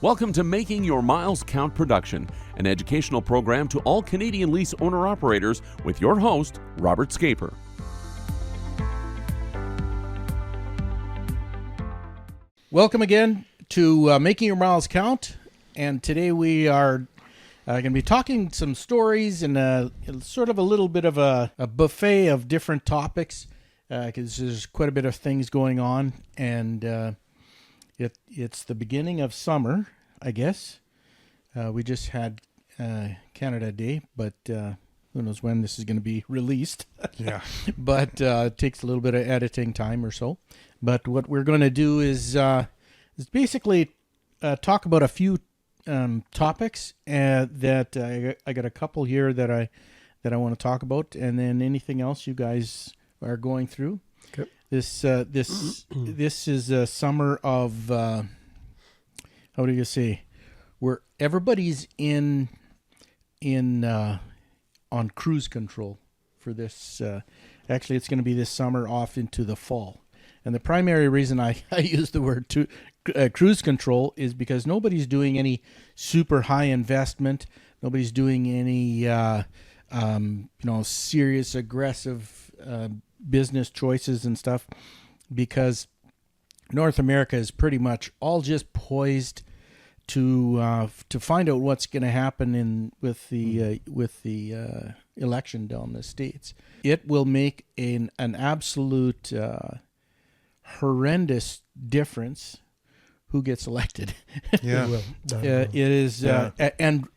Welcome to Making Your Miles Count Production, an educational program to all Canadian lease owner-operators with your host, Robert Scaper. Welcome again to Making Your Miles Count, and today we are going to be talking some stories and sort of a little bit of a buffet of different topics because there's quite a bit of things going on, and it's the beginning of summer, I guess. We just had Canada Day, but who knows when this is going to be released. Yeah. But it takes a little bit of editing time or so. But what we're going to do is basically talk about a few topics that I got a couple here that I want to talk about, and then anything else you guys are going through. Okay. This is a summer of how do you say, where everybody's on cruise control for this. Actually, it's going to be this summer off into the fall. And the primary reason I use the word cruise control is because nobody's doing any super high investment. Nobody's doing any serious, aggressive business choices and stuff, because North America is pretty much all just poised to find out what's going to happen with the election down the States. It will make an absolute horrendous difference who gets elected. Yeah. It is, and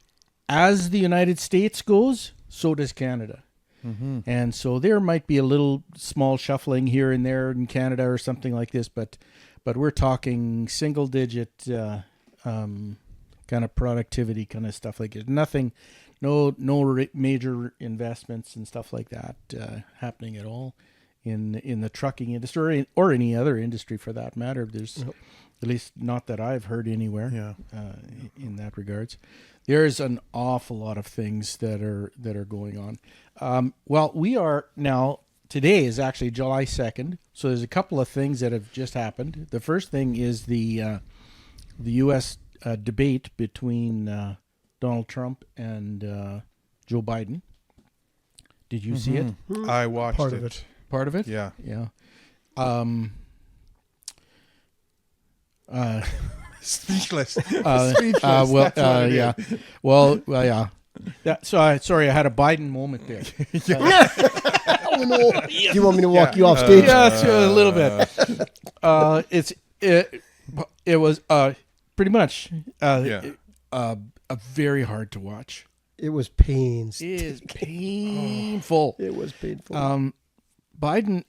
as the United States goes, so does Canada. Mm-hmm. And so there might be a little small shuffling here and there in Canada or something like this, but we're talking single digit kind of productivity kind of stuff like it. Nothing, no major investments and stuff like that happening at all in the trucking industry or any other industry for that matter. There's at least not that I've heard anywhere in that regards. There's an awful lot of things that are going on. Well, we are now, today is actually July 2nd, so there's a couple of things that have just happened. The first thing is the U.S. Debate between Donald Trump and Joe Biden. Did you see it? I watched Part of it. Part of it? Yeah. Yeah. Speechless. Yeah. Sorry, I had a Biden moment there. Oh no! Do you want me to walk you off stage? Yeah, a little bit. It was pretty much a very hard to watch. It was painful. It is painful. It was painful. Biden,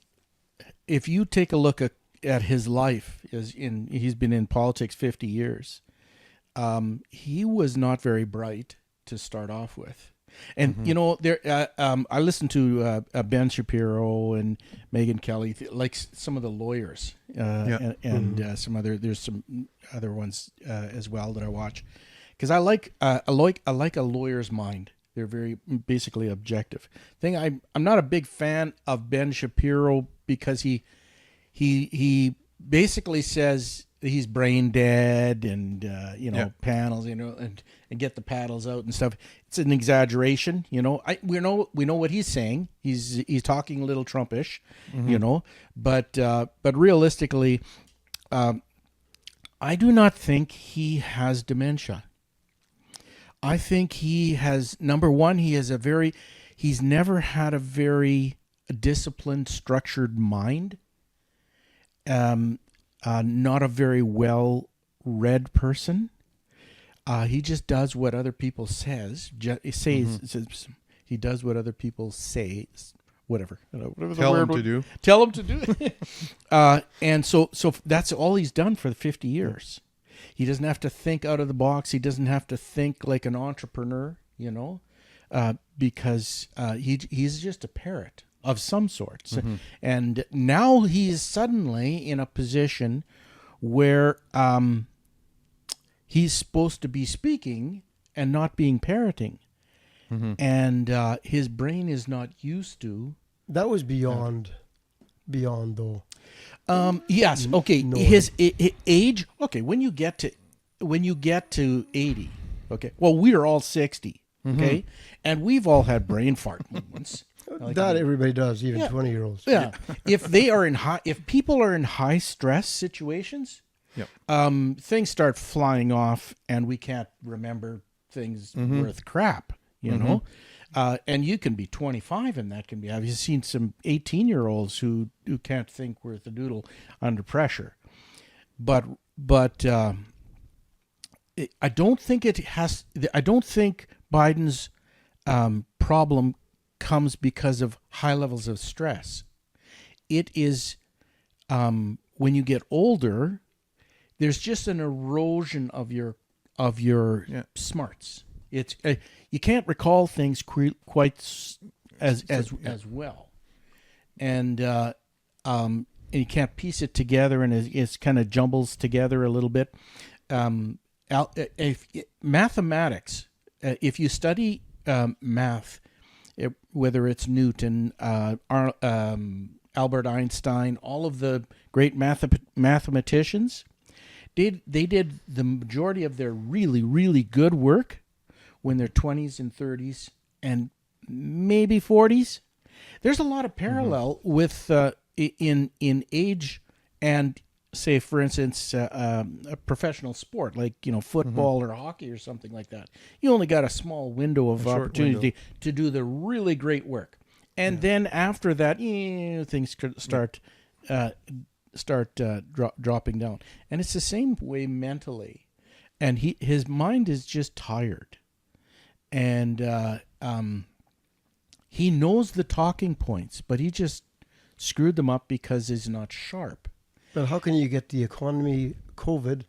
if you take a look at his life, he's been in politics 50 years. He was not very bright to start off with. And, I listened to Ben Shapiro and Megyn Kelly, like some of the lawyers, and there's some other ones as well that I watch. Because I like a lawyer's mind. They're very basically objective. I'm not a big fan of Ben Shapiro because he basically says he's brain dead and panels, and get the paddles out and stuff. It's an exaggeration, we know what he's saying. He's talking a little Trumpish, but realistically, I do not think he has dementia. I think he has, number one, he's never had a very disciplined, structured mind. Not a very well-read person. He just does what other people says. He does what other people say. Whatever Tell him to do. Tell him to do. And so that's all he's done for 50 years. He doesn't have to think out of the box. He doesn't have to think like an entrepreneur, because he's just a parrot of some sorts. Mm-hmm. And now he's suddenly in a position where he's supposed to be speaking and not being parroting. Mm-hmm. And his brain is not used to. That was beyond though. Yes. Okay. His age. Okay. When you get to when you get to 80, okay. Well, we are all 60, okay, and we've all had brain fart moments. That everybody does, even 20-year-olds. Yeah. If people are in high stress situations, things start flying off, and we can't remember things worth crap. You know, and you can be 25, and that can be. Have you seen some 18-year-olds who can't think worth a doodle under pressure? But I don't think it has. I don't think Biden's problem comes because of high levels of stress. It is when you get older, there's just an erosion of your smarts. It's you can't recall things quite as well, and you can't piece it together, and it's kind of jumbles together a little bit. Mathematics, if you study math, whether it's Newton, Albert Einstein, all of the great mathematicians, they did the majority of their really, really good work when they're 20s and 30s and maybe 40s. There's a lot of parallel with in age and, say, for instance, a professional sport like football or hockey or something like that. You only got a small window of opportunity to do the really great work, and then after that, things start dropping down. And it's the same way mentally, and his mind is just tired, and he knows the talking points, but he just screwed them up because he's not sharp. But how can you get the economy, COVID,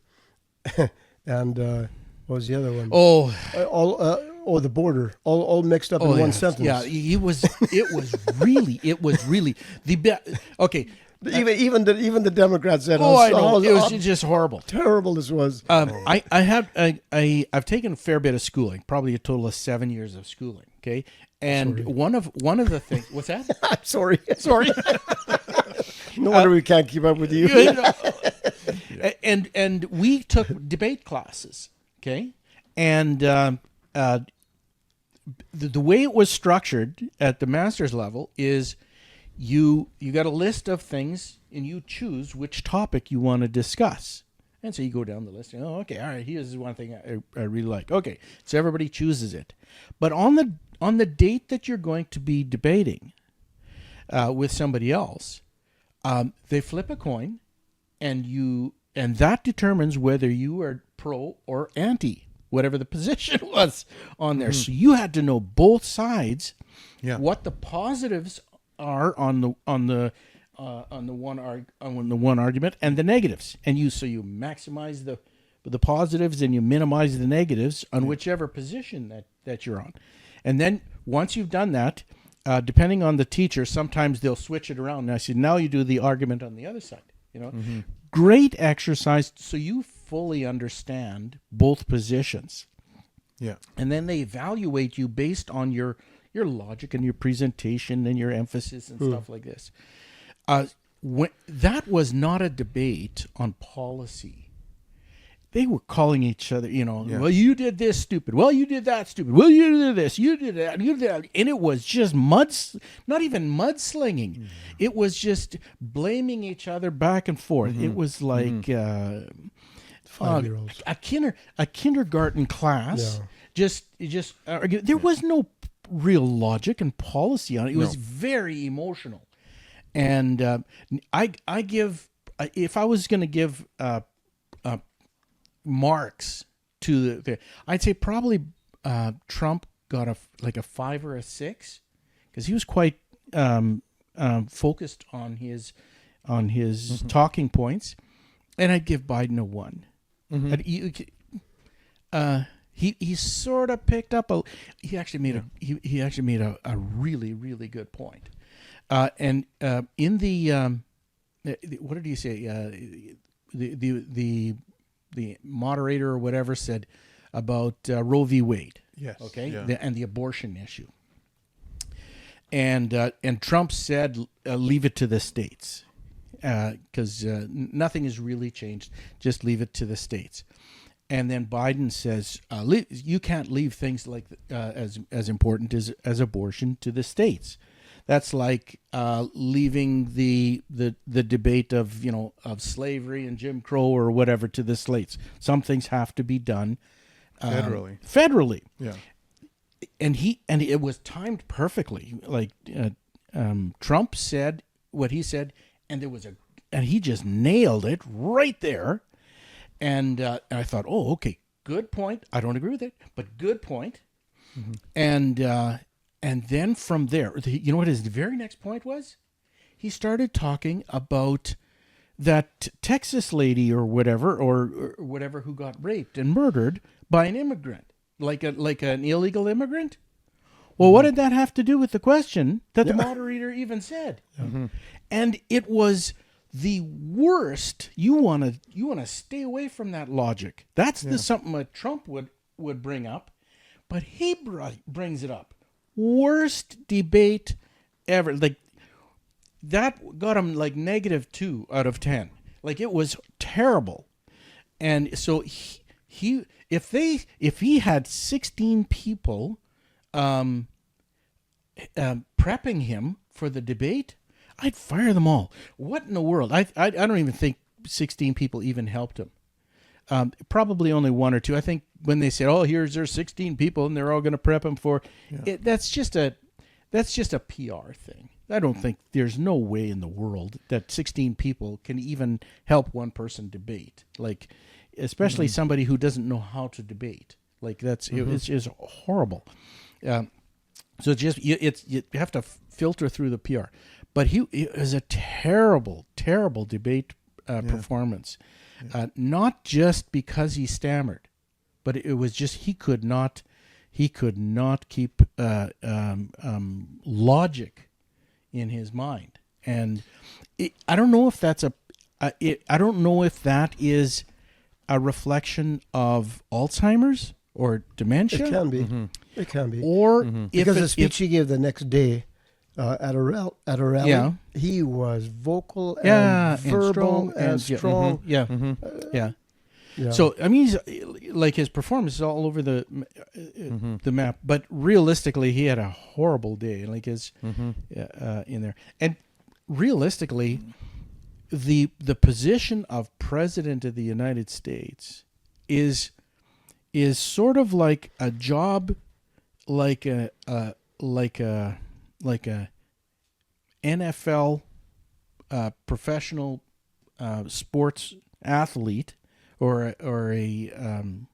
and what was the other one? The border, all mixed up in one sentence. Yeah, it was really the best. Okay, even the Democrats said, I know it was just horrible. Terrible this was. I've taken a fair bit of schooling, probably a total of 7 years of schooling. Okay, and one of the things. What's that? I'm sorry. Sorry. No wonder we can't keep up with you. And we took debate classes, okay? And the way it was structured at the master's level is you got a list of things, and you choose which topic you want to discuss. And so you go down the list, and, okay, all right, here's one thing I really like. Okay, so everybody chooses it. But on the date that you're going to be debating with somebody else, they flip a coin, and that determines whether you are pro or anti, whatever the position was on there. So you had to know both sides, what the positives are on the one argument, and the negatives, and you maximize the positives and you minimize the negatives on whichever position that you're on. And then once you've done that, depending on the teacher, sometimes they'll switch it around. And I said, now you do the argument on the other side. Great exercise, so you fully understand both positions. Yeah. And then they evaluate you based on your logic and your presentation and your emphasis and stuff like this. That was not a debate on policy. They were calling each other, well, you did this stupid. Well, you did that stupid. Well, you did this. You did that. You did that. And it was just not even mudslinging. It was just blaming each other back and forth. It was like 5-year-olds. A kindergarten class. Just there was no real logic and policy on it. It was very emotional. And I give, if I was going to give marks to I'd say probably Trump got a 5 or a 6, because he was quite focused on his talking points, and I'd give Biden a 1. He sort of picked up he actually made a really, really good point. And in the what did he say? The moderator or whatever said about Roe v. Wade. Yes. Okay. Yeah. And the abortion issue. And Trump said, leave it to the states, because nothing has really changed. Just leave it to the states. And then Biden says, you can't leave things like as important as abortion to the states. That's like leaving the debate of slavery and Jim Crow or whatever to the states. Some things have to be done federally. Yeah. And it was timed perfectly. Like Trump said what he said, and he just nailed it right there. And I thought, oh, okay, good point. I don't agree with it, but good point. Mm-hmm. And then from there, you know what his very next point was? He started talking about that Texas lady or whatever who got raped and murdered by an immigrant, like an illegal immigrant. Well, what did that have to do with the question that the moderator even said? Mm-hmm. And it was the worst. You want to stay away from that logic. That's something that Trump would bring up, but he brings it up. Worst debate ever. Like that got him like -2 out of 10. Like it was terrible. And so he if he had 16 people prepping him for the debate, I'd fire them all. What in the world? I don't even think 16 people even helped him. Probably only one or two. I think when they said, "Oh, there's 16 people and they're all going to prep him for," that's just a PR thing. I don't think there's no way in the world that 16 people can even help one person debate. Like, especially somebody who doesn't know how to debate. Like it's just horrible. So you have to filter through the PR. But it was a terrible, terrible debate performance. Not just because he stammered, but it was just he could not keep logic in his mind, and I don't know if that's I don't know if that is a reflection of Alzheimer's or dementia. It can be. It can be. Or because the speech he gave the next day at a rally, he was vocal and verbal and strong. Yeah. So I mean, like his performance is all over the map. But realistically, he had a horrible day. Like his in there, and realistically, the position of President of the United States is sort of like a job, like a NFL professional sports athlete or a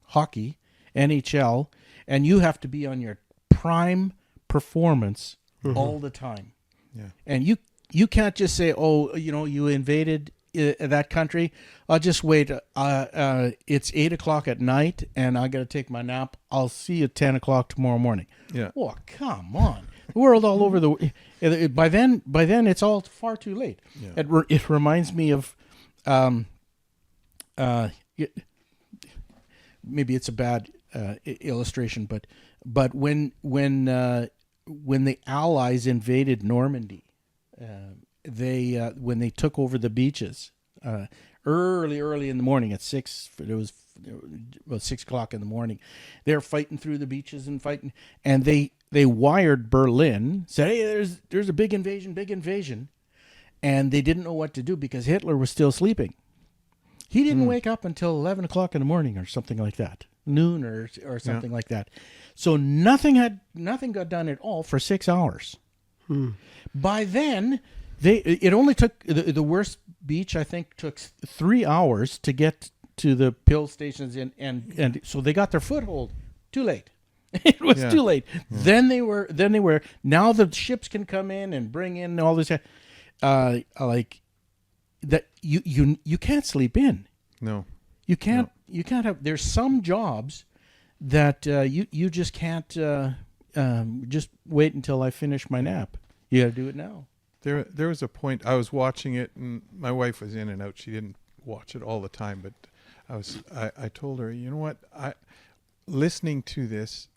hockey NHL, and you have to be on your prime performance all the time. Yeah. And you can't just say, oh, you invaded that country. I'll just wait. It's 8:00 at night, and I got to take my nap. I'll see you at 10:00 tomorrow morning. Yeah. Oh, come on. The world all over the. By then, it's all far too late. Yeah. It reminds me of, maybe it's a bad illustration, but when the Allies invaded Normandy, when they took over the beaches early in the morning at 6, it was about 6:00 in the morning. They're fighting through the beaches and they wired Berlin, said, hey, there's a big invasion, and they didn't know what to do because Hitler was still sleeping. He didn't wake up until 11:00 in the morning or something like that, noon or something like that. So nothing got done at all for 6 hours. By then, it only took the worst beach, I think, took 3 hours to get to the pill stations, and so they got their foothold too late. It was too late. Yeah. Then they were. Now the ships can come in and bring in all this. Like that, you can't sleep in. No, you can't. No. You can't have. There's some jobs that you just can't. Just wait until I finish my nap. You got to do it now. There was a point I was watching it, and my wife was in and out. She didn't watch it all the time, but I told her, you know what, listening to this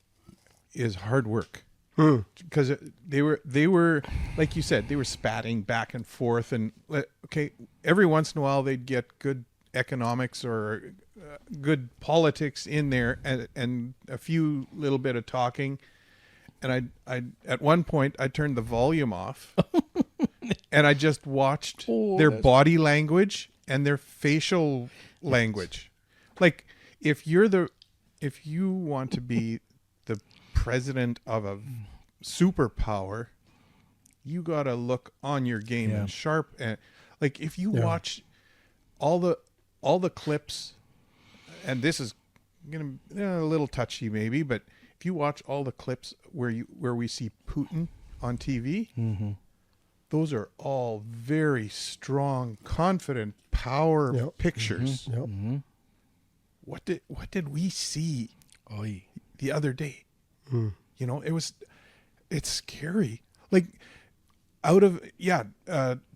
is hard work, because they were like you said, they were spatting back and forth, and okay, every once in a while they'd get good economics or good politics in there, and a few little bit of talking. And I at one point I turned the volume off, and I just watched their body language and their facial language. Like if you want to be the president of a superpower, you got to look on your game and sharp. And like if you watch all the clips, and this is gonna a little touchy maybe, but if you watch all the clips where we see Putin on TV, those are all very strong, confident, power pictures. What did we see the other day? You know, it's scary. Like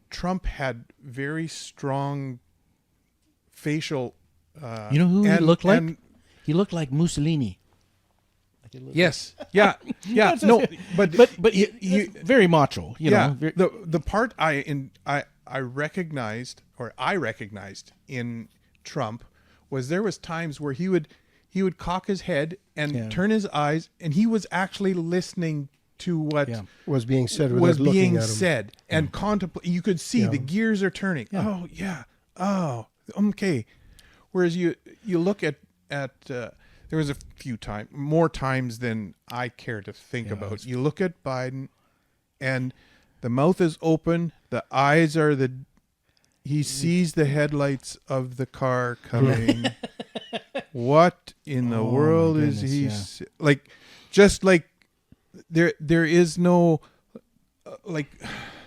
Trump had very strong facial. You know who he looked like? He looked like Mussolini. Yes. Yeah. Yeah. No. But he very macho. You know. The part I recognized in Trump was there was times where he would cock his head and turn his eyes, and he was actually listening to what was being said. And contemplate. You could see the gears are turning. Yeah. Oh yeah. Oh okay. Whereas you look at there was a few times, more times than I care to think about. You look at Biden, and the mouth is open, the eyes are he sees the headlights of the car coming. What in the world is he like? Just like there is no like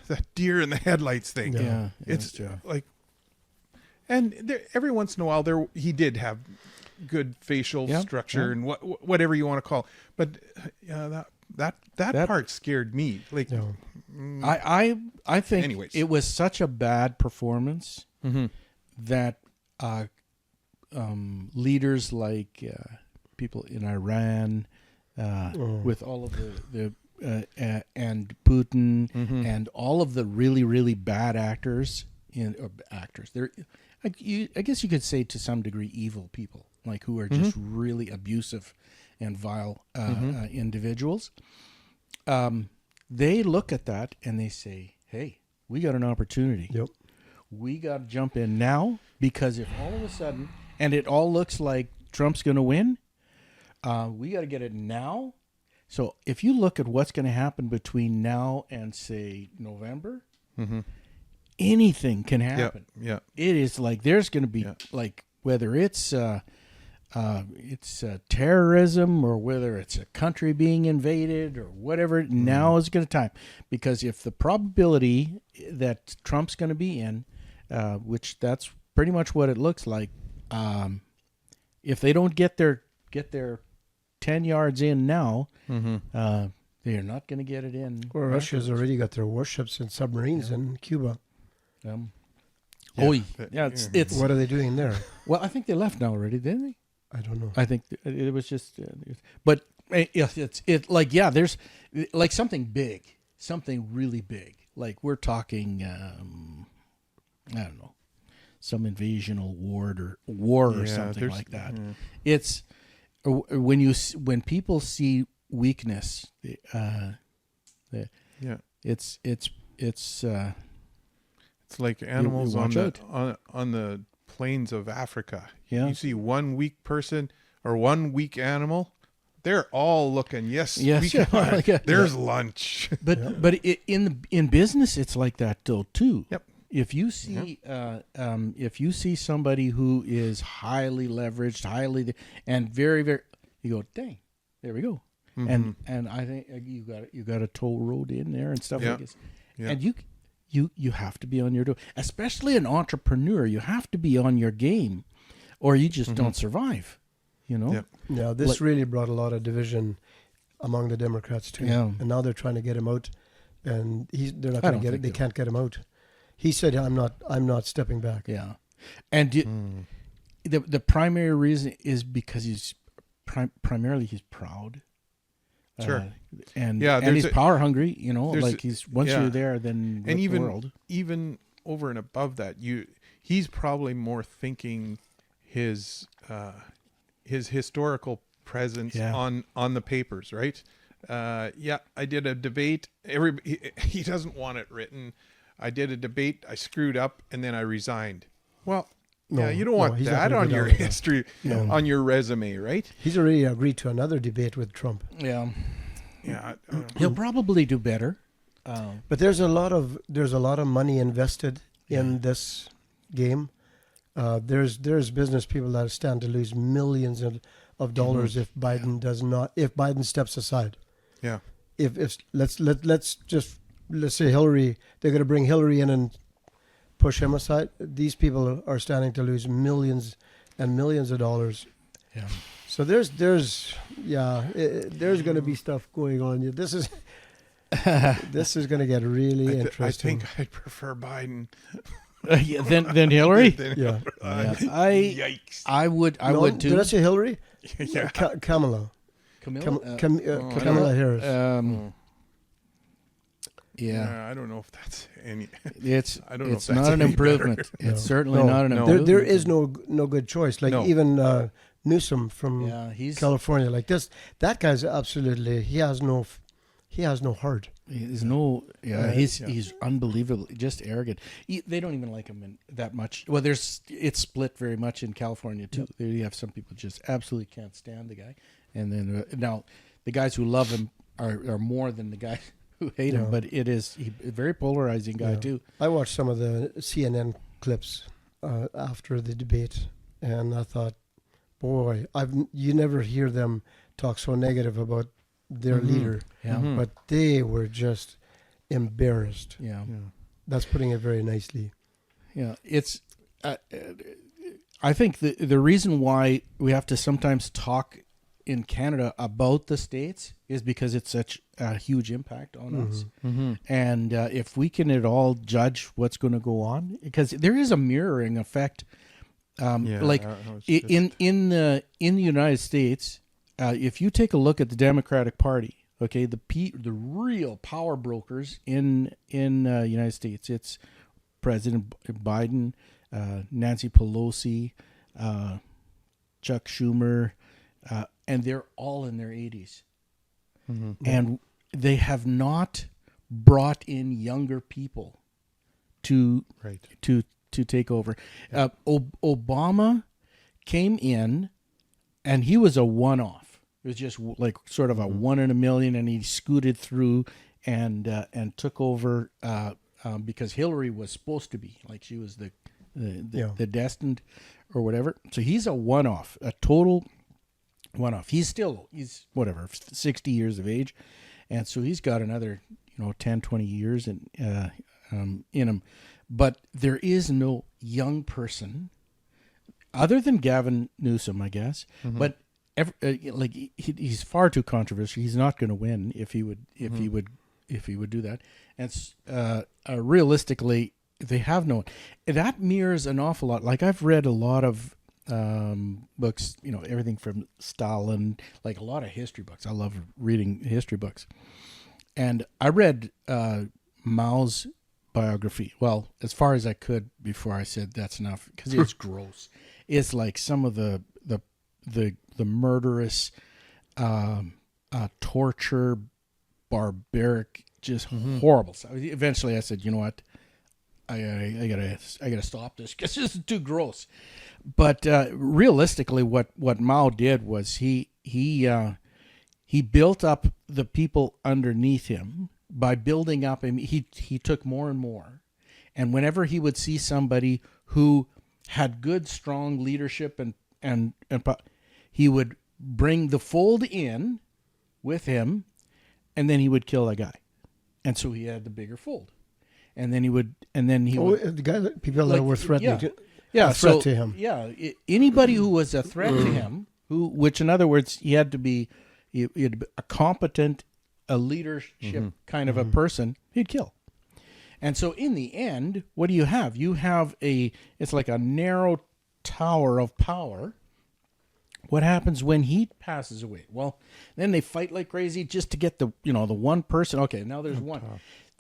the deer in the headlights thing. It's like, and every once in a while he did have good facial structure and whatever you want to call it. But that part scared me. Like I think it was such a bad performance that leaders like people in Iran with all of the and Putin and all of the really, really bad actors they're I guess you could say to some degree evil people, like who are just really abusive and vile individuals. They look at that and they say, hey, we got an opportunity. Yep. We got to jump in now, because if all of a sudden, and it all looks like Trump's going to win, we got to get it now. So if you look at what's going to happen between now and, say, November, anything can happen. Yeah. It is like there's going to be like, whether it's terrorism or whether it's a country being invaded or whatever, now is going to time. Because if the probability that Trump's going to be in, which that's pretty much what it looks like, if they don't get their 10 yards in now, they're not going to get it in. Or Russia's already got their warships and submarines in Cuba. It's what are they doing there? Well, I think they left now already, didn't they? I don't know. I think it was just, but it's like, there's like something big, something really big. Like we're talking, I don't know, some invasional war or something like that. Yeah. It's when people see weakness, it's like animals on the plains of Africa. Yeah. You see one weak person or one weak animal, they're all looking. Yes. There's lunch. But in business, it's like that though too. Yep. If you see somebody who is highly leveraged, and very, very, you go, dang, there we go. And I think you got a toll road in there and stuff like this. Yeah. And you have to be on your toes, especially an entrepreneur. You have to be on your game, or you just don't survive. You know. Yep. Yeah, this really brought a lot of division among the Democrats too. Yeah. And now they're trying to get him out, and they're not going to get it. They can't get him out. He said, "I'm not stepping back." Yeah, and the primary reason is because he's primarily he's proud. Sure. And he's power hungry, you know, like he's once you're there, then and the world. Even over and above that, he's probably more thinking his historical presence on the papers, right? I did a debate. He doesn't want it written. I did a debate. I screwed up, and then I resigned. Well, you don't want that on your history, on your resume, right? He's already agreed to another debate with Trump. Yeah. Yeah, He'll probably do better. But there's a lot of money invested in this game. There's business people that stand to lose millions of dollars if Biden steps aside. Yeah. If let's say Hillary, they're going to bring Hillary in and push him aside. These people are standing to lose millions and millions of dollars. Yeah. So there's going to be stuff going on. This is going to get really interesting. I think I'd prefer Biden. Then Hillary. Yikes! I would too. Did I say Hillary? Yeah. Kamala. Kamala Harris. I don't know if that's any. It's I don't know. It's if that's not an any improvement. better. It's certainly not an improvement. There is no good choice. Like even Newsom from California. Like this, that guy's absolutely. He has no heart. He's no. He's unbelievably just arrogant. They don't even like him that much. Well, it's split very much in California too. There you have some people just absolutely can't stand the guy, and then now the guys who love him are more than the guys who hate him. But he's a very polarizing guy too. I watched some of the CNN clips after the debate, and I thought, boy, you never hear them talk so negative about their leader, but they were just embarrassed. Yeah, that's putting it very nicely. Yeah, it's. I think the reason why we have to sometimes talk in Canada about the States is because it's such a huge impact on us, and if we can at all judge what's going to go on, because there is a mirroring effect. In the United States. If you take a look at the Democratic Party, okay, the real power brokers in United States, it's President Biden, Nancy Pelosi, Chuck Schumer, and they're all in their 80s, and they have not brought in younger people to take over. Obama came in, and he was a one-off. It was just like sort of a 1 in a million, and he scooted through and took over because Hillary was supposed to be like she was the destined or whatever. So he's a one-off, a total one-off. He's 60 years of age, and so he's got another 10, 20 years in him. But there is no young person other than Gavin Newsom, I guess, but. He's far too controversial. He's not going to win if he would do that. And realistically, they have no. That mirrors an awful lot. Like I've read a lot of books. Everything from Stalin, like a lot of history books. I love reading history books, and I read Mao's biography. Well, as far as I could before I said that's enough because it's gross. It's like some of the murderous, torture, barbaric, just horrible stuff. Eventually, I said, "You know what? I gotta stop this because this is too gross." But realistically, what Mao did was he built up the people underneath him by building up him. He took more and more, and whenever he would see somebody who had good, strong leadership and he would bring the fold in with him, and then he would kill that guy, and so he had the bigger fold, and then he would. The guy, people that were threatening, to him. Yeah, anybody who was a threat to him, which in other words, he had to be a competent, a leadership kind of a person, he'd kill. And so in the end, what do you have? You have it's like a narrow tower of power. What happens when he passes away? Well, then they fight like crazy just to get the one person. Okay, now there's one.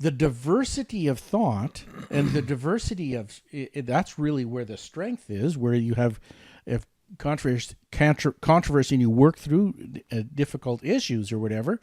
the diversity of thought and the diversity of that's really where the strength is, where you have if controversy and you work through difficult issues or whatever.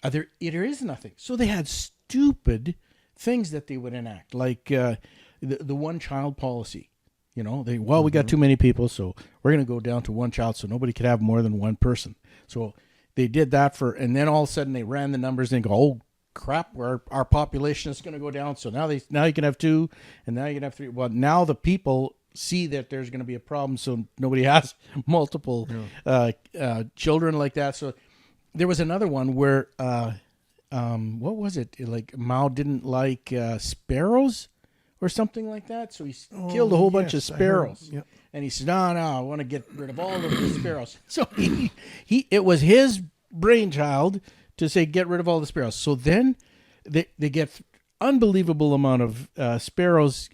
There is nothing. So they had stupid things that they would enact, like the one-child policy. You know, we got too many people, so we're going to go down to one child, so nobody could have more than one person. So they did that and then all of a sudden they ran the numbers and go, oh crap, our population is going to go down. So now you can have two, and now you can have three. Well, now the people see that there's going to be a problem, so nobody has multiple children like that. So there was another one where what was it? Like Mao didn't like sparrows or something like that, so he killed a whole bunch of sparrows. Yep. And he said, no, I want to get rid of all of the sparrows. So it was his brainchild to say, get rid of all the sparrows. So then they get unbelievable amount of sparrows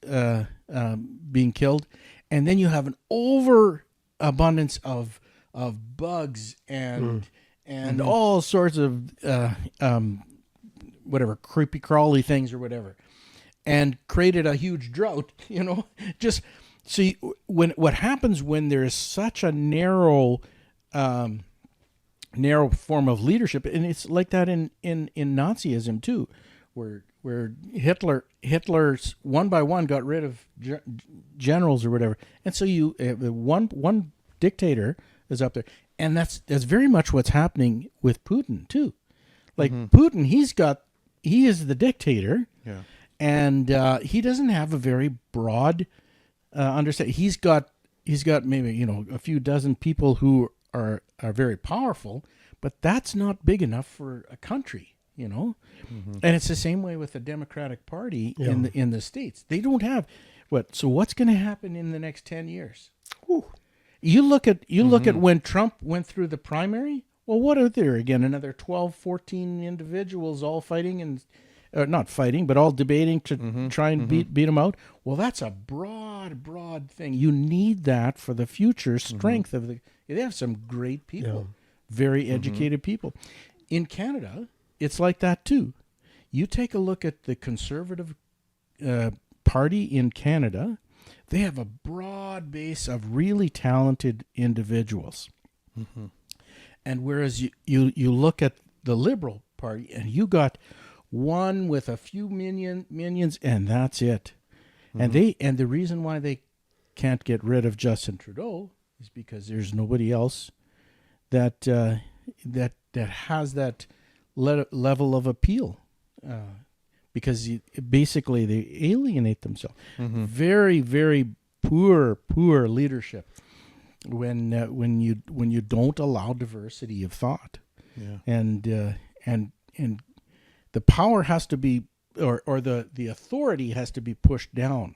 being killed. And then you have an overabundance of bugs and all sorts of whatever, creepy crawly things or whatever. And created a huge drought, you know. Just see what happens when there is such a narrow form of leadership, and it's like that in Nazism too, where Hitler's one by one got rid of generals or whatever, and so you one dictator is up there, and that's very much what's happening with Putin too. Like Putin, he is the dictator. Yeah. And he doesn't have a very broad understanding. He's got maybe a few dozen people who are very powerful, but that's not big enough for a country, you know. And it's the same way with the Democratic Party in the States. They don't have what. So what's going to happen in the next 10 years? Whew. You look at when Trump went through the primary. Well, what are there again? Another 12, 14 individuals all fighting and. Not fighting, but all debating to try and beat him out. Well, that's a broad thing. You need that for the future strength of the. They have some great people, very educated people. In Canada, it's like that too. You take a look at the Conservative Party in Canada. They have a broad base of really talented individuals. And whereas you look at the Liberal Party, and you got one with a few minions, and that's it. And the reason why they can't get rid of Justin Trudeau is because there's nobody else that has that level of appeal. Because basically they alienate themselves. Very, very poor leadership when you don't allow diversity of thought. And the power has to be, or the authority has to be pushed down,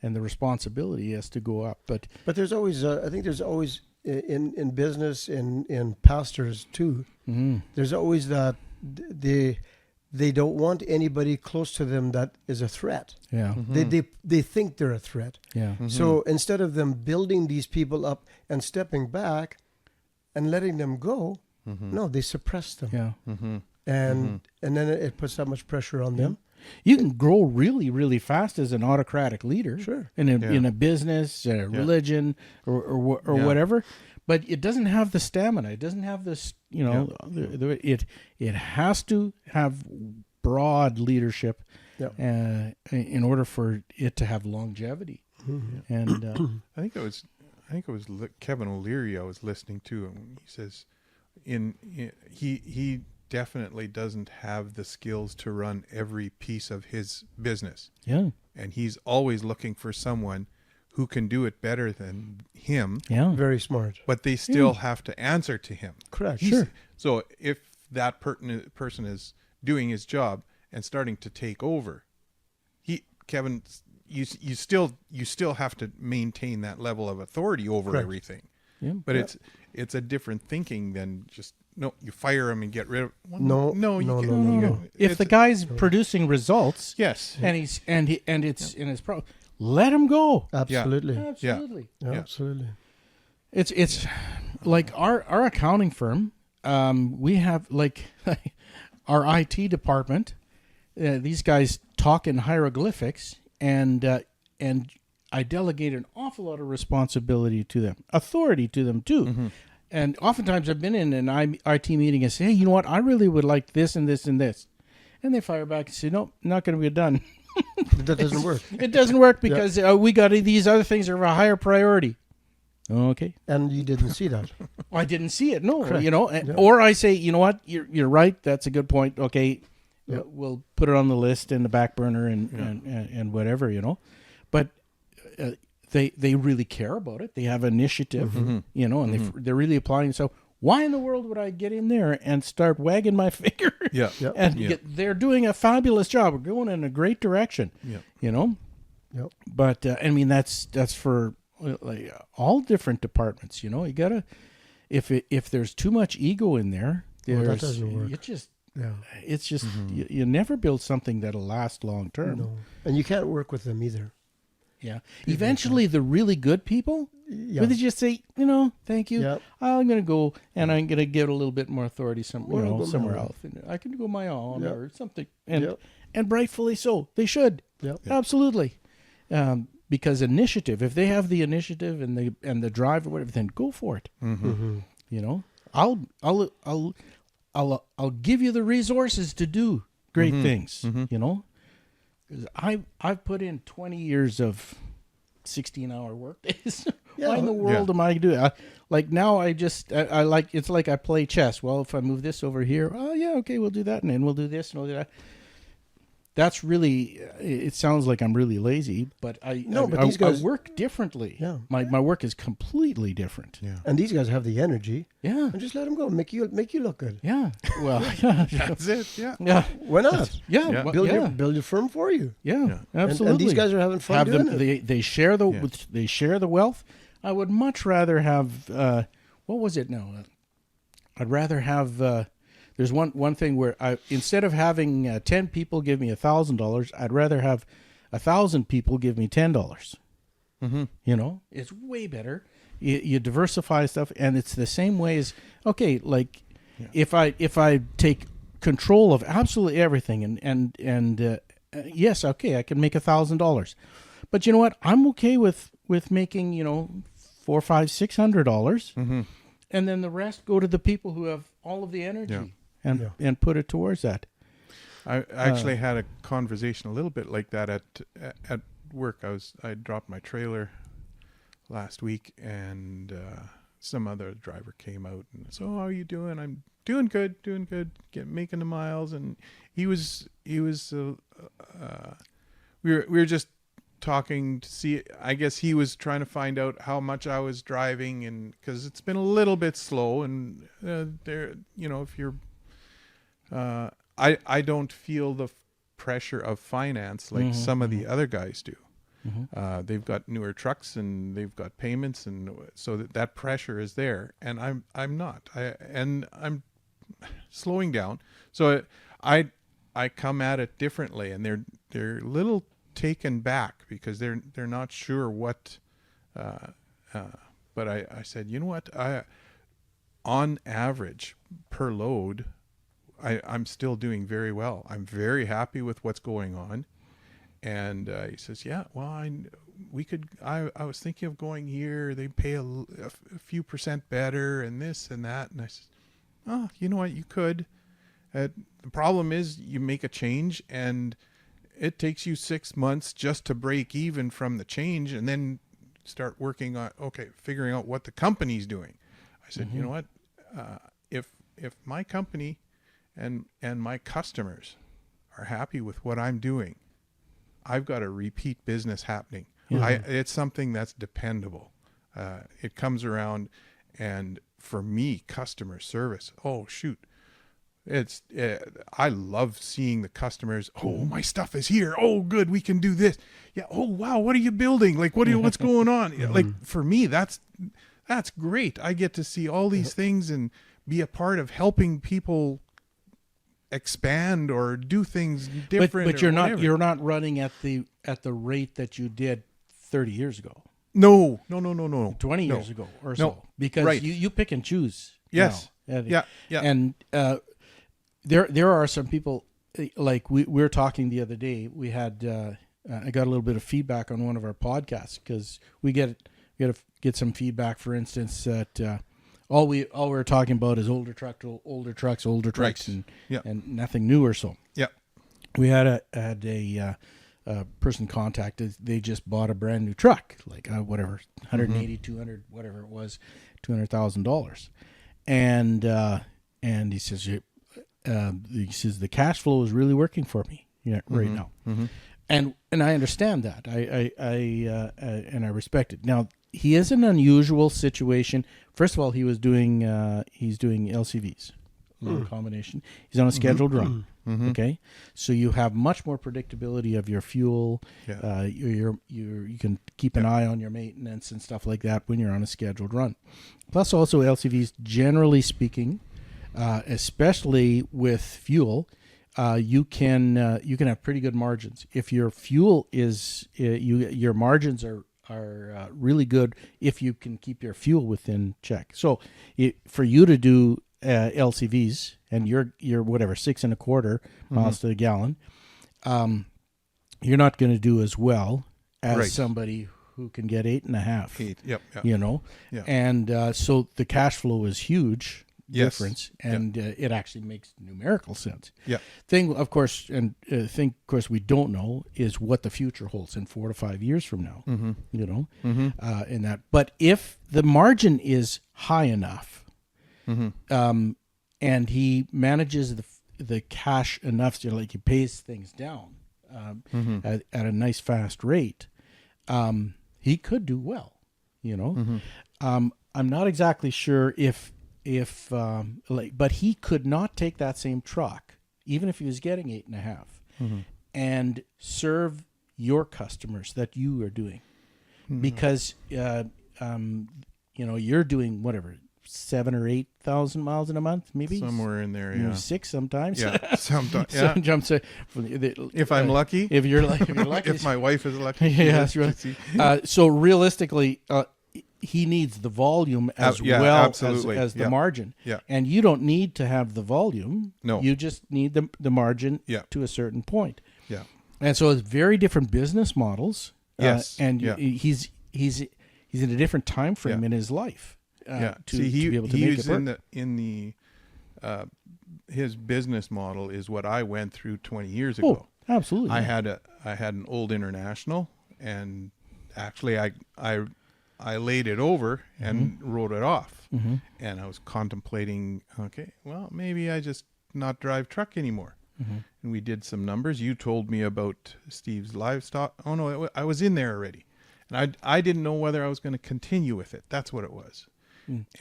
and the responsibility has to go up. But there's always, I think there's always in business, in pastors too. There's always that they don't want anybody close to them that is a threat. Yeah, they think they're a threat. Yeah. So instead of them building these people up and stepping back and letting them go, no, they suppress them. Yeah. And then it puts that much pressure on them. You can grow really, really fast as an autocratic leader, sure, in a business, religion, or whatever. But it doesn't have the stamina. It doesn't have this. It has to have broad leadership, in order for it to have longevity. And I think it was Kevin O'Leary I was listening to, and he says, he definitely doesn't have the skills to run every piece of his business. Yeah. And he's always looking for someone who can do it better than him. Yeah. Very smart. But they still have to answer to him. Correct. Sure. So if that person is doing his job and starting to take over, Kevin, you still have to maintain that level of authority over everything. Yeah. But it's a different thinking than just, no, you fire him and get rid of. Well, no. If the guy's producing results, yes, and it's in his pro, let him go. Absolutely. Absolutely. Yeah. Absolutely. It's like our accounting firm. We have like our IT department. these guys talk in hieroglyphics, and I delegate an awful lot of responsibility to them, authority to them too. And oftentimes I've been in an IT meeting and say, hey, you know what? I really would like this and this and this. And they fire back and say, nope, not going to be done. That doesn't work. It doesn't work because we got these other things that are of a higher priority. Okay. And you didn't see that. I didn't see it. No, Correct. you know, or I say, you know what? You're right. That's a good point. Okay. Yep. We'll put it on the list in the back burner and whatever, you know, but they really care about it. They have initiative, you know, and they're really applying. So why in the world would I get in there and start wagging my finger? They're doing a fabulous job. We're going in a great direction, you know. Yep. But I mean, that's for like all different departments. You know, you gotta if there's too much ego in there, That doesn't work. It's just you never build something that'll last long term. No. And you can't work with them either. Yeah. Eventually, the really good people, they just say, you know, thank you. Yep. I'm going to go and I'm going to give a little bit more authority somewhere else. And I can go my own or something. And rightfully so. They should. Yep. Absolutely. Because initiative, if they have the initiative and the drive or whatever, then go for it. You know, I'll give you the resources to do great things, you know. I've put in 20 years of 16-hour work days. Why in the world am I doing? Like now, I like it's like I play chess. Well, if I move this over here, oh yeah, okay, we'll do that, and then we'll do this and we'll do that. That's really. It sounds like I'm really lazy, but these guys work differently. Yeah, my work is completely different. Yeah, and these guys have the energy. Yeah, and just let them go. Make you look good. Yeah, well, that's it. Yeah, yeah. Why not? Yeah, build your firm for you. Yeah, absolutely. And these guys are having fun doing it. They share the wealth. I would much rather have. What was it now? I'd rather have. There's one thing where instead of having 10 people give me $1,000, I'd rather have 1,000 people give me $10. You know, it's way better. You diversify stuff, and it's the same way as like if I take control of absolutely everything, and yes, okay, I can make $1,000, but you know what? I'm okay with making $400, $500, $600, and then the rest go to the people who have all of the energy. Yeah. And put it towards that. I actually had a conversation a little bit like that at work. I dropped my trailer last week, and some other driver came out and said, "Oh, how are you doing?" "I'm doing good, making the miles." And we were just talking to see. I guess he was trying to find out how much I was driving, and because it's been a little bit slow, and if you're I don't feel the pressure of finance like some of the other guys do. They've got newer trucks and they've got payments, and so that pressure is there. And I'm not. I'm slowing down. So I come at it differently, and they're a little taken back because they're not sure what. But I said, you know what? On average per load, I'm still doing very well. I'm very happy with what's going on. And he says, yeah, well, I was thinking of going here. They pay a few percent better and this and that. And I said, oh, you know what? You could. The problem is you make a change and it takes you 6 months just to break even from the change, and then start working on, figuring out what the company's doing. I said, you know what? If my company and my customers are happy with what I'm doing, I've got a repeat business happening. It's something that's dependable. It comes around, and for me, customer service, I love seeing the customers. Oh, my stuff is here. Oh, good, we can do this. Yeah. Oh, wow, what are you building? Like, what's going on? Like, for me, that's great. I get to see all these things and be a part of helping people expand or do things different. But you're not running at the rate that you did 30 years ago. No. 20 years ago or so. Because you pick and choose. Yes. Now. Yeah. And there are some people like we were talking the other day. We had I got a little bit of feedback on one of our podcasts because we get some feedback. For instance, that all we're talking about is older trucks, Right. and nothing new or so. Yeah. We had a person contacted. They just bought a brand new truck, like whatever, 180, 200, whatever it was, $200,000, and he says the cash flow is really working for me right now, and I understand that. I respect it. Now he is an unusual situation. First of all, he's doing LCVs, combination. He's on a scheduled run. Okay, so you have much more predictability of your fuel. Yeah. You can keep an eye on your maintenance and stuff like that when you're on a scheduled run. Plus, also LCVs, generally speaking, especially with fuel, you can have pretty good margins if your fuel is your margins are really good if you can keep your fuel within check. So, for you to do LCVs and you're whatever 6.25 miles to the gallon, you're not going to do as well as somebody who can get 8.5. Yep. You know, and so the cash flow is huge difference, and it actually makes numerical sense. Yeah. Thing of course we don't know is what the future holds in 4 to 5 years from now. You know, in that. But if the margin is high enough. And he manages the cash enough, so like he pays things down at a nice fast rate. He could do well, you know. I'm not exactly sure if but he could not take that same truck, even if he was getting 8.5, and serve your customers that you are doing, because you know you're doing whatever. 7,000 or 8,000 miles in a month, maybe somewhere in there. Yeah, 6 sometimes. Yeah, sometimes. Yeah. If I'm lucky, if you're lucky, if my wife is lucky. Yes, right. So realistically, he needs the volume as well as the margin. Yeah, and you don't need to have the volume. No, you just need the margin to a certain point. Yeah, and so it's very different business models. Yes, and he's in a different time frame in his life. To be able to make it work. in the his business model is what I went through 20 years ago. Oh, absolutely. I had an old International, and actually I laid it over and wrote it off, and I was contemplating, okay, well, maybe I just not drive truck anymore. And we did some numbers. You told me about Steve's livestock. Oh no, I was in there already, and I didn't know whether I was going to continue with it. That's what it was.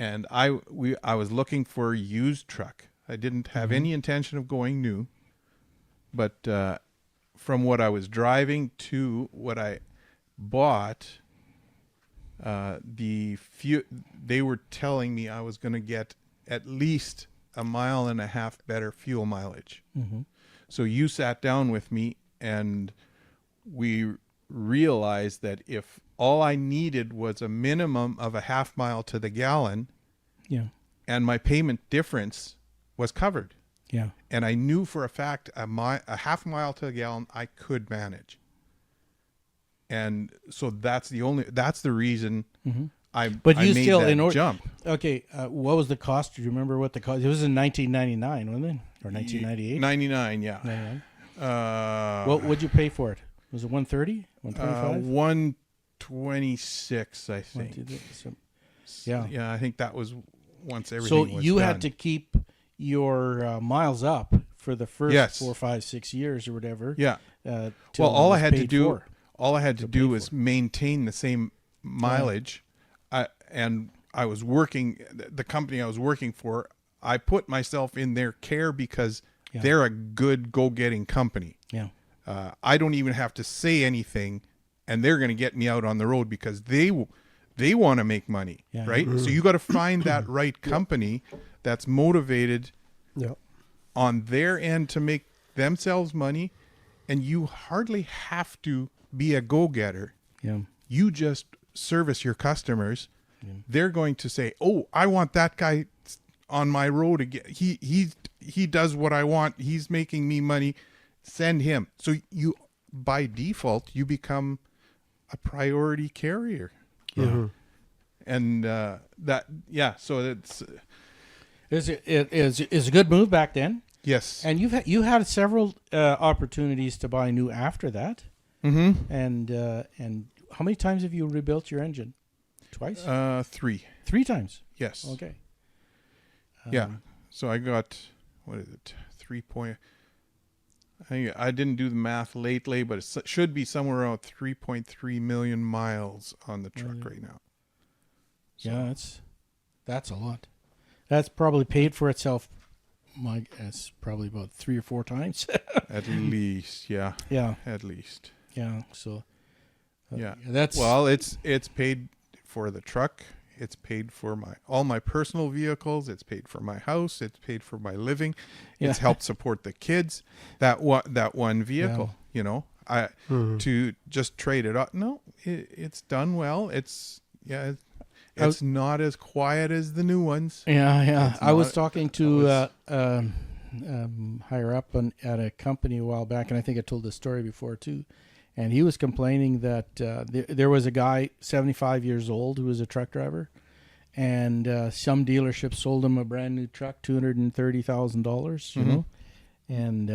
And I was looking for a used truck. I didn't have any intention of going new, but from what I was driving to what I bought, they were telling me I was going to get at least 1.5 miles better fuel mileage. So you sat down with me and we realized that if all I needed was a minimum of 0.5 mile to the gallon, and my payment difference was covered, and I knew for a fact a 0.5 mile to the gallon I could manage, and so that's the reason I made that jump. Okay, what was the cost? Do you remember what the cost? It was in 1999, wasn't it, or 1998? 99, yeah. 99. What would you pay for it? Was it 130, 125? 126, I think. Yeah, I think that was once everything was So you done. had to keep your miles up for the first 4, 5, 6 years or whatever. Yeah. Well, all I had to do was maintain the same mileage, and I was working. The company I was working for, I put myself in their care because they're a good go-getting company. Yeah. I don't even have to say anything, and they're going to get me out on the road because they want to make money, right? So you got to find that right company that's motivated on their end to make themselves money, and you hardly have to be a go-getter. Yeah. You just service your customers. They're going to say, "Oh, I want that guy on my road again. He does what I want. He's making me money. Send him. So you, by default, you become a priority carrier. Yeah. And so it's is a good move back then. yes. And you had several opportunities to buy new after that. Mm-hmm. And how many times have you rebuilt your engine? Twice? 3. 3 times. Yes. Okay. Yeah. So I got, what is it? I didn't do the math lately, but it should be somewhere around 3.3 million miles on the truck right now. So, Yeah, that's a lot. That's probably paid for itself. My guess, probably about 3 or 4 times. at least, yeah. Yeah, At least. yeah. So Yeah. that's Well, it's paid for the truck. It's paid for all my personal vehicles. It's paid for my house. It's paid for my living. It's Yeah. helped support the kids. That one vehicle, you know, to just trade it up. No, it's done well. It's not as quiet as the new ones. Yeah. It's I was not- talking to higher up at a company a while back, and I think I told this story before too. And he was complaining that there was a guy 75 years old who was a truck driver, and some dealership sold him a brand new truck, $230,000, you know, and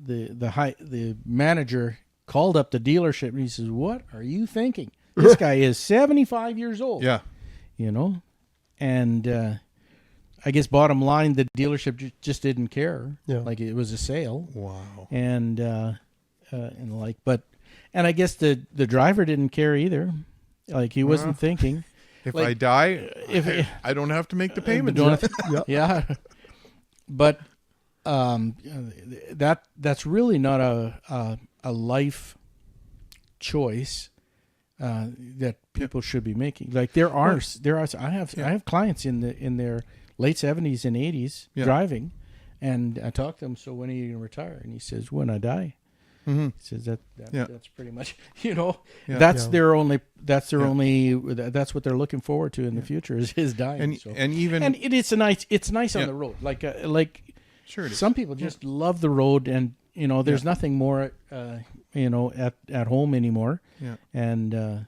the manager called up the dealership and he says, "What are you thinking? This guy is 75 years old." Yeah. You know, and I guess bottom line, the dealership just didn't care. Yeah. Like it was a sale. Wow. And I guess the driver didn't care either. Like he wasn't thinking. If Like, I die, if I don't have to make the payment. don't have Yeah. yeah. But that's really not a life choice that people should be making. Like there are I have clients in their late 70s and 80s driving, and I talk to them. So when are you gonna retire? And he says, when I die. Mm-hmm. He says that's pretty much, you know, Yeah. that's Yeah. that's what they're looking forward to in the future is his dying. And so. and even And it's nice on Yeah. the road. Like sure it is. some people just love the road, and you know, there's nothing more you know, at home anymore. Yeah. And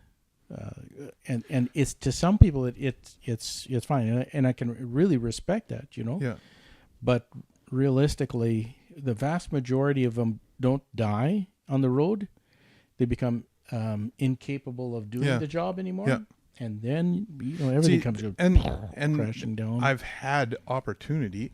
it's to some people it's fine, and I can really respect that, you know. Yeah. But realistically, the vast majority of them don't die on the road. They become incapable of doing the job anymore. Yeah. And then, you know, everything comes and crashing down. I've had opportunities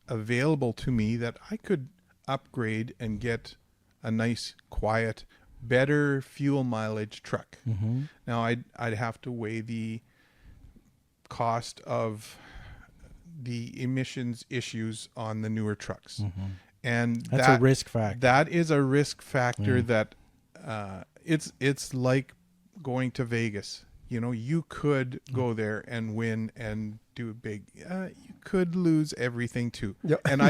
available to me that I could upgrade and get a nice, quiet, better fuel mileage truck. Mm-hmm. Now I'd have to weigh the cost of the emissions issues on the newer trucks. Mm-hmm. And That's a risk factor. That is a risk factor that it's like going to Vegas. You know, you could go there and win and do big. You could lose everything too. Yep. And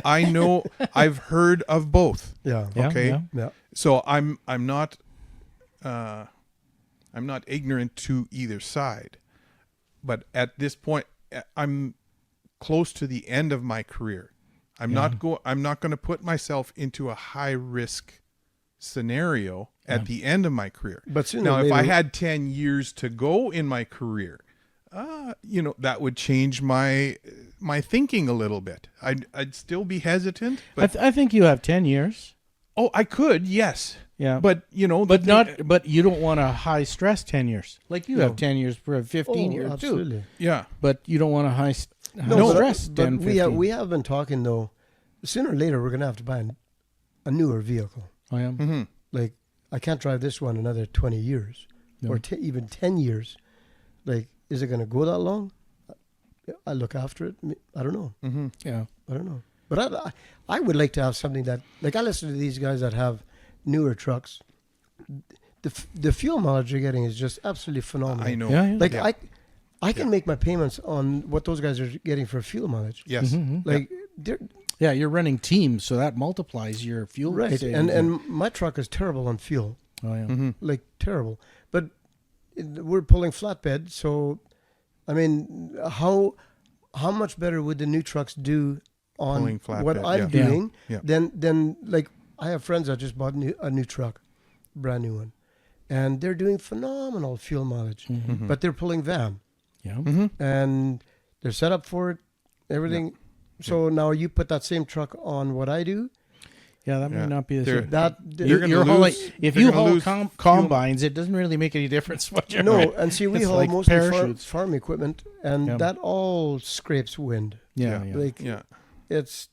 I know I've heard of both. Yeah. Okay. Yeah. So I'm not ignorant to either side, but at this point I'm close to the end of my career. I'm not going to put myself into a high risk scenario at the end of my career. But sooner now, or if I later- had 10 years to go in my career, you know, that would change my thinking a little bit. I'd still be hesitant, but I think you have 10 years. I could, yes. Yeah. But you know, But you don't want a high stress 10 years. Like you have 10 years for 15 years absolutely. too. yeah. But you don't want a high No, stress but 10, 15. we have been talking though. Sooner or later, we're gonna have to buy a newer vehicle. I am. Mm-hmm. Like I can't drive this one another 20 years No. or even 10 years. Like, is it gonna go that long? I look after it. I don't know. Mm-hmm. Yeah. I don't know. But I would like to have something that, like, I listen to these guys that have newer trucks. The fuel mileage you're getting is just absolutely phenomenal. I know. Yeah. Like Yeah. I can make my payments on what those guys are getting for fuel mileage. Yes. Mhm. Like they're Yeah, you're running teams, so that multiplies your fuel right, savings. and my truck is terrible on fuel, oh yeah. Mm-hmm. like terrible. But we're pulling flatbed. So, I mean, how much better would the new trucks do on Pulling flatbed, what I'm yeah. doing Yeah. than like I have friends that just bought a new truck, brand new one, and they're doing phenomenal fuel mileage, but they're pulling van. Yeah. And they're set up for it, everything. So now you put that same truck on what I do. Yeah, that Yeah. may not be the They're- same. That They're gonna You're hauling, lose- if they're you gonna haul lose fuel. combines, it doesn't really make any difference what you're no, and see, we It's haul like mostly parachutes. farm equipment, and Yeah. that all scrapes wind. Yeah, Yeah. yeah. Like Yeah. it's,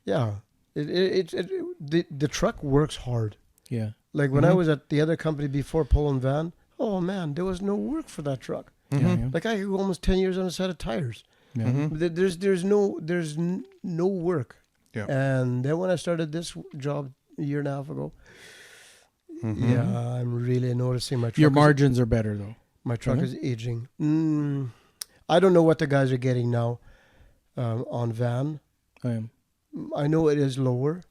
yeah, the truck works hard. Yeah. Like when I was at the other company before pulling van, oh man, there was no work for that truck. Yeah, yeah. Like I could go almost 10 years on a set of tires. Yeah. There's no work. Yeah. And then when I started this job a year and a half ago, yeah, I'm really noticing my truck. Your margins are better though. My truck Mhm. is aging. I don't know what the guys are getting now on van. I know it is lower.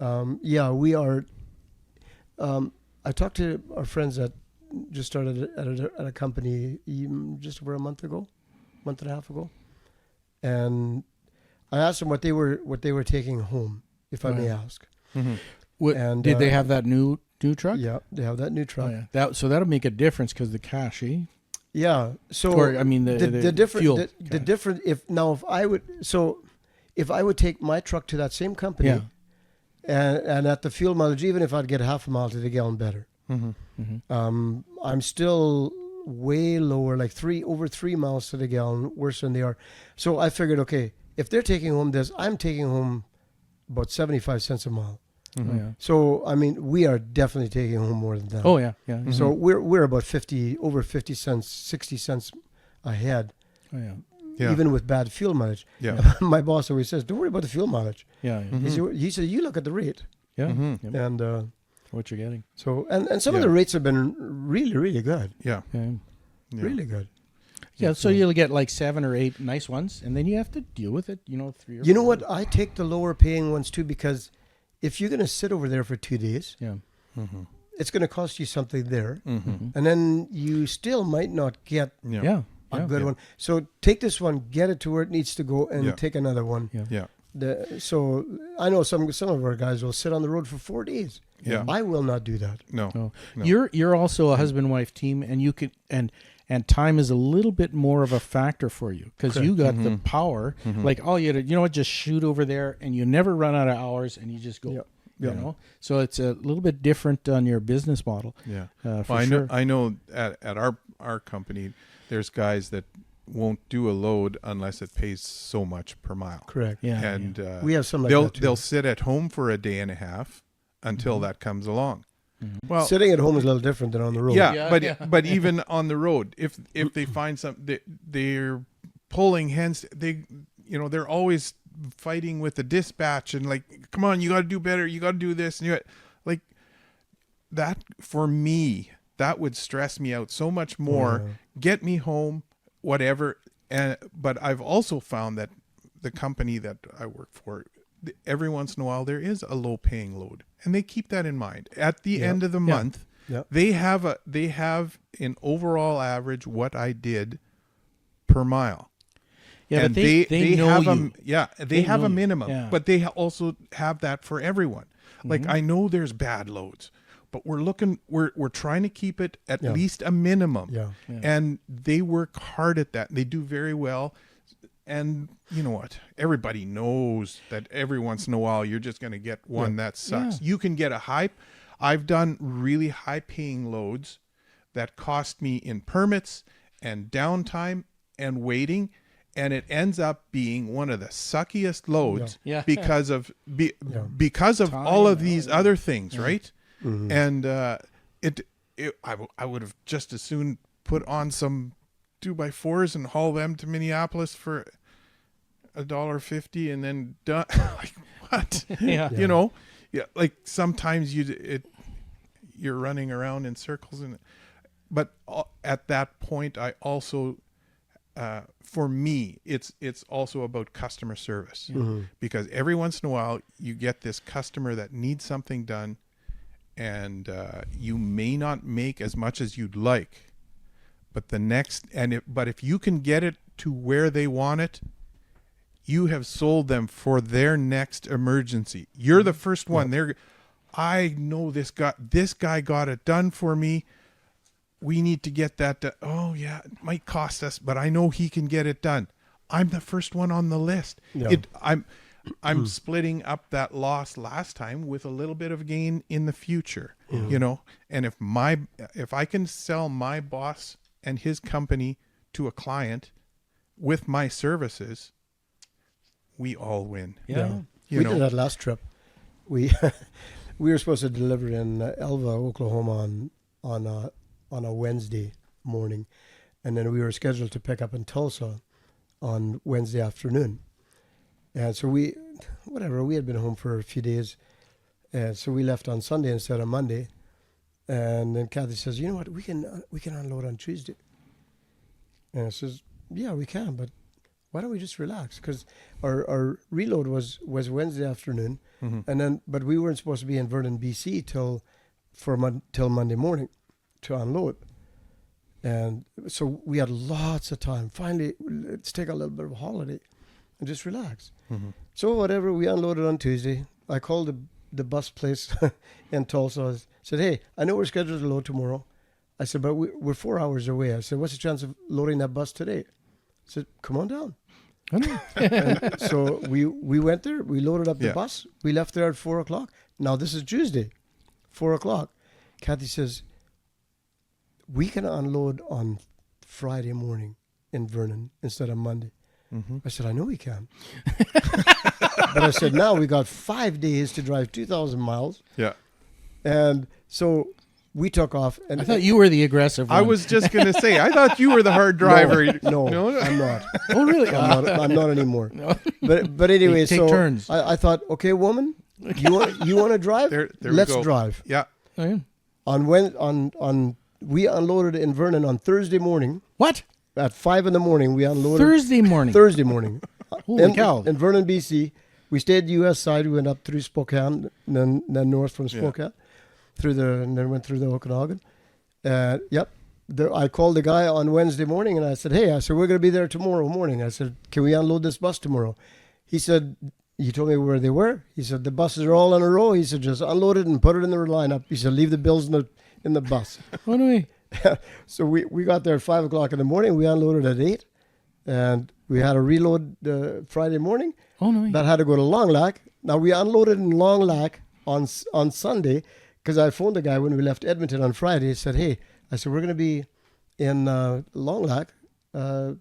Yeah, we are. I talked to our friends that just started at a company just over a month and a half ago, and I asked them what they were taking home, if I may ask. What, And, did they have that new truck? Yeah, they have that new Oh, truck. yeah. That'll make a difference because the cash, eh? Yeah. So Or I mean the different fuel the cash. different if I would take my truck to that same company, Yeah. and at the fuel mileage, even if I'd get half a mile to the gallon better, I'm still way lower, like over 3 miles to the gallon, worse than they are. So I figured, okay, if they're taking home this, I'm taking home about 75 cents a mile. Oh, yeah. So I mean, we are definitely taking home more than that. Oh yeah, yeah. So we're about over 50 cents, 60 cents ahead, Oh yeah. Yeah. even with bad fuel mileage. Yeah. My boss always says, "Don't worry about the fuel mileage." Yeah. Yeah. He said, "You look at the rate," Yeah. Mhm. Yep. and What you're getting. so and some of Yeah. the rates have been really, really good, Yeah. Yeah. Yeah. really good. Yeah. So you'll get like 7 or 8 nice ones, and then you have to deal with it. 3 or 4. You know what? I take the lower paying ones too, because if you're going to sit over there for 2 days, Yeah. it's going to cost you something there, Mm-hmm. and then you still might not get Yeah. Yeah. a Yeah. good Yeah. one. So take this one, get it to where it needs to go, and Yeah. take another one. Yeah. Yeah. So I know some of our guys will sit on the road for 4 days. Yeah. I will not do that. No. Oh. No. You're also a husband-wife team, and you could and time is a little bit more of a factor for you because you got the power. Like all you just shoot over there, and you never run out of hours, and you just go. Yeah. You know, so it's a little bit different on your business model. Yeah. For Well, sure. I know at our company, there's guys that won't do a load unless it pays so much per mile. Correct. Yeah. And We have some like they'll that too. they'll sit at home for a day and a half until that comes along. Well, Sitting at home is a little different than on the road. yeah, Yeah, but yeah. but even on the road, if they find something, they're pulling hens. They're always fighting with the dispatch and like, come on, you got to do better. You got to do this, and like that. For me, that would stress me out so much more. Yeah. Get me home, whatever. But I've also found that the company that I work for, every once in a while there is a low paying load, and they keep that in mind. At the end of the month, Yeah. they have an overall average what I did per mile. Yeah, and but they know have you. they have know a you. minimum, Yeah. but they also have that for everyone. Like I know there's bad loads, but we're trying to keep it at Yeah. least a minimum. Yeah. And they work hard at that. They do very well. And you know what? Everybody knows that every once in a while you're just going to get one that sucks. Yeah. You can get I've done really high paying loads that cost me in permits and downtime and waiting, and it ends up being one of the suckiest loads Yeah. because of because of Time, all of these other things, right? Mm-hmm. And I would have just as soon put on some 2x4s and haul them to Minneapolis for $1.50 and then done. Like what? Yeah. You know, like sometimes you're running around in circles, but at that point I also for me it's also about customer service, because every once in a while you get this customer that needs something done, and you may not make as much as you'd like, but if you can get it to where they want it, you have sold them for their next emergency. You're the first one. I know this guy got it done for me. We need to get that done. Oh yeah, it might cost us, but I know he can get it done. I'm the first one on the list. Yeah. I'm splitting up that loss last time with a little bit of gain in the future, you know. And if I can sell my boss and his company to a client with my services, we all win. Yeah. We did that last trip. We we were supposed to deliver in Elva, Oklahoma on a Wednesday morning, and then we were scheduled to pick up in Tulsa on Wednesday afternoon. And so we had been home for a few days, and so we left on Sunday instead of Monday. And then Kathy says, "You know what? We can unload on Tuesday." And I says, "Yeah, we can, but why don't we just relax? Because our reload was Wednesday afternoon, but we weren't supposed to be in Vernon, BC till Monday morning to unload, and so we had lots of time. Finally, let's take a little bit of a holiday and just relax." So whatever, we unloaded on Tuesday. I called the bus place in Tulsa. I said, "Hey, I know we're scheduled to load tomorrow." I said, "But we're 4 hours away." I said, "What's the chance of loading that bus today?" I said, "Come on down." And so we went there. We loaded up the bus. We left there at 4:00. Now this is Tuesday, 4:00. Kathy says, "We can unload on Friday morning in Vernon instead of Monday." I said, "I know we can." But I said, "Now we got 5 days to drive 2,000 miles." Yeah. And so we took off. And I thought you were the aggressive one. I was just going to say, I thought you were the hard driver. No, I'm not. Oh, really? I'm not anymore. No. But anyway, Take so turns. I thought, okay, woman, you want to drive? There Let's we go. drive. Yeah. Oh, yeah. We unloaded in Vernon on Thursday morning. What? At 5 in the morning, we unloaded. Thursday morning. Thursday morning. Holy cow. In Vernon, BC. We stayed the U.S. side. We went up through Spokane, then north from Spokane, and then went through the Okanagan. I called the guy on Wednesday morning, and I said, "Hey, we're going to be there tomorrow morning." I said, "Can we unload this bus tomorrow?" He said, "You told me where they were." He said, "The buses are all in a row." He said, "Just unload it and put it in the lineup." He said, "Leave the bills in the bus." What do we? So we got there at 5:00 in the morning. We unloaded at 8, and we had a reload Friday morning. Oh, no. That had to go to Long Lac. Now we unloaded in Long Lac on Sunday, because I phoned the guy when we left Edmonton on Friday. He said, "Hey," I said, "we're going to be in Long Lac on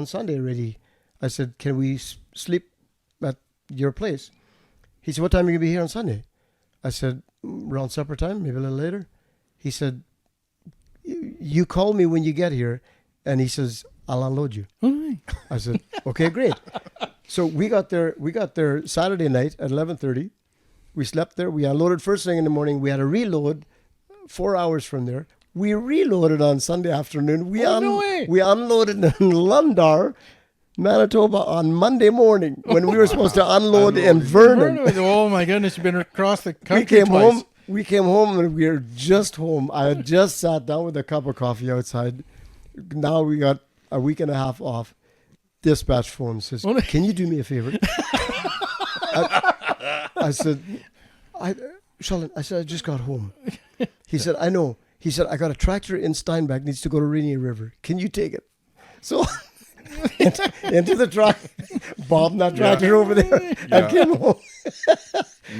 Sunday already." I said, "Can we sleep at your place?" He said, "What time are you going to be here on Sunday?" I said, "Around supper time, maybe a little later." He said, "You call me when you get here." And he says, "I'll unload you." Oh, no. I said, "Okay, great." So we got there Saturday night at 11:30. We slept there. We unloaded first thing in the morning. We had a reload 4 hours from there. We reloaded on Sunday afternoon. We unloaded in Lundar, Manitoba on Monday morning when we were supposed to unload in Vernon. Oh, my goodness. You've been across the country We came home and we were just home. I had just sat down with a cup of coffee outside. Now we got a week and a half off. Dispatch phone says, "Can you do me a favor?" I said, Sheldon, I just got home. He said, "I know." He said, "I got a tractor in Steinbach, needs to go to Rainier River. Can you take it?" So into the truck, bobbed that tractor over there, and came home.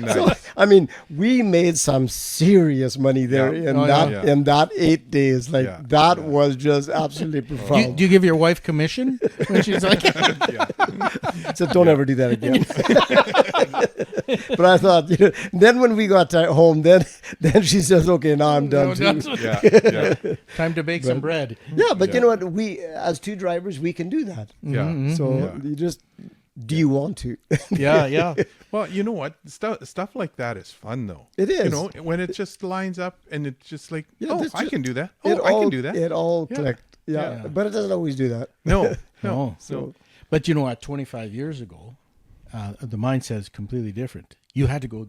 Nice. So, I mean, we made some serious money there in that 8 days. That was just absolutely profound. Do you give your wife commission when she's like, So don't ever do that again. But I thought, then when we got home, then she says, "Okay, now I'm done too." Time to bake some bread. Yeah, but you know what? We, as two drivers, we can do that. Yeah. So you just, do you want to? Yeah. Well, you know what? Stuff like that is fun, though. It is. You know, when it just lines up and it's just like, I can do that. I can do that. It all clicked. Yeah. But it doesn't always do that. No. So, but at 25 years ago, the mindset is completely different. You had to go,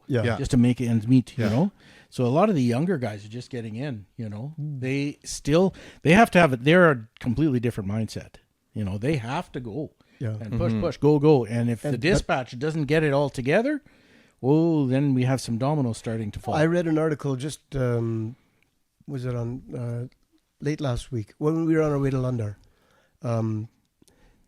Yeah. Yeah. just to make ends meet, Yeah. you know? So a lot of the younger guys are just getting in, you know? They have to have it. They're a completely different mindset. You know, they have to go Yeah. and push, go. And if the But- dispatch doesn't get it all together, well, then we have some dominoes starting to fall. I read an article just, was it on late last week when we were on our way to London.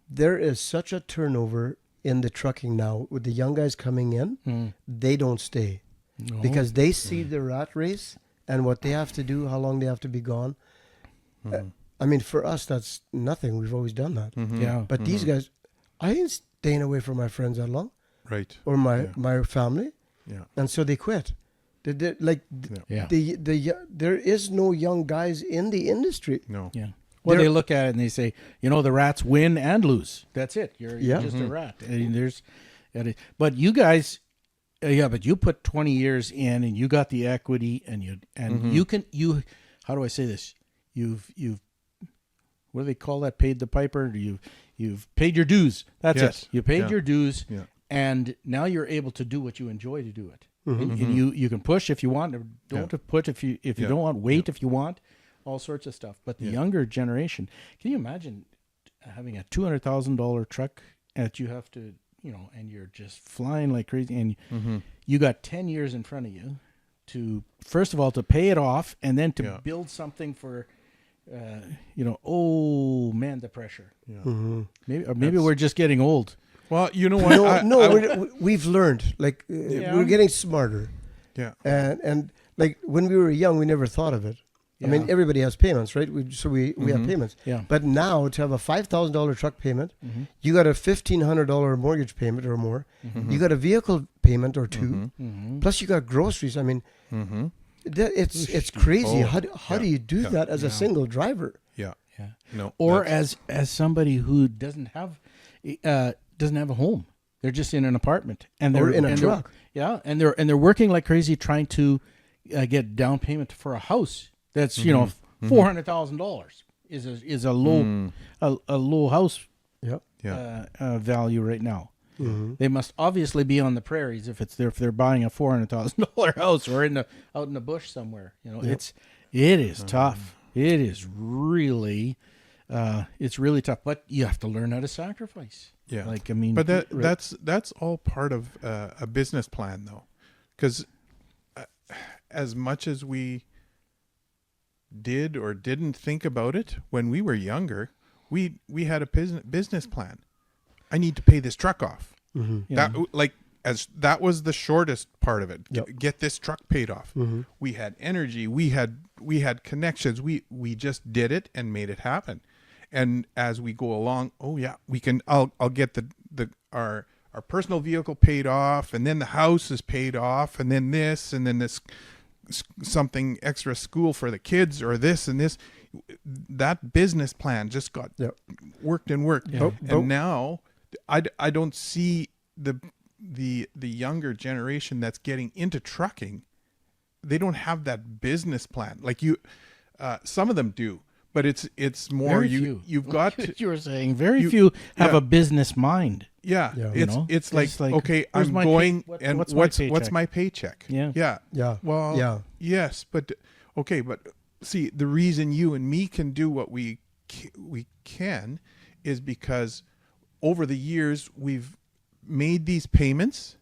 There is such a turnover in the trucking now with the young guys coming in. They don't stay No. because they see the rat race and what they have to do, how long they have to be gone. I mean, for us, that's nothing. We've always done that. Yeah. But these guys, I ain't staying away from my friends that long Right. or my, Yeah. my family. Yeah. And so they quit. Yeah. There is no young guys in the industry. No. Yeah. Well, They're- they look at it and they say, you know, the rats win and lose. That's it. You're Yeah. just a rat. And but you guys, but you put 20 years in and you got the equity and you how do I say this? You've what do they call that? Paid the piper. You've paid your dues. That's Yes. it. You paid Yeah. your dues, Yeah. and now you're able to do what you enjoy to do it. Mm-hmm. And you can push if you want, or don't push if you Yeah. don't want. Wait if you want, all sorts of stuff. But the Yeah. younger generation, can you imagine having a $200,000 truck that you have to, you know, and you're just flying like crazy, and you got 10 years in front of you to, first of all, to pay it off, and then to Yeah. build something for, you know, oh man, the pressure. Yeah. Maybe we're just getting old. Well, you know what? We've learned. Like we're getting smarter, yeah. and like when we were young, we never thought of it. I mean, Yeah. everybody has payments, right? We have payments. Yeah. But now to have a $5,000 truck payment, you got a $1,500 mortgage payment or more. You got a vehicle payment or two. Plus you got groceries. I mean, it's crazy. Oh, How do you do that as a single driver? Yeah. Yeah. No. Or that's- as somebody who doesn't have a home, they're just in an apartment and they're Or in a and truck. and they're working like crazy trying to get down payment for a house that's you know $400,000 is a low a low house Yep. Yeah. value right now. They must obviously be on the prairies if they're buying a $400,000 house or out in the bush somewhere. You know, it is tough. It is really it's really tough. But you have to learn how to sacrifice. Yeah. Like I mean, But that's all part of a business plan, though, because as much as we did or didn't think about it when we were younger, we had a business plan. I need to pay this truck off. Yeah. That was the shortest part of it. Yep. Get this truck paid off. We had energy. We had connections. We just did it and made it happen. And as we go along, we can. I'll get our personal vehicle paid off, and then the house is paid off, and then this something extra school for the kids, or this and this. That business plan just got worked and worked. Yeah. And now I don't see the younger generation that's getting into trucking. They don't have that business plan. Like some of them do, but it's more Very few. you've got to, you were saying very few have a business mind. yeah. Yeah. It's like okay, where's I'm my going pay- and what's what's my my paycheck? paycheck? Yeah. Yeah. Well, Yeah. yes, but okay, but see, the reason you and me can do what we can is because over the years we've made these payments.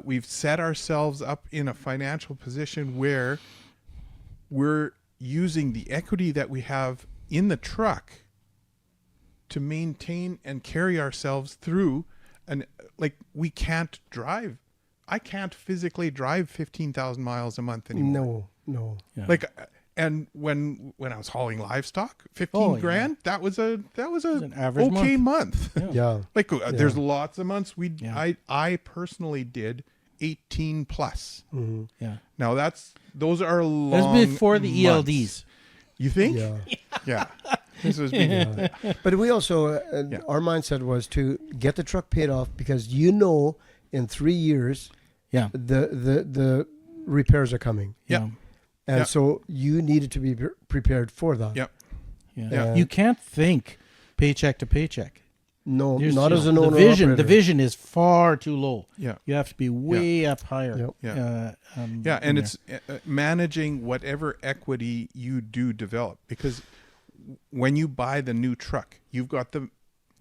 We've set ourselves up in a financial position where we're using the equity that we have in the truck to maintain and carry ourselves through. And like, we can't drive. I can't physically drive 15,000 miles a month anymore. No. Yeah. Like, and when I was hauling livestock, 15 grand, that was an average okay month. Yeah. Like there's lots of months I personally did 18 plus. Yeah. Now those are long. That's before the months. ELDs. You think? Yeah. Yeah. This was before. But we also, our mindset was to get the truck paid off because in 3 years, Yeah. the repairs are coming. Yeah. And so you needed to be prepared for that. Yep. Yeah. Yeah. You can't think paycheck to paycheck. No, There's, not you as know, an owner. The operator. vision is far too low. Yeah. You have to be way up higher. Yep. Yeah. In And there. it's managing whatever equity you do develop, because when you buy the new truck, you've got the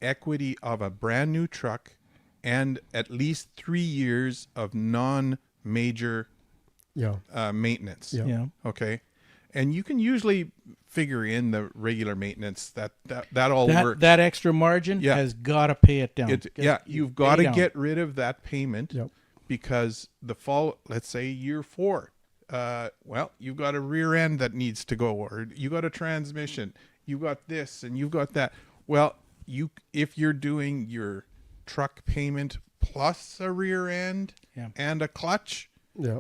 equity of a brand new truck and at least 3 years of non-major Yeah. maintenance. Yeah. Yeah. Okay. And you can usually figure in the regular maintenance that all works. That extra margin Yeah. has got to pay it down. You've got to down. get rid of that payment. Yep. Because let's say year 4, well, you've got a rear end that needs to go, or you got a transmission, you got this and you've got that. Well, if you're doing your truck payment plus a rear end Yeah. and a clutch, Yeah.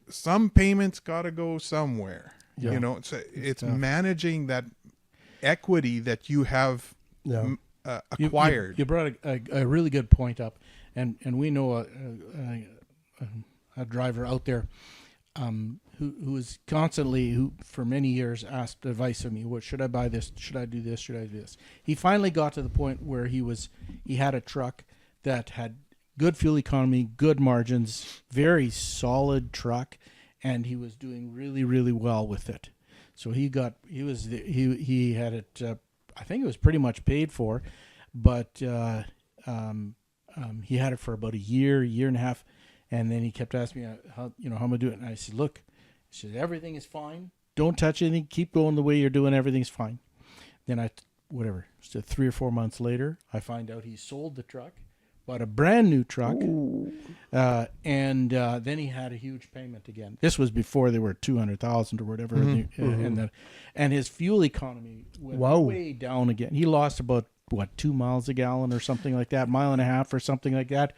some payments got to go somewhere. Yeah. You know, it's tough. managing that equity that you have Yeah. acquired. You brought a really good point up, and we know a driver out there who is constantly, who for many years asked advice of me. What should I buy? This? Should I do this? Should I do this? He finally got to the point where he had a truck that had good fuel economy, good margins, very solid truck, and he was doing really, really well with it. So he had it. I think it was pretty much paid for, but he had it for about a year and a half, and then he kept asking me how am I doing? And I said, look, everything is fine. Don't touch anything. Keep going the way you're doing. Everything's fine. Then so 3 or 4 months later, I find out he sold the truck, bought a brand new truck, and then he had a huge payment again. This was before they were 200,000 or whatever, and his fuel economy went way down again. He lost about 2 miles a gallon or something like that, 1.5 miles or something like that.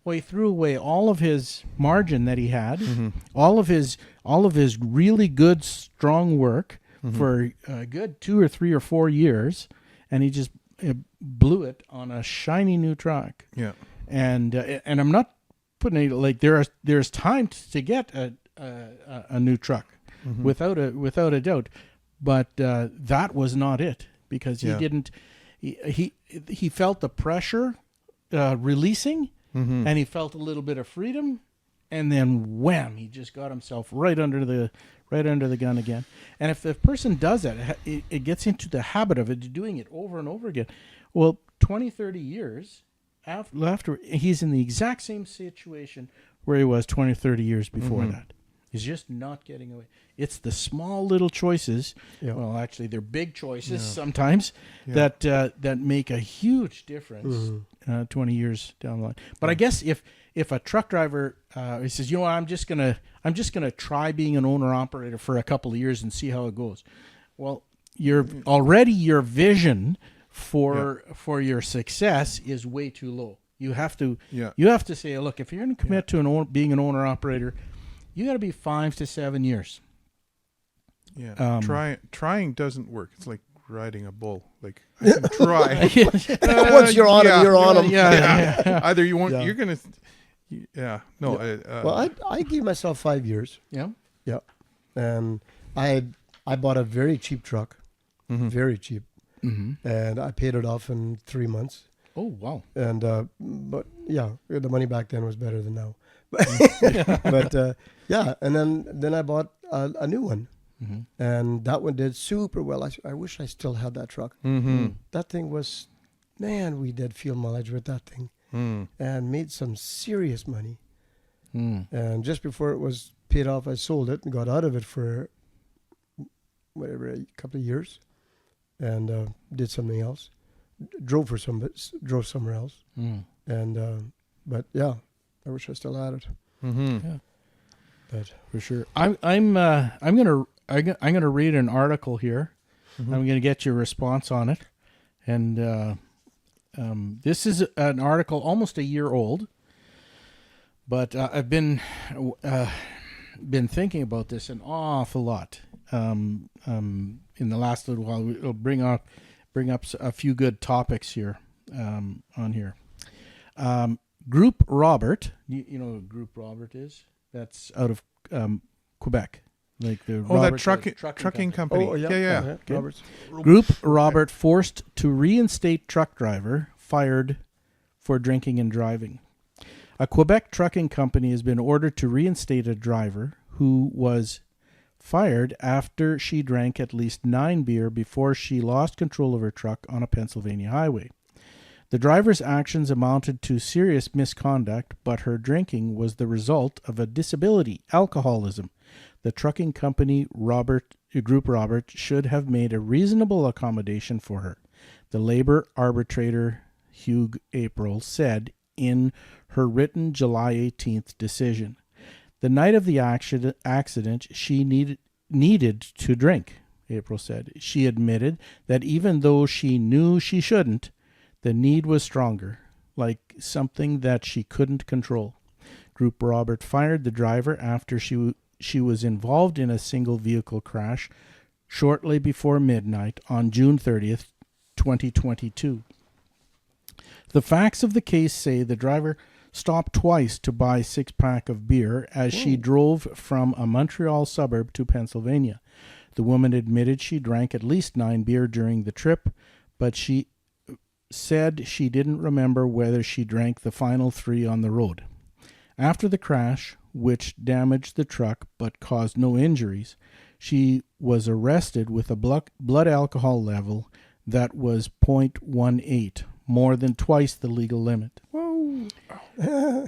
Well, he threw away all of his margin that he had, all of his really good, strong work for a good 2 or 3 or 4 years, and he just blew it on a shiny new truck. Yeah. And I'm not putting it like there's time to get a new truck without a doubt, but that was not it, because he didn't. He felt the pressure releasing. And he felt a little bit of freedom, and then wham, he just got himself right under the gun again. And if the person does that, it gets into the habit of it, doing it over and over again. Well, 20, 30 years after, he's in the exact same situation where he was 20, 30 years before that. He's just not getting away. It's the small little choices. Yeah. Well, actually, they're big choices sometimes that make a huge difference 20 years down the line. But I guess if a truck driver he says, you know what, I'm just gonna try being an owner operator for a couple of years and see how it goes. Well, your vision for your success is way too low. You have to say, look, if you're going to commit to being an owner operator, you got to be 5 to 7 years. Yeah. Trying doesn't work. It's like riding a bull. Like, I can try. Once you're on him, you're on him. Yeah. Either you want, you're gonna. Yeah. No. Well, I gave myself 5 years. Yeah. Yeah. And I bought a very cheap truck, very cheap, and I paid it off in 3 months. Oh wow! And but yeah, the money back then was better than now. But and then I bought a new one, and that one did super well. I wish I still had that truck. That thing was, man, we did field mileage with that thing, and made some serious money. And just before it was paid off, I sold it and got out of it for whatever, a couple of years, and did something else. Drove somewhere else, and but yeah, I wish I still had it. Yeah, but for sure. I'm gonna read an article here. I'm gonna get your response on it, and this is an article almost a year old, but I've been thinking about this an awful lot in the last little while. It'll bring up a few good topics here on here. Group Robert, you know who Group Robert is? That's out of Quebec. like the Oh, that Robert- trucking company. Oh, yeah. Yeah. Okay. Roberts. Group Robert forced to reinstate truck driver fired for drinking and driving. A Quebec trucking company has been ordered to reinstate a driver who was fired after she drank at least 9 beer before she lost control of her truck on a Pennsylvania highway. The driver's actions amounted to serious misconduct, but her drinking was the result of a disability, alcoholism. The trucking company Group Robert should have made a reasonable accommodation for her, the labor arbitrator Hugh April said in her written July 18th decision. The night of the accident, she needed to drink, April said. She admitted that even though she knew she shouldn't, the need was stronger, like something that she couldn't control. Group Robert fired the driver after she was involved in a single vehicle crash shortly before midnight on June 30th, 2022. The facts of the case say the driver stopped twice to buy a 6-pack of beer as she drove from a Montreal suburb to Pennsylvania. The woman admitted she drank at least 9 beer during the trip, but she said she didn't remember whether she drank the final 3 on the road. After the crash, which damaged the truck but caused no injuries, she was arrested with a blood alcohol level that was 0.18, more than twice the legal limit. Whoa.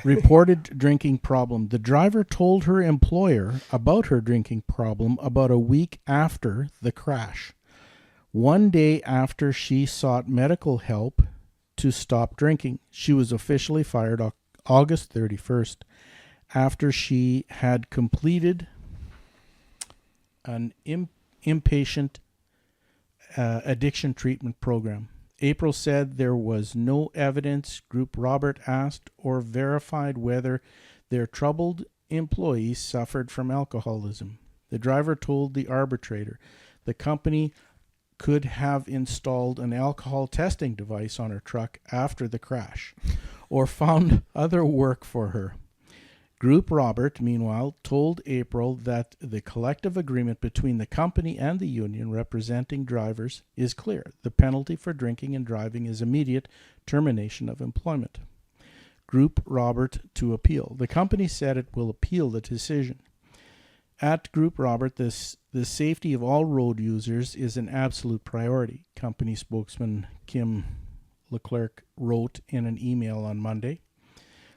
Reported drinking problem. The driver told her employer about her drinking problem about a week after the crash. One day after she sought medical help to stop drinking, she was officially fired August 31st after she had completed an inpatient addiction treatment program. April said there was no evidence Group Robert asked or verified whether their troubled employees suffered from alcoholism. The driver told the arbitrator the company could have installed an alcohol testing device on her truck after the crash or found other work for her. Group Robert, meanwhile, told April that the collective agreement between the company and the union representing drivers is clear. The penalty for drinking and driving is immediate termination of employment. Group Robert to appeal. The company said it will appeal the decision. At Group Robert, the safety of all road users is an absolute priority, company spokesman Kim Leclerc wrote in an email on Monday.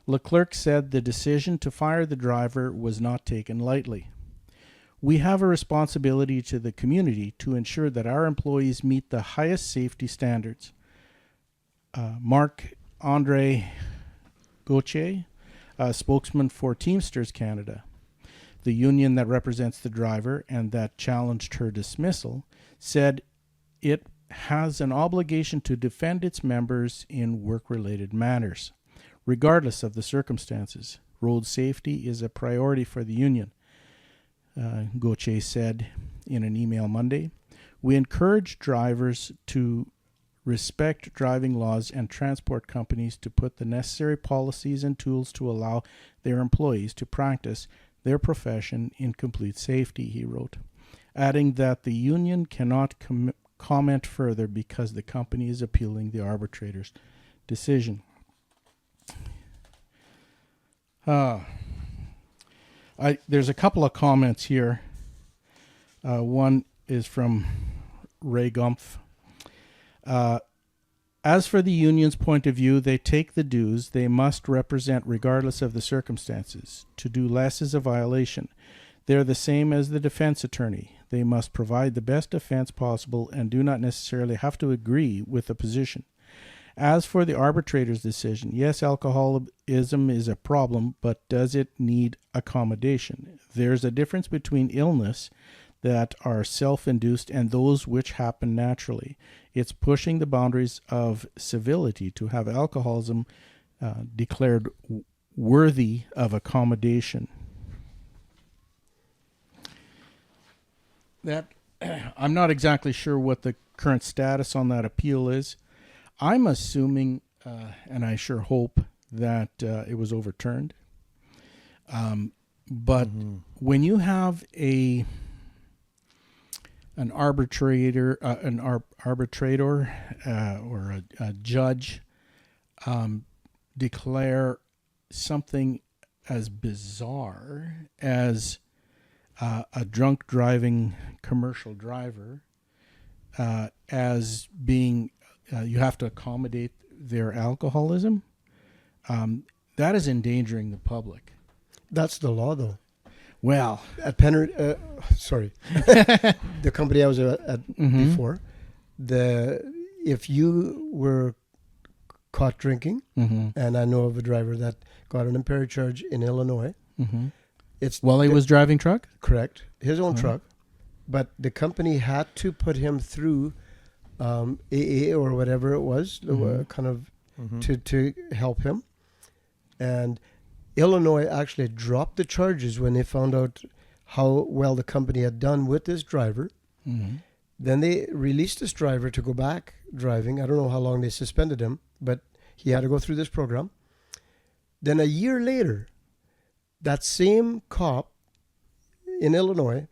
Leclerc said the decision to fire the driver was not taken lightly. We have a responsibility to the community to ensure that our employees meet the highest safety standards. Marc-Andre Gauthier, spokesman for Teamsters Canada, the union that represents the driver and that challenged her dismissal, said it has an obligation to defend its members in work-related matters. Regardless of the circumstances, road safety is a priority for the union, Gauthier said in an email Monday. We encourage drivers to respect driving laws and transport companies to put the necessary policies and tools to allow their employees to practice their profession in complete safety, he wrote, adding that the union cannot comment further because the company is appealing the arbitrator's decision. There's a couple of comments here. One is from Ray Gumpf. As for the union's point of view, they take the dues they must represent regardless of the circumstances. To do less is a violation. They're the same as the defense attorney. They must provide the best defense possible and do not necessarily have to agree with the position. As for the arbitrator's decision, yes, alcoholism is a problem, but does it need accommodation? There's a difference between illness that are self-induced and those which happen naturally. It's pushing the boundaries of civility to have alcoholism declared worthy of accommodation. That I'm not exactly sure what the current status on that appeal is. I'm assuming, and I sure hope, that it was overturned. But when you have a an arbitrator, arbitrator, or a judge declare something as bizarre as a drunk driving commercial driver as being you have to accommodate their alcoholism, that is endangering the public. That's the law, though. Well, At Penner, the company I was at before, if you were caught drinking, and I know of a driver that got an impaired charge in Illinois. It's while he was driving truck? correct, his own truck, but the company had to put him through AA or whatever it was, kind of to help him. And Illinois actually dropped the charges when they found out how well the company had done with this driver. Then they released this driver to go back driving. I don't know how long they suspended him, but he had to go through this program. Then a year later, that same cop in Illinois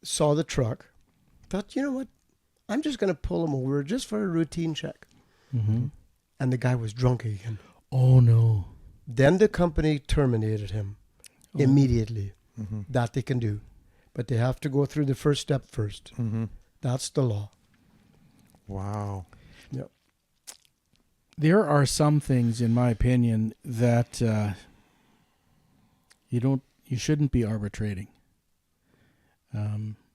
saw the truck, thought, you know what, I'm just going to pull him over just for a routine check. And the guy was drunk again. Oh, no. Then the company terminated him immediately. That they can do. But they have to go through the first step first. That's the law. Wow. Yep. There are some things, in my opinion, that you shouldn't be arbitrating.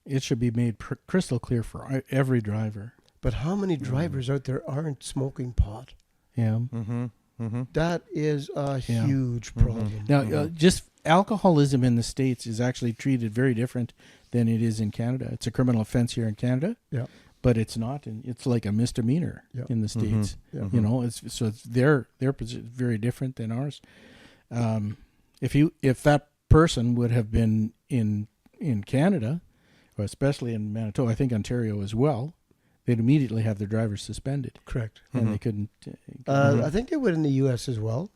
It should be made crystal clear for every driver. But how many drivers out there aren't smoking pot? Yeah. That is a huge problem. Now, just alcoholism in the States is actually treated very different than it is in Canada. It's a criminal offense here in Canada. Yeah. But it's not. It's like a misdemeanor in the States. You know, it's their position very different than ours. If that person would have been in Canada, or especially in Manitoba, I think Ontario as well, they'd immediately have their drivers suspended. Correct. And they couldn't. I think they would in the U.S. as well.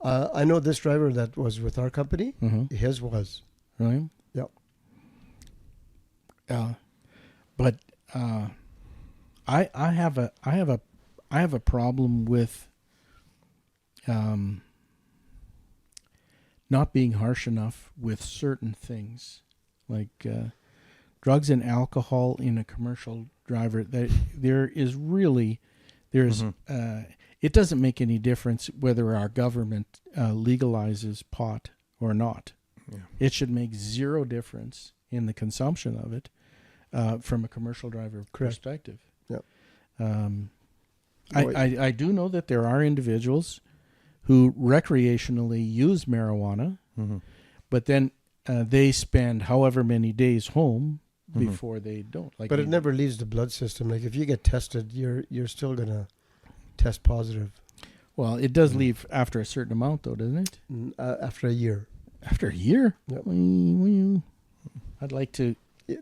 I know this driver that was with our company. His was. Really? Yep. But I have a problem with not being harsh enough with certain things, like drugs and alcohol in a commercial driver. It doesn't make any difference whether our government legalizes pot or not. Yeah. It should make zero difference in the consumption of it from a commercial driver perspective. Yep. I do know that there are individuals who recreationally use marijuana, but then they spend however many days home before they don't. But it never leaves the blood system. Like if you get tested, you're still gonna test positive. Well, it does leave after a certain amount, though, doesn't it? After a year. After a year? Yep. I'd like to.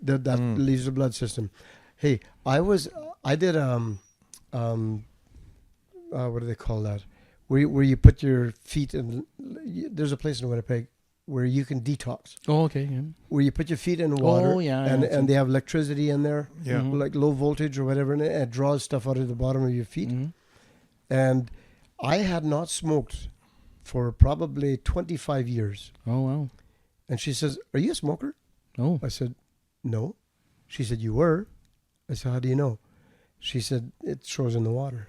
That leaves the blood system. Hey, I did what do they call that? Where you put your feet in. There's a place in Winnipeg where you can detox. Oh, okay. Yeah. Where you put your feet in water. Oh, yeah. And they have electricity in there. Yeah. Like low voltage or whatever, and it draws stuff out of the bottom of your feet. And I had not smoked for probably 25 years. Oh, wow. And she says, "Are you a smoker?" Oh. I said, "No." She said, "You were?" I said, "How do you know?" She said, "It shows in the water."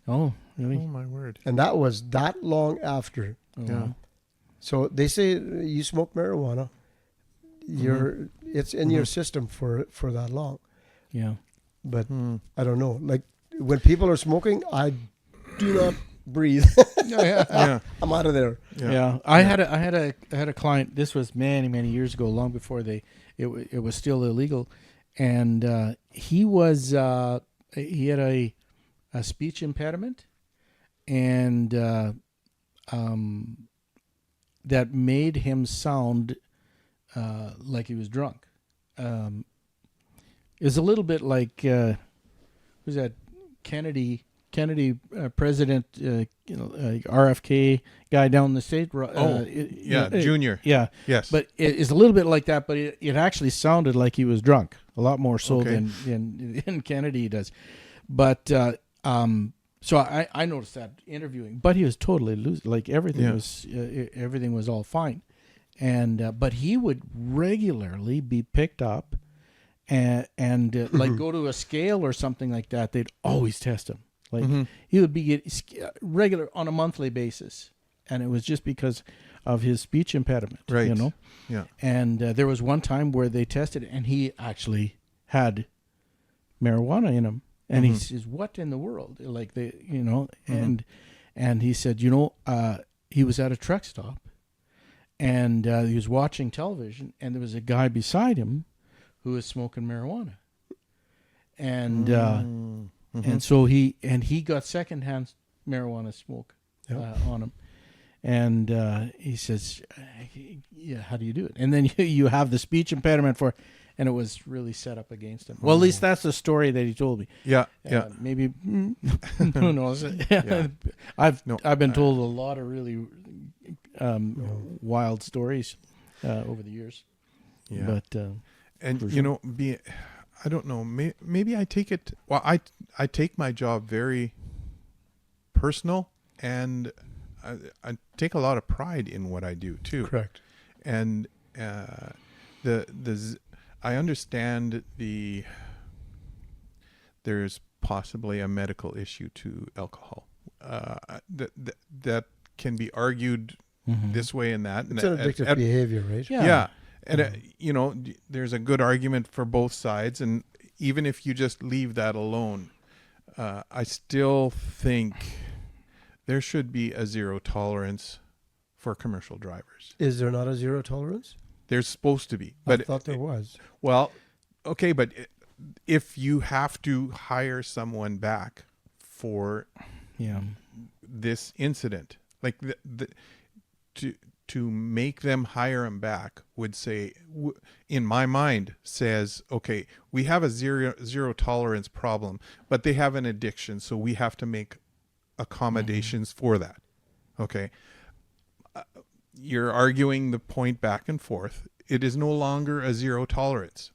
Oh, really? Oh my word. And that was that long after. Oh, Yeah. wow. So they say you smoke marijuana, it's in your system for that long. Yeah. But I don't know. Like when people are smoking, I do not breathe. Yeah. I'm out of there. Yeah. I had a client. This was many years ago, long before it was still illegal, and he had a speech impediment, and that made him sound like he was drunk. It was a little bit like who's that Kennedy president, RFK guy down the state. Junior. Yeah. Yes. But it's a little bit like that, but it actually sounded like he was drunk. a lot more so Okay. than Kennedy does. But so I noticed that interviewing, but he was totally loose. Like everything was all fine, and but he would regularly be picked up, and like go to a scale or something like that. They'd always test him. Like he would be regular on a monthly basis, and it was just because of his speech impediment. Right. You know. Yeah. And there was one time where they tested, and he actually had marijuana in him. And he says, "What in the world?" Like they, you know, and he said, he was at a truck stop, and he was watching television, and there was a guy beside him who was smoking marijuana, and and so he got secondhand marijuana smoke on him, and he says, "Yeah, how do you do it?" And then you have the speech impediment for. And it was really set up against him. Well, at least that's the story that he told me. Yeah, yeah. Maybe who knows? I've been told a lot of really wild stories over the years. Yeah. But And you know, I don't know. Maybe I take it. Well, I take my job very personal, and I take a lot of pride in what I do too. Correct. And I understand there's possibly a medical issue to alcohol. That can be argued this way and that. It's an addictive behavior, right? Yeah. And, you know, there's a good argument for both sides. And even if you just leave that alone, I still think there should be a zero tolerance for commercial drivers. Is there not a zero tolerance? There's supposed to be. But I thought there was. Well, okay, but if you have to hire someone back for this incident, like to make them hire him back would say, in my mind, says, okay, we have a zero tolerance problem, but they have an addiction, so we have to make accommodations for that. Okay. You're arguing the point back and forth. It is no longer a zero tolerance.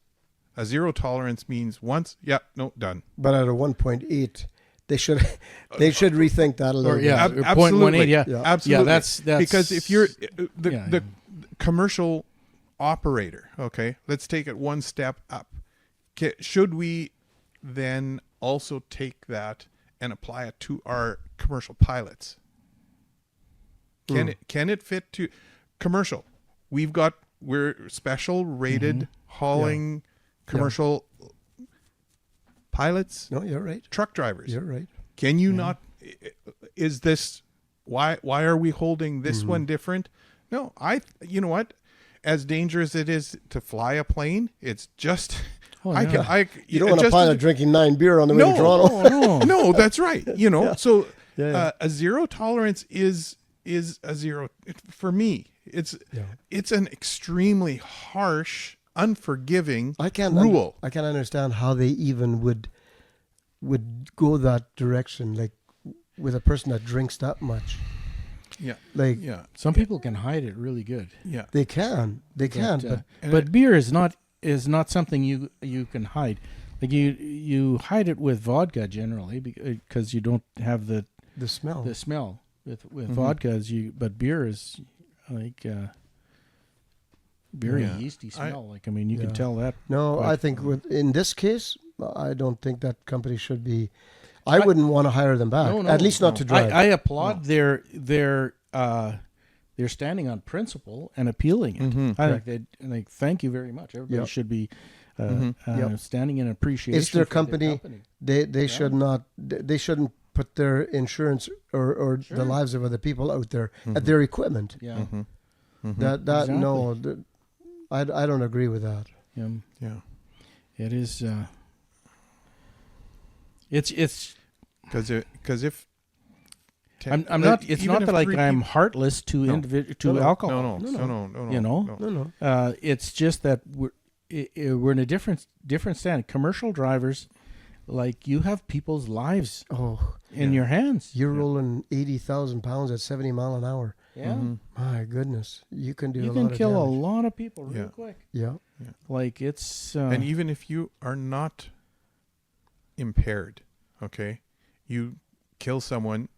A zero tolerance means once, done. But at a 1.8, they should rethink that a little bit. Absolutely. 0.18, absolutely. That's because if you're the commercial operator, okay, let's take it one step up. Should we then also take that and apply it to our commercial pilots? Can it fit to commercial? We're special rated hauling commercial pilots. No, you're right. Truck drivers. You're right. Can you not? Is this why are we holding this one different? No, you know what? As dangerous it is to fly a plane, it's just. You don't want a pilot drinking 9 beer on the way to Toronto. No, that's right. You know, so a zero tolerance is a zero for me. It's an extremely harsh, unforgiving rule. I can't understand how they even would go that direction, like with a person that drinks that much. Some people can hide it really good. Yeah, they can. But beer is not something you can hide. Like you hide it with vodka generally because you don't have the smell. The smell with vodka but beer is like very yeasty smell. You can tell that. No, I think in this case, I don't think that company should be. I wouldn't want to hire them back. At least not to drive. I applaud their standing on principle and appealing it. I think thank you very much. Everybody should be standing in appreciation. It's their company. They should not. They shouldn't put their insurance or the lives of other people out there at their equipment. Yeah. Exactly. No, I don't agree with that. Yeah. It is. It's because if I'm not. It's not that I'm heartless to alcohol. No. It's just that we're in a different stand. Commercial drivers, like you have people's lives in your hands. You're rolling 80,000 pounds at 70 mile an hour. Yeah. My goodness, you can do You a can lot kill of a damage. lot of people real Yeah. quick. Yeah. Like it's And even if you are not impaired, okay, you kill someone,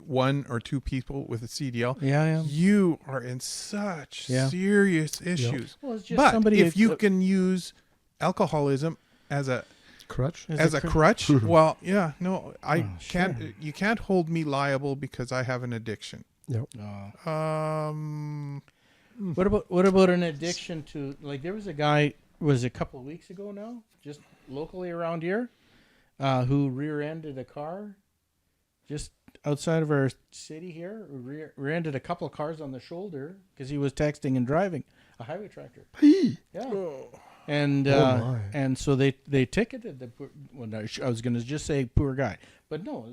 1 or 2 people with a CDL, yeah. you are in such Yeah. serious issues. Well, it's just But somebody if you can use alcoholism as a Crutch. as a crutch, well, yeah, no, I can't. sure. You can't hold me liable because I have an addiction. Yep. What about an addiction to, like, there was a guy, was a couple of weeks ago now, just locally around here, who rear-ended a car just outside of our city here, rear-ended a couple of cars on the shoulder because he was texting and driving a highway tractor. Yeah. And my. and so they ticketed the poor, well, no, I was going to just say poor guy, but no,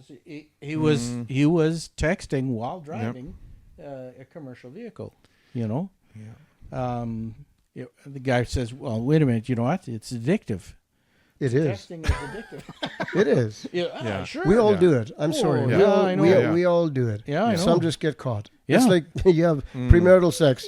he was texting while driving a commercial vehicle, you know. Yeah. The guy says, "Well, wait a minute, you know what? It's addictive. It is. Texting is addictive." It is. Yeah, sure. We all Yeah. do it. I'm sorry. yeah, We all, I know. we, Yeah. we all do it. Yeah, I know. Some just get caught. Yeah. It's like you have premarital sex.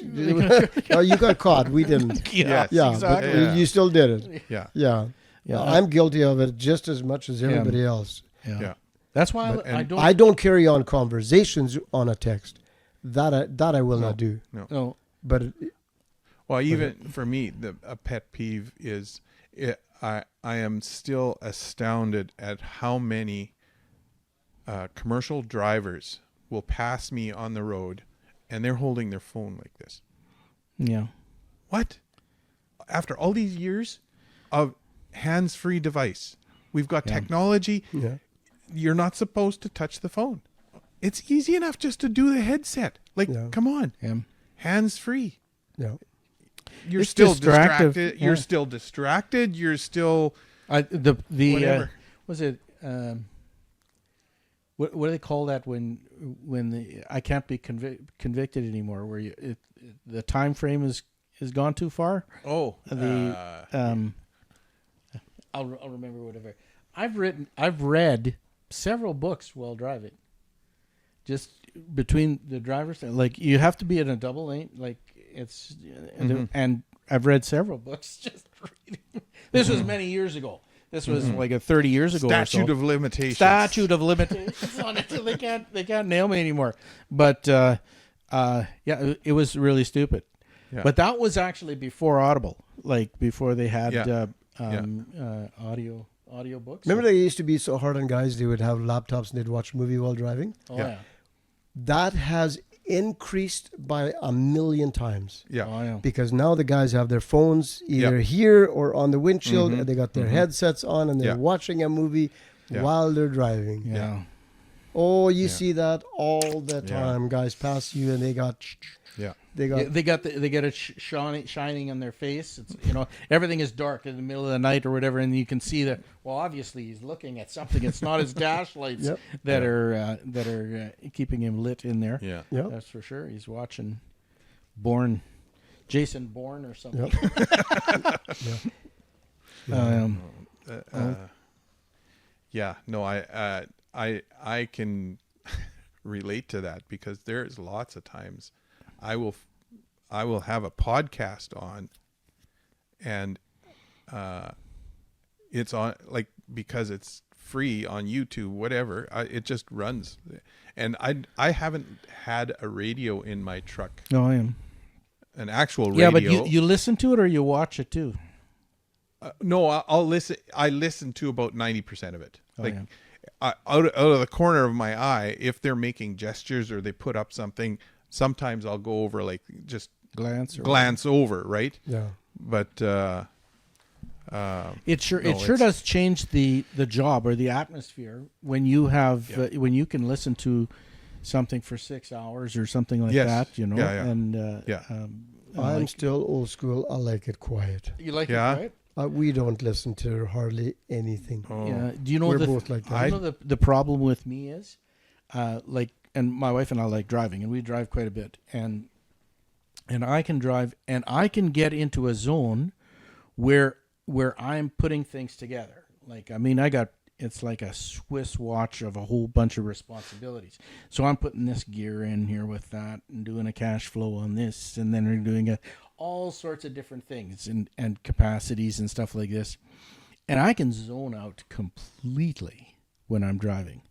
Oh, you got caught. We didn't. Yes. Yeah, exactly. but Yeah. you still did it. Yeah. Yeah. Yeah. I'm guilty of it just as much as everybody else. Yeah. That's why But- I and don't. I don't carry on conversations on a text. That I will not do. no. But Well, even for me, a pet peeve is I am still astounded at how many commercial drivers will pass me on the road and they're holding their phone like this. Yeah. What? After all these years of hands-free device, we've got technology. yeah, You're not supposed to touch the phone. It's easy enough just to do the headset. Like, Yeah. come on, Yeah. hands-free. yeah. You're It's still distractive, distracted. yeah. You're still distracted. You're still The whatever. was it what do they call that when I can't be convicted anymore, where the time frame is gone too far? I'll remember whatever. I've read several books while driving. Just between the drivers, like you have to be in a double lane, like it's, and I've read several books just reading. This was many years ago. This was like 30 years ago. Statute of limitations. Statute of limitations on it. So they can't nail me anymore. But yeah, it was really stupid. Yeah. But that was actually before Audible, like before they had audio books. Remember they used to be so hard on guys, they would have laptops and they'd watch a movie while driving? Oh, Yeah. yeah. That has increased by 1,000,000 times. Yeah. Oh, yeah. Because now the guys have their phones either here or on the windshield, Mhm. and they got their headsets on, and they're Yeah. watching a movie Yeah. while they're driving. Yeah. Oh, you Yeah. see that all the Yeah. time. Guys pass you, and they got Yeah. They got it shining on their face. It's, everything is dark in the middle of the night or whatever, and you can see that. Well, obviously he's looking at something. It's not his dash lights Yep. that are keeping him lit in there. Yeah. yeah. That's for sure. He's watching Jason Bourne or something. Yeah. No, I can relate to that because there's lots of times I will have a podcast on and it's on, like, because it's free on YouTube, whatever, it just runs. And I haven't had a radio in my truck, No, I am. an actual radio. Yeah, but you listen to it or you watch it too. No, I'll listen. I listen to about 90% of it. Oh, Like yeah. out of the corner of my eye, if they're making gestures or they put up something, sometimes I'll go over, like, just glance over, right? Yeah. But It sure no, it's- does change the job or the atmosphere when you have when you can listen to something for 6 hours or something like Yes. that, Yeah, yeah. And Yeah. I'm still old school. I like it quiet. you like Yeah? it, right? We don't listen to hardly anything. Yeah. Do you know We're both like that. You know the problem with me is, and my wife and I like driving, and we drive quite a bit, and I can drive, and I can get into a zone where I'm putting things together. Like, I mean, I got it's like a Swiss watch of a whole bunch of responsibilities. So I'm putting this gear in here with that and doing a cash flow on this, and then we're doing all sorts of different things and capacities and stuff like this. And I can zone out completely when I'm driving.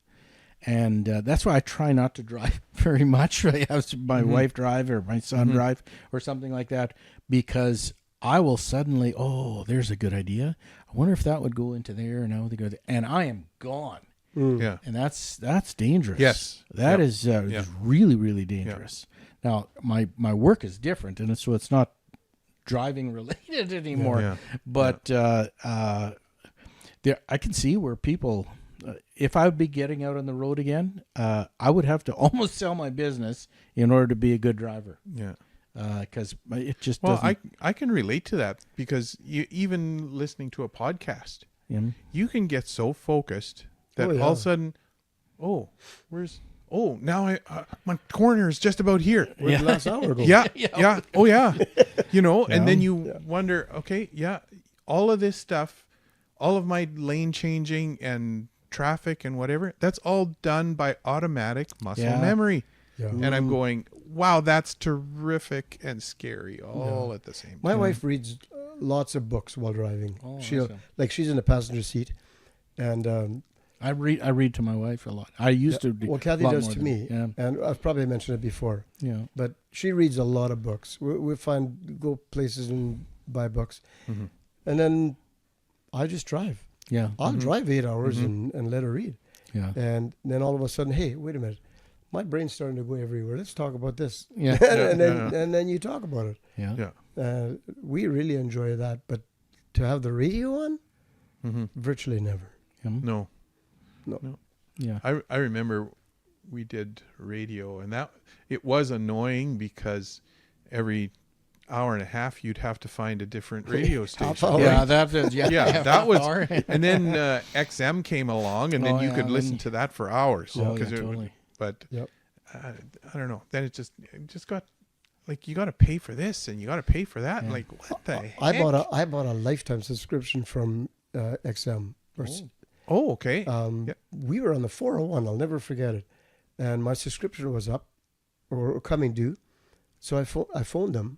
And that's why I try not to drive very much. I have my wife drive or my son drive or something like that, because I will suddenly, there's a good idea. I wonder if that would go into there, and how they go there, and I am gone. Yeah. And that's dangerous. Yes. That is really, really dangerous. Now, my work is different, and so it's not driving related anymore. Yeah. But there, I can see where people, if I would be getting out on the road again, I would have to almost sell my business in order to be a good driver. Yeah. Because it just Well, doesn't. I can relate to that, because even listening to a podcast, you can get so focused that all of a sudden, now my corner is just about here. Where'd the last hour go? Yeah. Oh yeah. And then you wonder, okay, all of this stuff, all of my lane changing and traffic and whatever, that's all done by automatic muscle memory. Yeah. And I'm going, wow, that's terrific and scary all at the same time. My wife reads lots of books while driving. She'll awesome. like she's in the passenger seat, and I read to my wife a lot. I used to. well, Kathy a lot does more to than- me, Yeah. and I've probably mentioned it before. Yeah. But she reads a lot of books. We go places and buy books, and then I just drive. Yeah. I'll drive 8 hours and let her read, Yeah. and then all of a sudden, hey, wait a minute, my brain's starting to go everywhere. Let's talk about this. Yeah. and then you talk about it. Yeah. Yeah. We really enjoy that, but to have the radio on, virtually never. No. Yeah. I remember we did radio, and that it was annoying because every hour and a half you'd have to find a different radio station. hour. Yeah. That is. Yeah. Yeah, that was, Hour. and then XM came along, and then Oh, you yeah, could listen then- to that for hours. Oh, yeah, 'cause totally. But Yep. I don't know. Then it just got like, you got to pay for this and you got to pay for that. Yeah. Like, what the I heck? bought a lifetime subscription from XM. Oh, okay. We were on the 401. I'll never forget it. And my subscription was up or coming due. So I phoned them,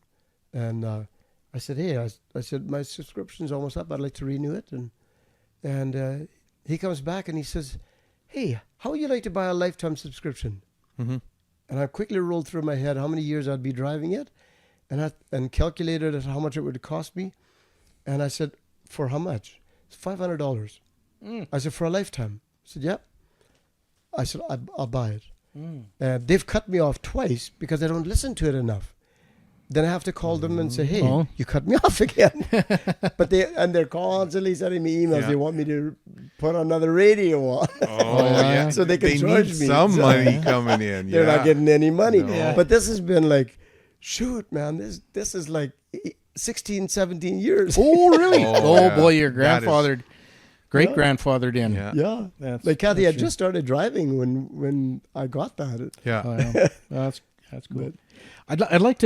and I said, hey, I said, my subscription's almost up. I'd like to renew it. And he comes back and he says, hey, how would you like to buy a lifetime subscription? And I quickly rolled through my head how many years I'd be driving it, and calculated at how much it would cost me. And I said, for how much? It's $500. I said, for a lifetime. I said, yeah. I said, I'll buy it. And they've cut me off twice because I don't listen to it enough. Then I have to call them and say, hey, you cut me off again. But they're constantly sending me emails. Yeah. They want me to put another radio on. Oh, yeah. So they can charge need me. some So money coming in. They're not getting any money. No. Yeah. But this has been like, shoot, man, this is like 16, 17 years. Oh, really? Oh, Oh, yeah. boy, your That is- grandfathered, great grandfathered in. Yeah. Yeah. That's Like Kathy that's had just started driving when I got that. Yeah. Oh, yeah. That's cool. I'd like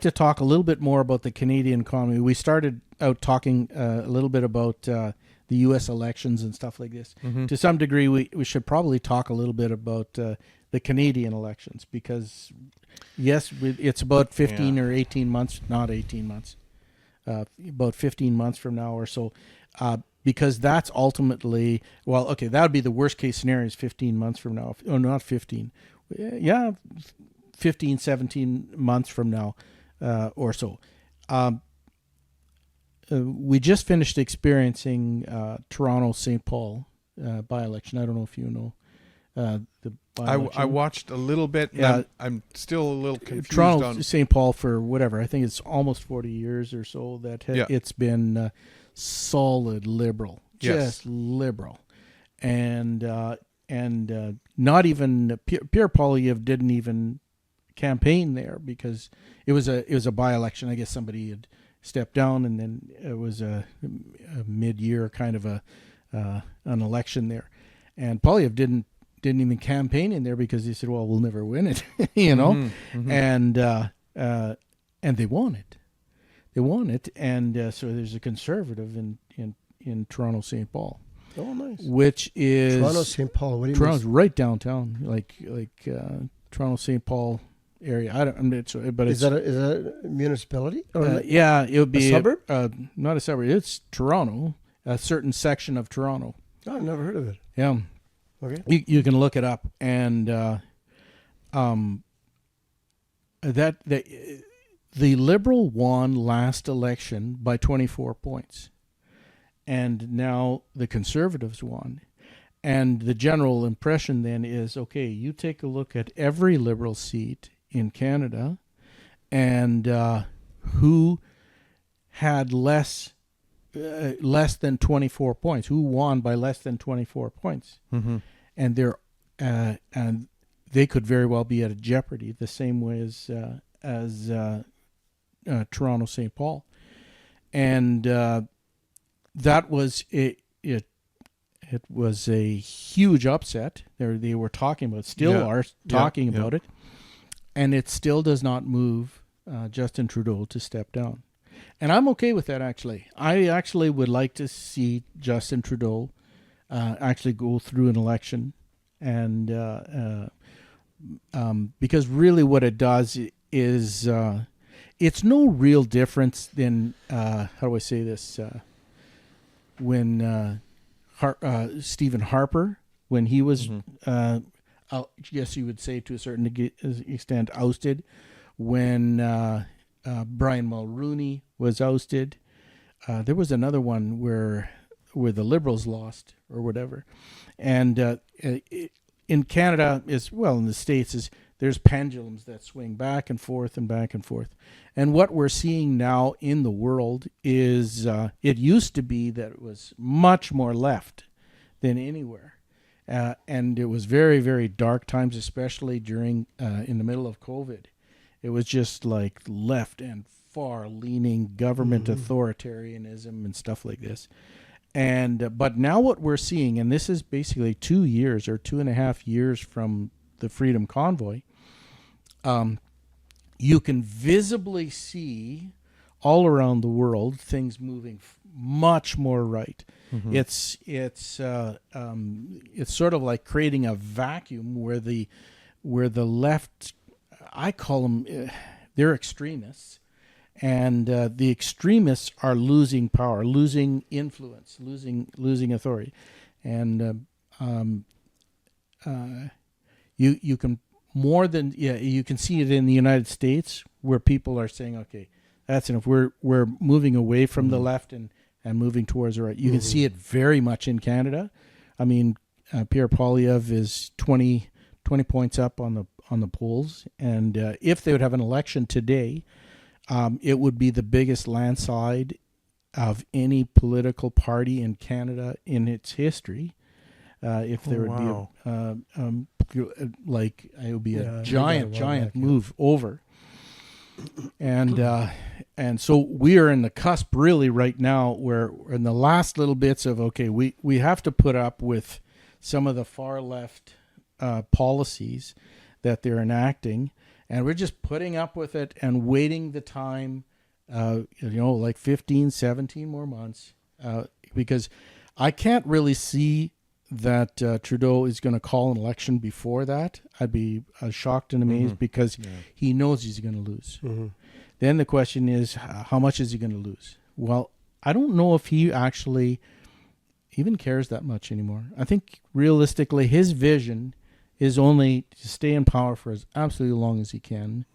to talk a little bit more about the Canadian economy. We started out talking a little bit about the U.S. elections and stuff like this. To some degree, we should probably talk a little bit about the Canadian elections, because yes, it's about 15 or 18 months, not 18 months, about 15 months from now or so. Because that's ultimately, well, okay, that would be the worst case scenario is 15 months from now. Oh, not 15. Yeah, 15, 17 months from now or so. We just finished experiencing Toronto-St. Paul by-election. I don't know if you know the by-election. I watched a little bit. And Yeah. I'm still a little confused Toronto, on. St. Paul for whatever. I think it's almost 40 years or so that Yeah. it's been solid liberal, Yes. just liberal, and not even Pierre Poilievre didn't even campaign there because it was a by-election. I guess somebody had stepped down, and then it was a mid-year kind of an election there, and Poilievre didn't even campaign in there because he said, "Well, we'll never win it," you know, and they won it. They won it, and so there's a conservative in Toronto St. Paul, Oh, nice. which is Toronto, St. Paul. What do you Toronto's mean? right downtown, like Toronto, St. Paul area. I don't. I mean, but Is that a municipality? Or yeah, it would be a suburb? not a suburb. It's Toronto, a certain section of Toronto. Oh, I've never heard of it. Yeah, Okay. you can look it up, and that the Liberal won last election by 24 points, and now the Conservatives won. And the general impression then is, okay, you take a look at every Liberal seat in Canada, and who had less than 24 points, who won by less than 24 points, Mm-hmm. and they could very well be at a jeopardy, the same way as Toronto, St. Paul, and that was it. It was a huge upset. They were talking about, are talking about it, and it still does not move Justin Trudeau to step down. And I'm okay with that, actually. I actually would like to see Justin Trudeau actually go through an election, and because really what it does is it's no real difference than, how do I say this, when Stephen Harper, when he was, yes, you would say to a certain extent, ousted, when Brian Mulroney was ousted. There was another one where the Liberals lost or whatever. And in Canada, as well in the States, there's pendulums that swing back and forth and back and forth. And what we're seeing now in the world is it used to be that it was much more left than anywhere. And it was very, very dark times, especially during in the middle of COVID. It was just like left and far-leaning government authoritarianism and stuff like this. And but now what we're seeing, and this is basically 2 years or 2.5 years from the Freedom Convoy, you can visibly see all around the world things moving much more right. Mm-hmm. It's sort of like creating a vacuum where the left, I call them, they're extremists, and the extremists are losing power, losing influence, losing authority, and you can more than you can see it in the United States where people are saying, okay, that's enough. We're moving away from the left and moving towards the right. You can see it very much in Canada. I mean, Pierre Poilievre is 20 points up on the polls, and if they would have an election today, it would be the biggest landslide of any political party in Canada in its history. If there would be it would be a giant move over. And so we are in the cusp really right now where we're in the last little bits of, okay, we have to put up with some of the far left policies that they're enacting, and we're just putting up with it and waiting the time, like 15, 17 more months, because I can't really see that Trudeau is going to call an election before that. I'd be shocked and amazed because he knows he's going to lose. Mm-hmm. Then the question is, how much is he going to lose? Well, I don't know if he actually even cares that much anymore. I think realistically his vision is only to stay in power for as absolutely long as he can,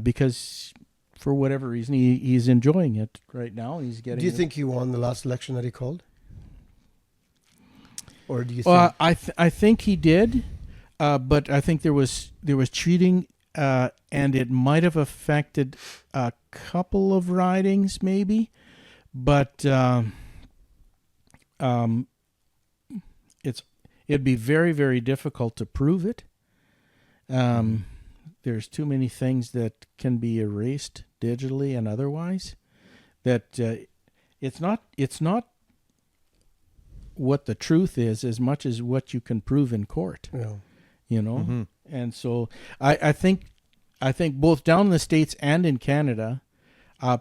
because for whatever reason he's enjoying it right now. He's getting. Do you think he won the last election that he called? Or do you think? I think he did, but I think there was cheating, and it might have affected a couple of ridings, maybe, but it'd be very, very difficult to prove it. There's too many things that can be erased digitally and otherwise. That it's not what the truth is as much as what you can prove in court. Yeah. And so I think both down in the States and in Canada,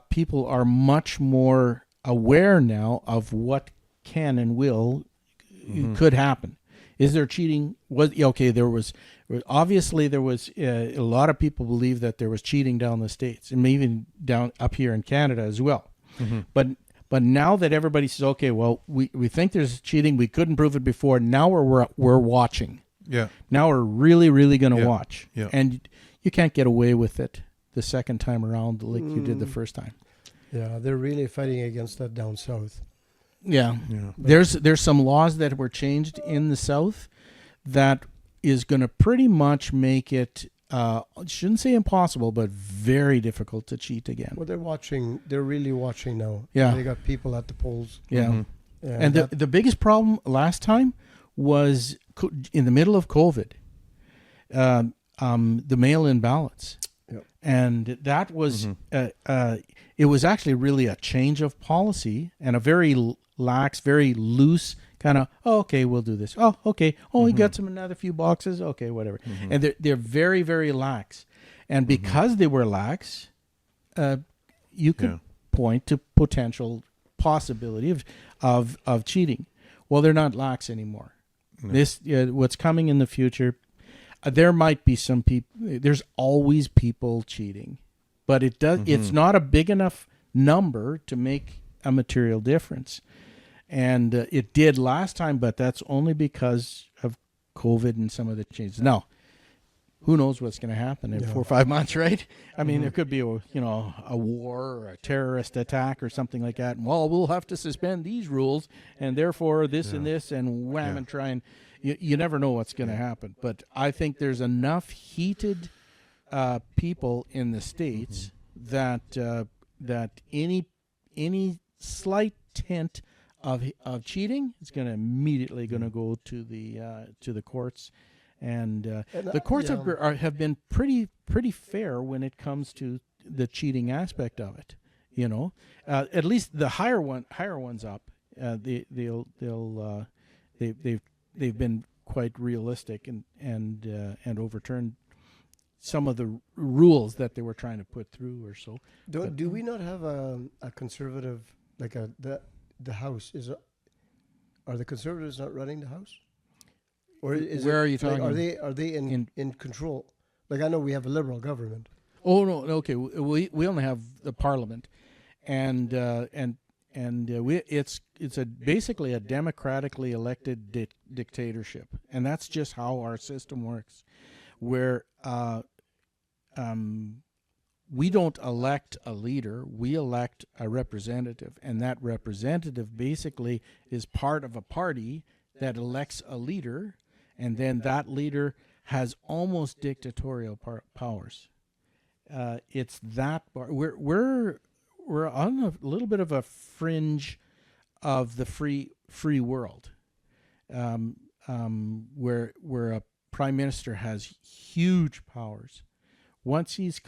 people are much more aware now of what can and will it could happen. Is there cheating? Okay? There was obviously there was a lot of people believe that there was cheating down the States and maybe down up here in Canada as well. But now that everybody says, okay, well, we think there's cheating, we couldn't prove it before. Now we're watching. Yeah. Now we're really going to watch. Yeah. And you can't get away with it the second time around like you did the first time. Yeah, they're really fighting against that down south. Yeah. Yeah. There's some laws that were changed in the South that is going to pretty much make it, shouldn't say impossible, but very difficult to cheat again. Well, they're really watching now. Yeah. They got people at the polls. Yeah. And the biggest problem last time was in the middle of COVID, the mail-in ballots. Yep. And that was, it was actually really a change of policy and a very lax, very loose kind of, oh, okay, we'll do this. Oh, okay. Oh, we got another few boxes. Okay, whatever. And they're very, very lax. And because they were lax, you could point to potential possibility of cheating. Well, they're not lax anymore. No. This what's coming in the future, there might be some people. There's always people cheating, but it does. It's not a big enough number to make a material difference. And it did last time, but that's only because of COVID and some of the changes. Now, who knows what's going to happen in 4 or 5 months, right? I mean, there could be a war or a terrorist attack or something like that. And, well, we'll have to suspend these rules, and therefore this and this, and wham, and try and you never know what's going to happen. But I think there's enough heated people in the States that any slight tint of cheating is going to immediately going to go to the courts, and the courts have been pretty fair when it comes to the cheating aspect of it. At least the higher ones up, they've been quite realistic and overturned some of the rules that they were trying to put through or so. Do we not have a conservative the House are the Conservatives not running the House, or are you talking? Are they in control? Like, I know we have a Liberal government. Oh no, okay. We only have the Parliament, and it's basically a democratically elected dictatorship, and that's just how our system works, where we don't elect a leader, we elect a representative, and that representative basically is part of a party that elects a leader, and then that leader has almost dictatorial powers. It's that we're on a little bit of a fringe of the free world, where a prime minister has huge powers. Once he's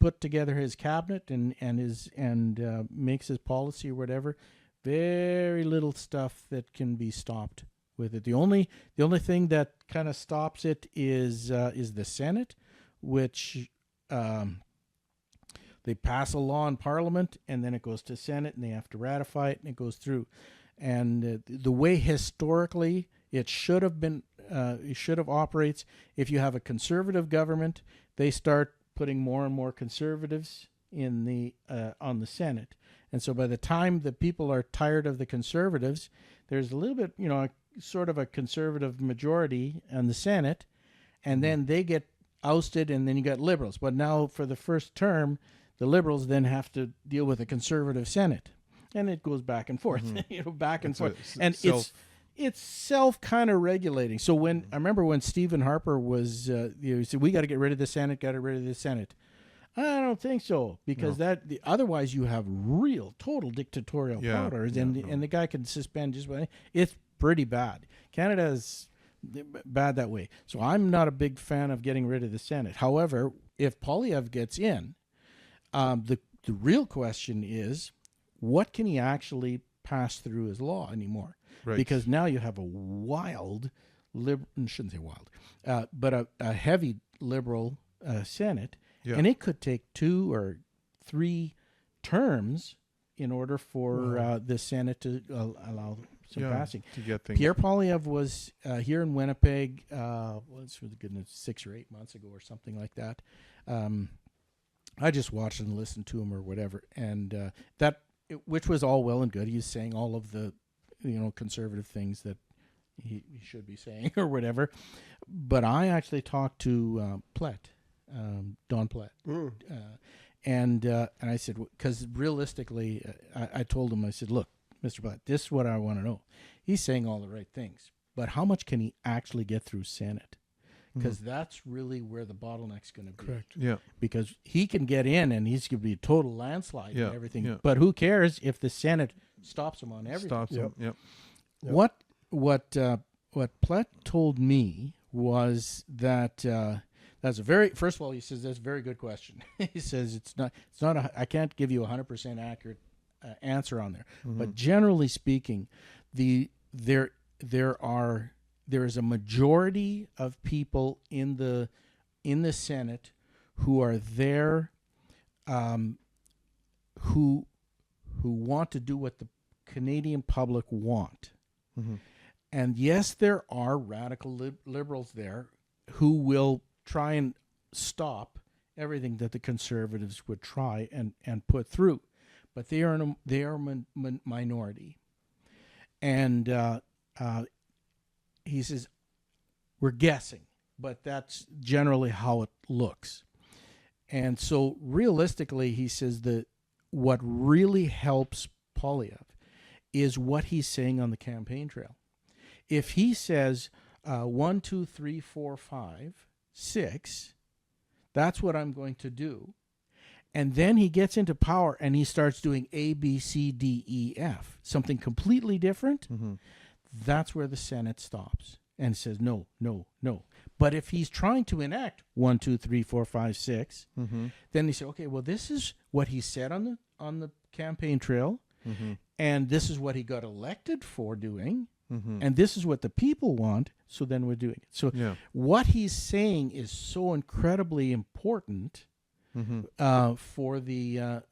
put together his cabinet and makes his policy or whatever, very little stuff that can be stopped with it. The only thing that kind of stops it is the Senate, which they pass a law in Parliament and then it goes to Senate and they have to ratify it and it goes through. And the way historically it should have operates, if you have a conservative government, they start putting more and more conservatives in on the Senate, and so by the time the people are tired of the conservatives, there's a little bit, sort of a conservative majority in the Senate, and then they get ousted, and then you got liberals. But now for the first term, the liberals then have to deal with a conservative Senate, and it goes back and forth, back and forth, and it's self kind of regulating. So I remember when Stephen Harper was, he said, we got to get rid of the Senate, got to get rid of the Senate. I don't think so, because otherwise you have real total dictatorial powers, and the guy can suspend just what. It's pretty bad. Canada is bad that way. So I'm not a big fan of getting rid of the Senate. However, if Poilievre gets in, the real question is, what can he actually pass through as law anymore? Right. Because now you have a wild, shouldn't say wild, but a heavy liberal Senate, and it could take 2 or 3 terms in order for the Senate to allow passing. To get things. Pierre Poilievre was here in Winnipeg, for the goodness, 6 or 8 months ago or something like that. I just watched and listened to him or whatever, and which was all well and good. He was saying all of the, conservative things that he should be saying or whatever. But I actually talked to Plett, Don Plett, and I said, because realistically, I told him, I said, look, Mr. Plett, this is what I want to know. He's saying all the right things, but how much can he actually get through Senate? Because that's really where the bottleneck's going to be. Correct. Yeah. Because he can get in and he's going to be a total landslide and everything. Yeah. But who cares if the Senate stops him on everything? Stops him. Yep. What Plett told me was that that's a very, first of all, he says that's a very good question. He says it's not I can't give you 100% accurate answer on there, but generally speaking, there is a majority of people in the Senate who are there, who want to do what the Canadian public want. And yes, there are radical liberals there who will try and stop everything that the Conservatives would try and put through, but they are a minority. And he says, we're guessing, but that's generally how it looks. And so realistically, he says that what really helps Poilievre is what he's saying on the campaign trail. If he says 1, 2, 3, 4, 5, 6, that's what I'm going to do. And then he gets into power and he starts doing A, B, C, D, E, F, something completely different. That's where the Senate stops and says, no, no, no. But if he's trying to enact 1, 2, 3, 4, 5, 6, then they say, okay, well, this is what he said on the campaign trail, and this is what he got elected for doing, and this is what the people want, so then we're doing it. So what he's saying is so incredibly important for the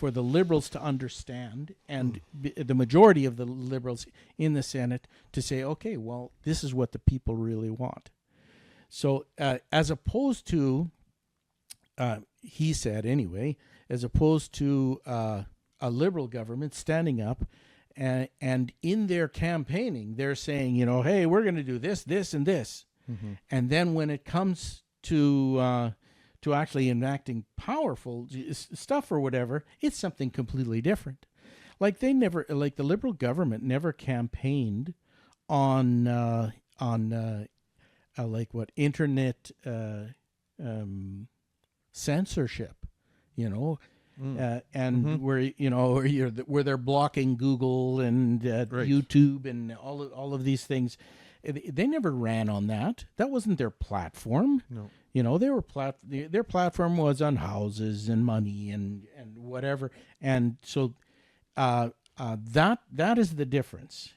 Liberals to understand, and the majority of the Liberals in the Senate to say, okay, well, this is what the people really want. So as opposed to, he said anyway, as opposed to a Liberal government standing up and in their campaigning, they're saying, hey, we're going to do this, this, and this. And then when it comes to actually enacting powerful stuff or whatever, it's something completely different. Like the Liberal government never campaigned on internet censorship, and where they're blocking Google and YouTube and all of these things. They never ran on that. That wasn't their platform. No. They were their platform was on houses and money and whatever. And so that is the difference.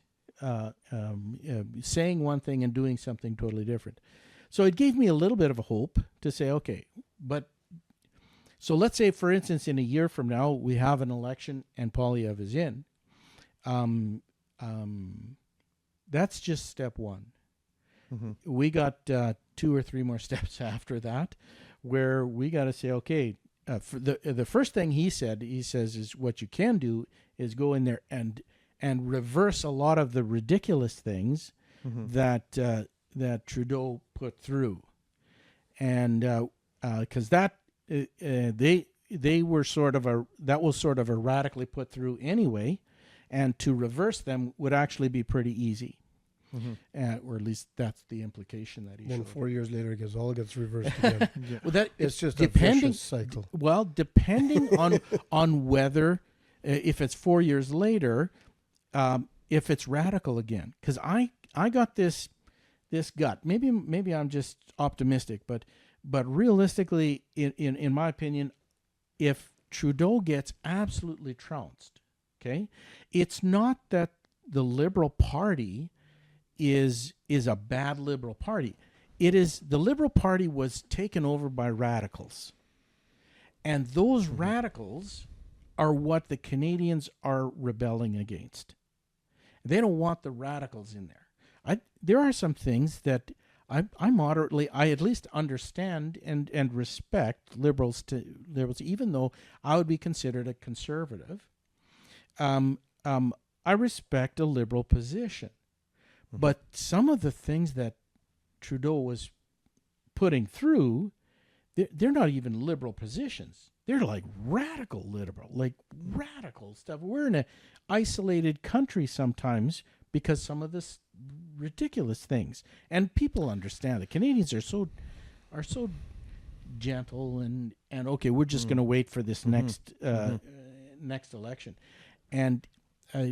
Saying one thing and doing something totally different. So it gave me a little bit of a hope to say, okay, but so let's say, for instance, in a year from now, we have an election and Poilievre is in. That's just step one. We got 2 or 3 more steps after that, where we got to say, okay, for the first thing he says is what you can do is go in there and reverse a lot of the ridiculous things that Trudeau put through, and because they were that was sort of a radically put through anyway. And to reverse them would actually be pretty easy, or at least that's the implication that he showed. Then 4 years later, it all gets reversed again. Well, it's just a vicious cycle. Well, depending on whether, if it's 4 years later, if it's radical again. Because I got this gut. Maybe I'm just optimistic, but realistically, in my opinion, if Trudeau gets absolutely trounced. Okay, it's not that the Liberal Party is a bad Liberal Party. It is the Liberal Party was taken over by radicals, and those radicals are what the Canadians are rebelling against. They don't want the radicals in there. There are some things that I at least understand and respect liberals, even though I would be considered a conservative. I respect a liberal position. But some of the things that Trudeau was putting through, they're not even liberal positions. They're like radical stuff. We're in an isolated country sometimes because some of this ridiculous things, and people understand. The Canadians are so gentle and okay, we're just going to wait for this next election, and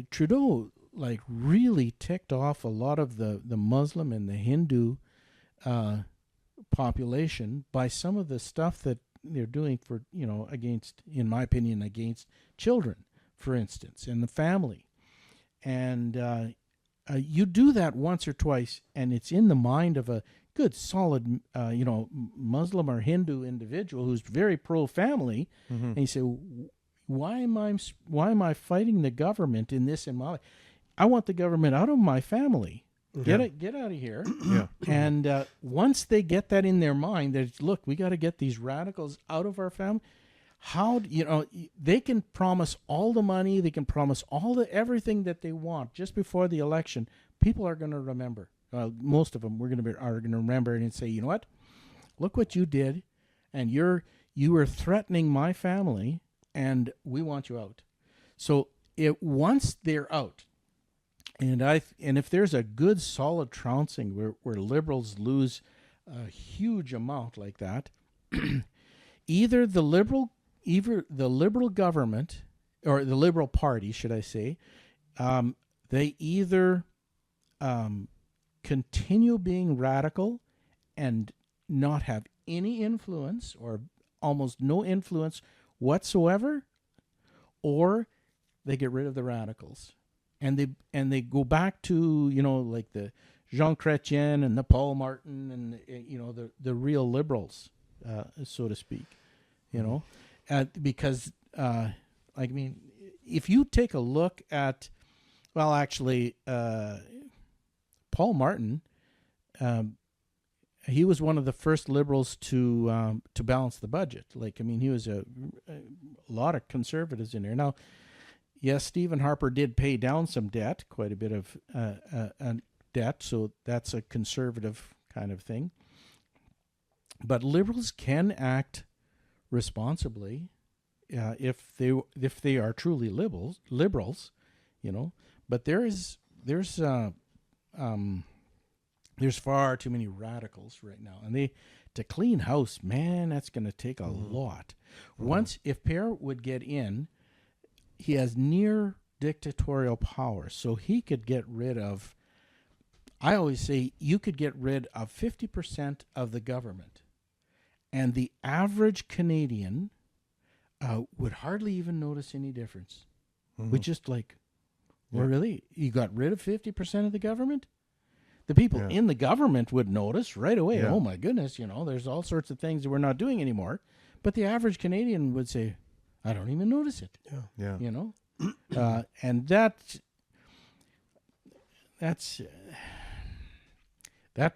Trudeau like really ticked off a lot of the Muslim and the Hindu population by some of the stuff that they're doing for, against, in my opinion, against children, for instance, and the family. And you do that once or twice, and it's in the mind of a good, solid, Muslim or Hindu individual who's very pro-family, and you say, why am I fighting the government in this in my life? I want the government out of my family. Get out of here. Yeah. And once they get that in their mind, that look, we got to get these radicals out of our family. How they can promise all the money, they can promise everything that they want just before the election. People are going to remember. Most of them are going to remember and say, you know what? Look what you did, and you were threatening my family, and we want you out. So once they're out. And if there's a good solid trouncing where liberals lose a huge amount like that, either the liberal government or the Liberal Party, should I say, they either continue being radical and not have any influence or almost no influence whatsoever, or they get rid of the radicals. And they go back to, like the Jean Chrétien and the Paul Martin and, the real liberals, so to speak, because, if you take a look at, Paul Martin, he was one of the first liberals to balance the budget. He was a lot of conservatives in there. Now, yes, Stephen Harper did pay down some debt, quite a bit of debt, so that's a conservative kind of thing. But liberals can act responsibly if they are truly liberals, But there's far too many radicals right now, and to clean house, man, that's going to take a lot. Once, if Pierre would get in, he has near dictatorial power, so he could get rid of, I always say, you could get rid of 50% of the government, and the average Canadian would hardly even notice any difference. Would just well, really? You got rid of 50% of the government? The people in the government would notice right away, oh my goodness, there's all sorts of things that we're not doing anymore. But the average Canadian would say, I don't even notice it. And that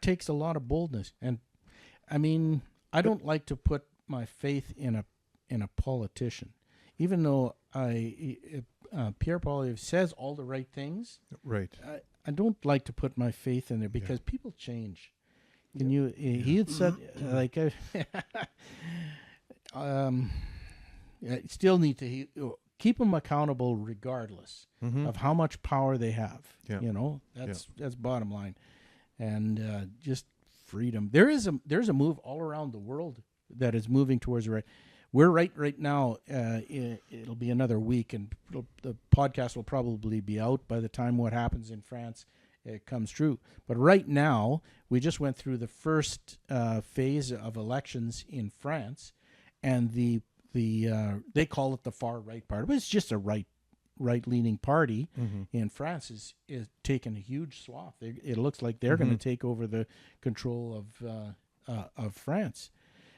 takes a lot of boldness. And I don't like to put my faith in a politician, even though Pierre Poilievre says all the right things. Right. I don't like to put my faith in there because people change. He had said still need to keep them accountable regardless of how much power they have. That's bottom line, and just freedom. There's a move all around the world that is moving towards the right. We're right now. It'll be another week, and the podcast will probably be out by the time what happens in France comes true. But right now, we just went through the first phase of elections in France, and they call it the far right party, but it's just a right-leaning party in France is taking a huge swath. It looks like they're going to take over the control of France,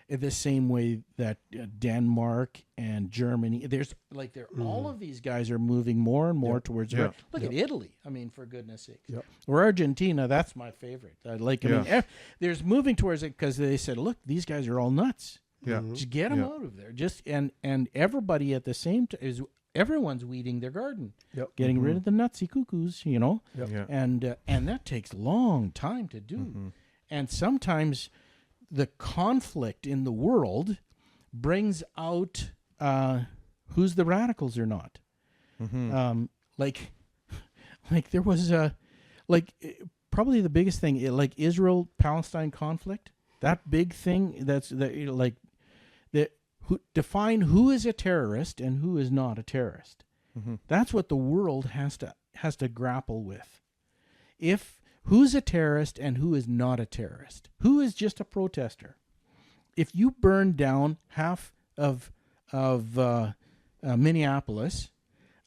in the same way that Denmark and Germany, all of these guys are moving more and more towards. Yeah. Look at Italy. I mean, for goodness sakes. Yep. Or Argentina. That's my favorite. There's moving towards it because they said, look, these guys are all nuts. Yeah. Just get them out of there. Just and everybody at the same time everyone's weeding their garden, getting rid of the nutsy cuckoos, Yep. Yeah. and that takes long time to do. And sometimes the conflict in the world brings out who's the radicals or not. Like there was probably the biggest thing, like Israel-Palestine conflict, that big thing. Define who is a terrorist and who is not a terrorist. That's what the world has to grapple with. If who's a terrorist and who is not a terrorist, who is just a protester. If you burn down half of Minneapolis,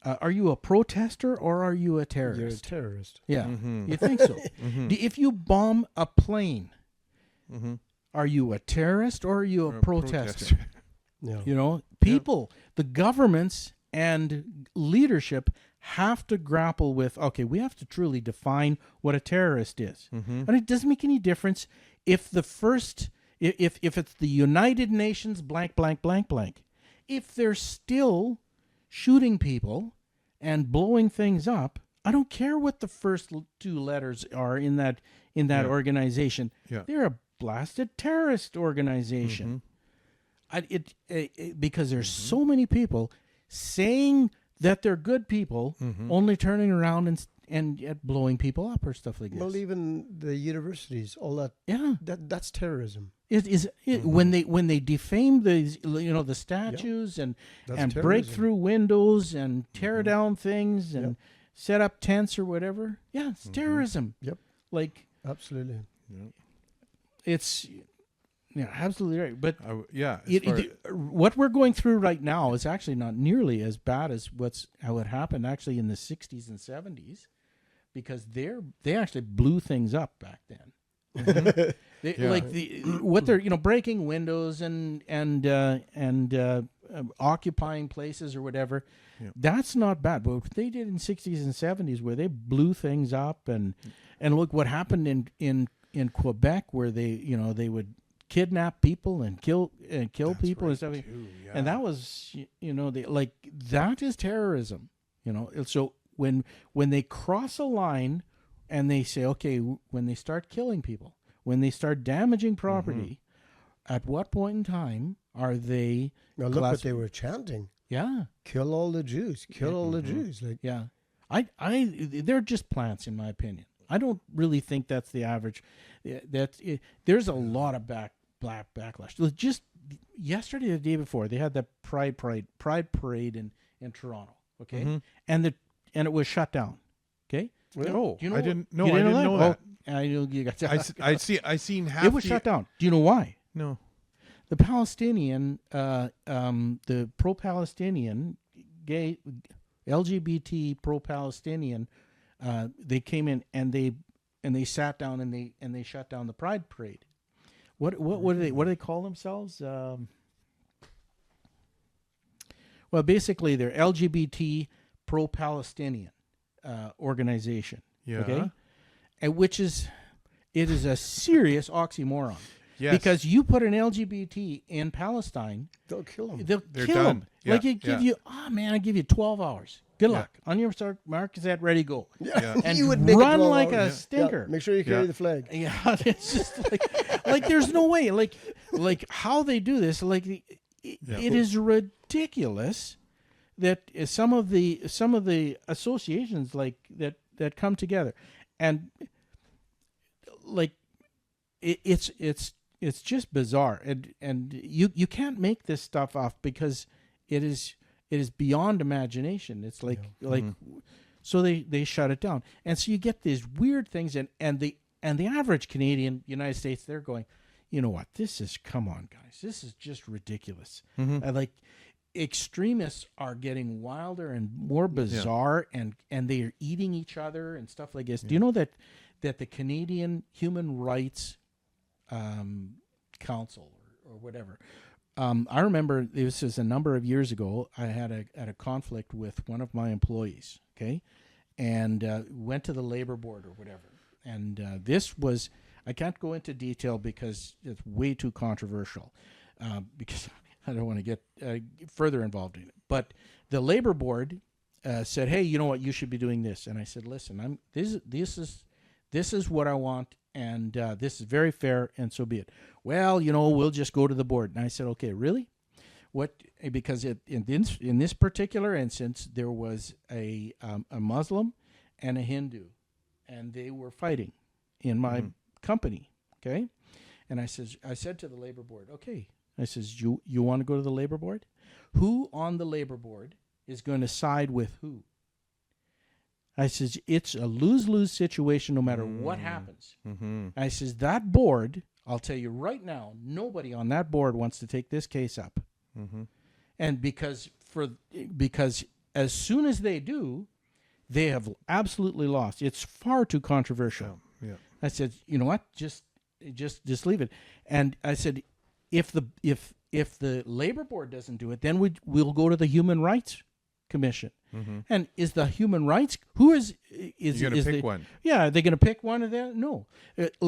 are you a protester or are you a terrorist? You're a terrorist. Yeah, you think so? If you bomb a plane, are you a terrorist or are you a protester? Yeah. People, the governments and leadership have to grapple with, okay, we have to truly define what a terrorist is. And it doesn't make any difference if if it's the United Nations blank, blank, blank, blank. If they're still shooting people and blowing things up, I don't care what the first two letters are in that organization. Yeah. They're a blasted terrorist organization. Because there's so many people saying that they're good people, only turning around and blowing people up or stuff like this. Well, even the universities, all that. Yeah, that's terrorism. When they defame the statues and That's break terrorism. through windows and tear down things and set up tents or whatever, it's terrorism. Yep. Like Absolutely. it's absolutely right. But what we're going through right now is actually not nearly as bad as how it happened actually in the 60s and 70s, because they actually blew things up back then. They're breaking windows and occupying places or whatever. That's not bad. But what they did in 60s and 70s, where they blew things up and look what happened in Quebec, where they would kidnap people and kill people and stuff. Too, yeah. And that was that is terrorism. So when they cross a line and they say, okay, when they start killing people, when they start damaging property, at what point in time are they? Now look what they were chanting. Yeah, Kill all the Jews. Kill all the Jews. Like, yeah. They're just plants, in my opinion. I don't really think that's the average. There's a lot of backlash. Just yesterday, the day before, they had the Pride Parade in Toronto. Okay, and it was shut down. Okay. No, Do you know I what- didn't. you No, I didn't didn't know that. Oh, I know you got. I seen half. It was shut down. Do you know why? No. The Palestinian, the pro-Palestinian, gay, LGBT pro-Palestinian, they came in and they sat down and they shut down the Pride Parade. What do they call themselves? Well, basically they're LGBT pro-Palestinian organization. Yeah. Okay, and it is a serious oxymoron. Yes. Because you put an LGBT in Palestine, they'll kill them. they'll They're kill done. them. Yeah, Like it give you, I give you 12 hours. Good luck. On your start, mark, set, ready, go. Yeah. And You would make it run 12 like hours. a stinker. Yeah, make sure you carry Yeah. the flag. Yeah, it's just like there's no way. Like how they do this. It is ridiculous that some of the associations that come together, and it's just bizarre, and you can't make this stuff up because it is beyond imagination. It's so they shut it down, and so you get these weird things, and the average Canadian, United States, they're going, you know what, come on guys, this is just ridiculous. Extremists are getting wilder and more bizarre, and they are eating each other and stuff like this. Do you know that the Canadian Human Rights Council or whatever. I remember this was a number of years ago. I had a conflict with one of my employees, okay, and went to the labor board or whatever. And this was, I can't go into detail because it's way too controversial, because I don't want to get further involved in it. But the labor board said, "Hey, you know what? You should be doing this." And I said, "Listen, this is what I want, and this is very fair, and so be it." "Well, we'll just go to the board." And I said, "Okay, really? What?" Because in this particular instance, there was a Muslim and a Hindu, and they were fighting in my company. Okay, and I said to the labor board, "Okay," I says, "You want to go to the labor board? Who on the labor board is going to side with who?" I says, "It's a lose-lose situation no matter what happens." I says, "That board, I'll tell you right now, nobody on that board wants to take this case up." And because as soon as they do, they have absolutely lost. It's far too controversial. Yeah. I said, "You know what? Just leave it." And I said, if the labor board doesn't do it, then we'll go to the Human Rights Commission. And is the human rights, who is You're going to pick one? Yeah, are they going to pick one of them? No.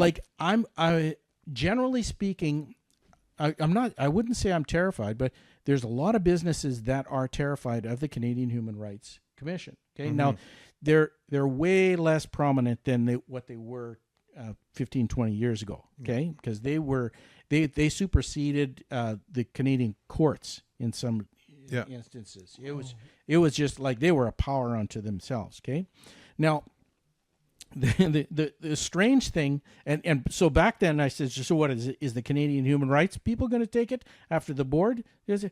I generally speaking, I'm not. I wouldn't say I'm terrified, but there's a lot of businesses that are terrified of the Canadian Human Rights Commission. Okay, now they're way less prominent than what they were 15, 20 years ago. Okay, because they superseded the Canadian courts in some instances. It was just like they were a power unto themselves. Okay, now the strange thing, and so back then I said, so what is the Canadian human rights people going to take it after the board? And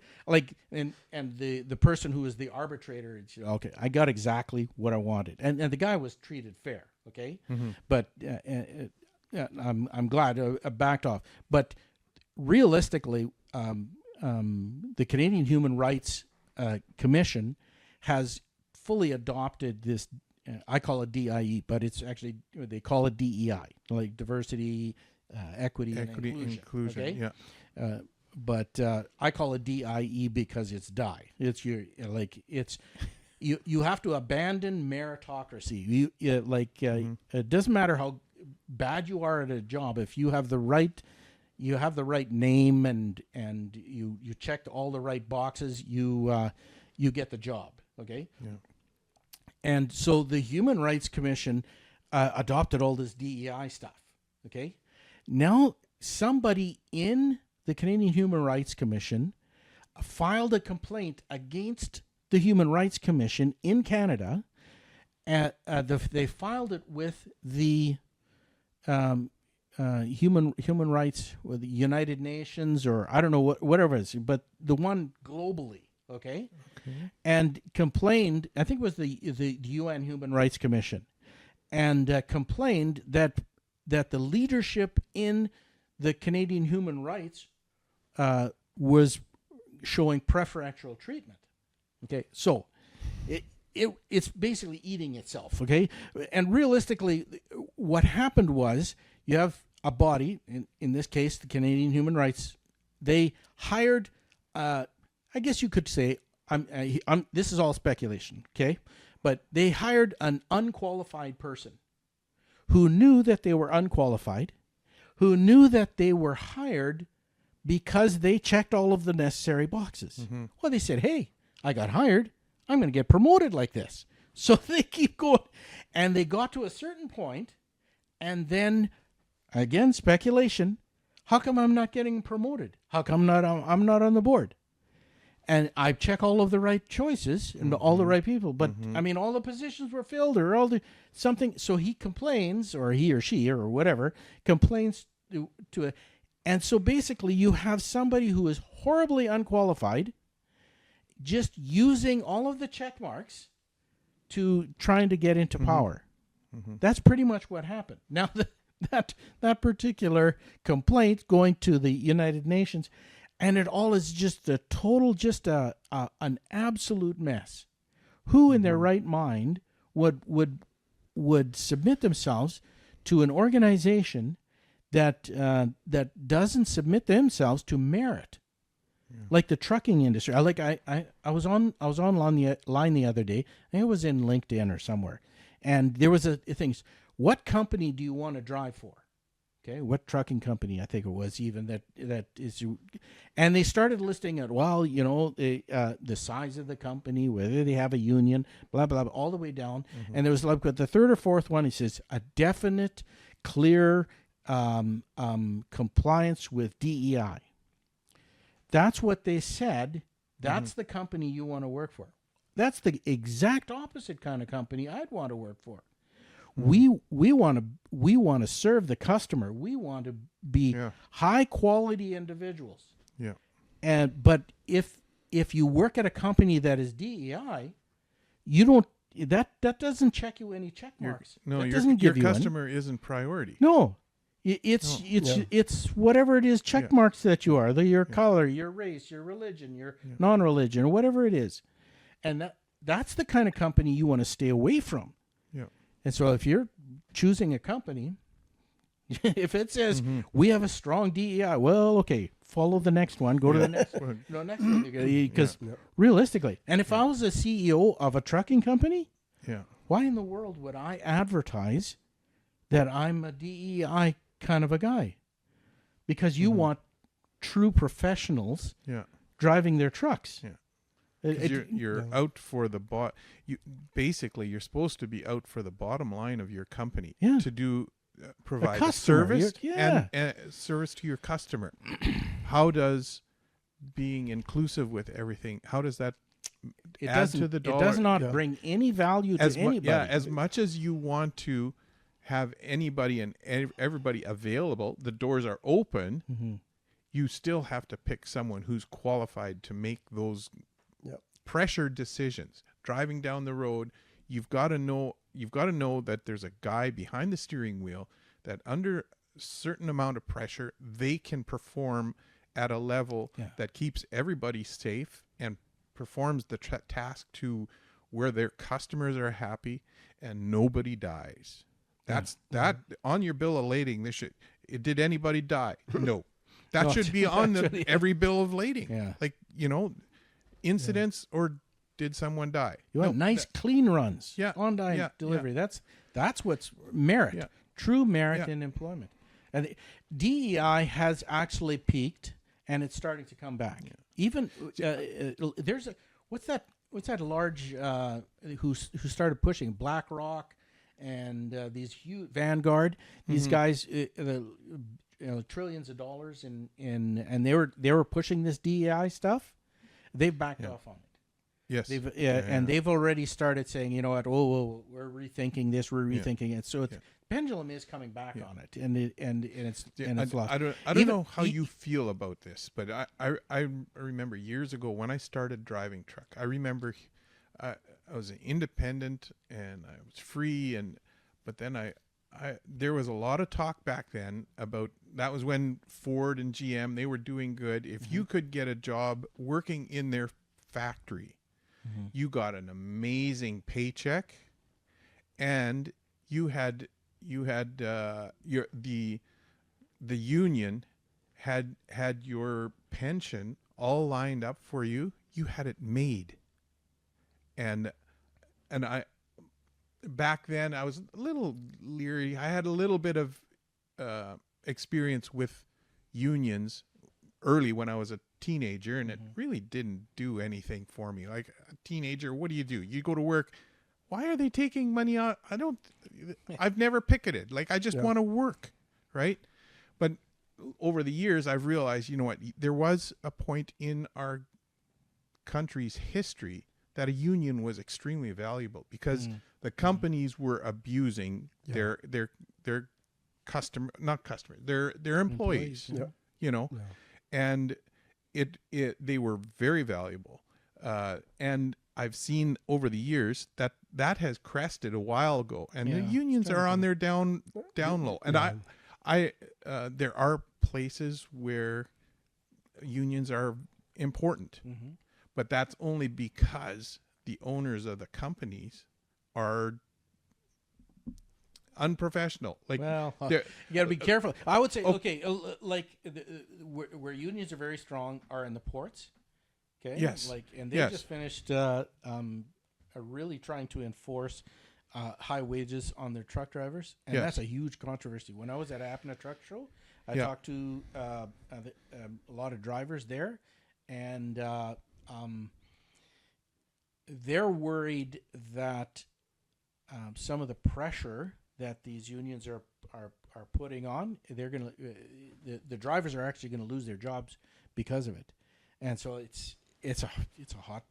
the person who was the arbitrator said, "Okay, I got exactly what I wanted," and the guy was treated fair. Okay, but I'm glad I backed off. But realistically, the Canadian Human Rights Commission has fully adopted this. I call it DIE, but it's actually, they call it DEI, like diversity, equity, and inclusion. Okay? Yeah. But I call it DIE because it's die. It's you have to abandon meritocracy. It doesn't matter how bad you are at a job. If you have the right name and you checked all the right boxes, you get the job. Okay. Yeah. And so the Human Rights Commission adopted all this DEI stuff. Okay. Now somebody in the Canadian Human Rights Commission filed a complaint against the Human Rights Commission in Canada. They filed it with the human rights, with the United Nations, or I don't know whatever it is, but the one globally. Okay, and complained. I think it was the UN Human Rights Commission, and complained that the leadership in the Canadian human rights was showing preferential treatment. Okay, so it's basically eating itself. Okay, and realistically, what happened was you have a body, in this case, the Canadian Human Rights. They hired. I guess you could say, this is all speculation, okay? But they hired an unqualified person who knew that they were unqualified, who knew that they were hired because they checked all of the necessary boxes. Well, they said, "Hey, I got hired. I'm going to get promoted like this." So they keep going. And they got to a certain point, and then, again, speculation, how come I'm not getting promoted? How come I'm not on the board? And I check all of the right choices and all the right people. But, I mean, all the positions were filled or all the something. So he complains, or he or she or whatever, complains to it. And so basically you have somebody who is horribly unqualified just using all of the check marks to trying to get into power. That's pretty much what happened. Now, that particular complaint going to the United Nations, and it all is just a total, an absolute mess. Who in their right mind would submit themselves to an organization that doesn't submit themselves to merit, like the trucking industry. I was on the line the other day. I think it was in LinkedIn or somewhere, and there was a thing. What company do you want to drive for? Okay, what trucking company? I think it was even that is, and they started listing it. Well, the size of the company, whether they have a union, blah blah, blah, all the way down. And there was like the third or fourth one. He says a definite, clear compliance with DEI. That's what they said. That's the company you want to work for. That's the exact opposite kind of company I'd want to work for. We want to serve the customer. We want to be high quality individuals. Yeah. But if you work at a company that is DEI, you don't that doesn't check you any check marks. Your customer isn't priority. No. It's whatever it is, check marks that you are, your color, your race, your religion, your non-religion, or whatever it is. And that's the kind of company you want to stay away from. Yeah. And so if you're choosing a company, if it says we have a strong DEI, well, okay, follow the next one, go to the next one. No, next one. Because realistically, and if I was a CEO of a trucking company, why in the world would I advertise that I'm a DEI kind of a guy? Because you want true professionals driving their trucks. Yeah. You're out for the you're supposed to be out for the bottom line of your company to provide a service and service to your customer. How does being inclusive with everything, how does that add to the dollar? It does not bring any value to anybody. As much as you want to have anybody and everybody available, the doors are open, you still have to pick someone who's qualified to make those pressure decisions. Driving down the road, you've got to know that there's a guy behind the steering wheel that under a certain amount of pressure, they can perform at a level that keeps everybody safe and performs the task to where their customers are happy and nobody dies. That's that on your bill of lading. Did anybody die? No. That should be on every bill of lading. Yeah. Like, incidents or did someone die? You want nice, clean runs. On time delivery. Yeah. That's what's merit. Yeah. True merit in employment. And DEI has actually peaked, and it's starting to come back. Yeah. Even there's what's that large who started pushing BlackRock and these huge Vanguard, these guys, trillions of dollars and they were pushing this DEI stuff. They've backed off on it. Yes. They've already started saying, you know what? Oh, we're rethinking this. We're rethinking it. So pendulum is coming back on it, and it's lost. I don't know how you feel about this, but I remember years ago when I started driving truck. I remember I was an independent and I was free, but then there was a lot of talk back then about that was when Ford and GM, they were doing good. If you could get a job working in their factory, you got an amazing paycheck, and the union had your pension all lined up for you. You had it made. And I back then I was a little leery. I had a little bit of experience with unions early when I was a teenager, and it really didn't do anything for me. Like a teenager, what do? You go to work. Why are they taking money out? I've never picketed. Like, I just want to work, right? But over the years, I've realized, you know what? There was a point in our country's history that a union was extremely valuable because the companies were abusing their customer, not customers, their employees. And they were very valuable. And I've seen over the years that has crested a while ago, and the unions are on their down low. And I there are places where unions are important, but that's only because the owners of the companies are unprofessional. Like, Well, they're- you got to be careful. I would say, okay, like where unions are very strong are in the ports. Okay. Yes. And they Yes. just finished really trying to enforce high wages on their truck drivers, and Yes. that's a huge controversy. When I was at APNA Truck Show, I Yeah. talked to a lot of drivers there, and they're worried that some of the pressure that these unions are putting on, they're going to the drivers are actually going to lose their jobs because of it, and so it's a hot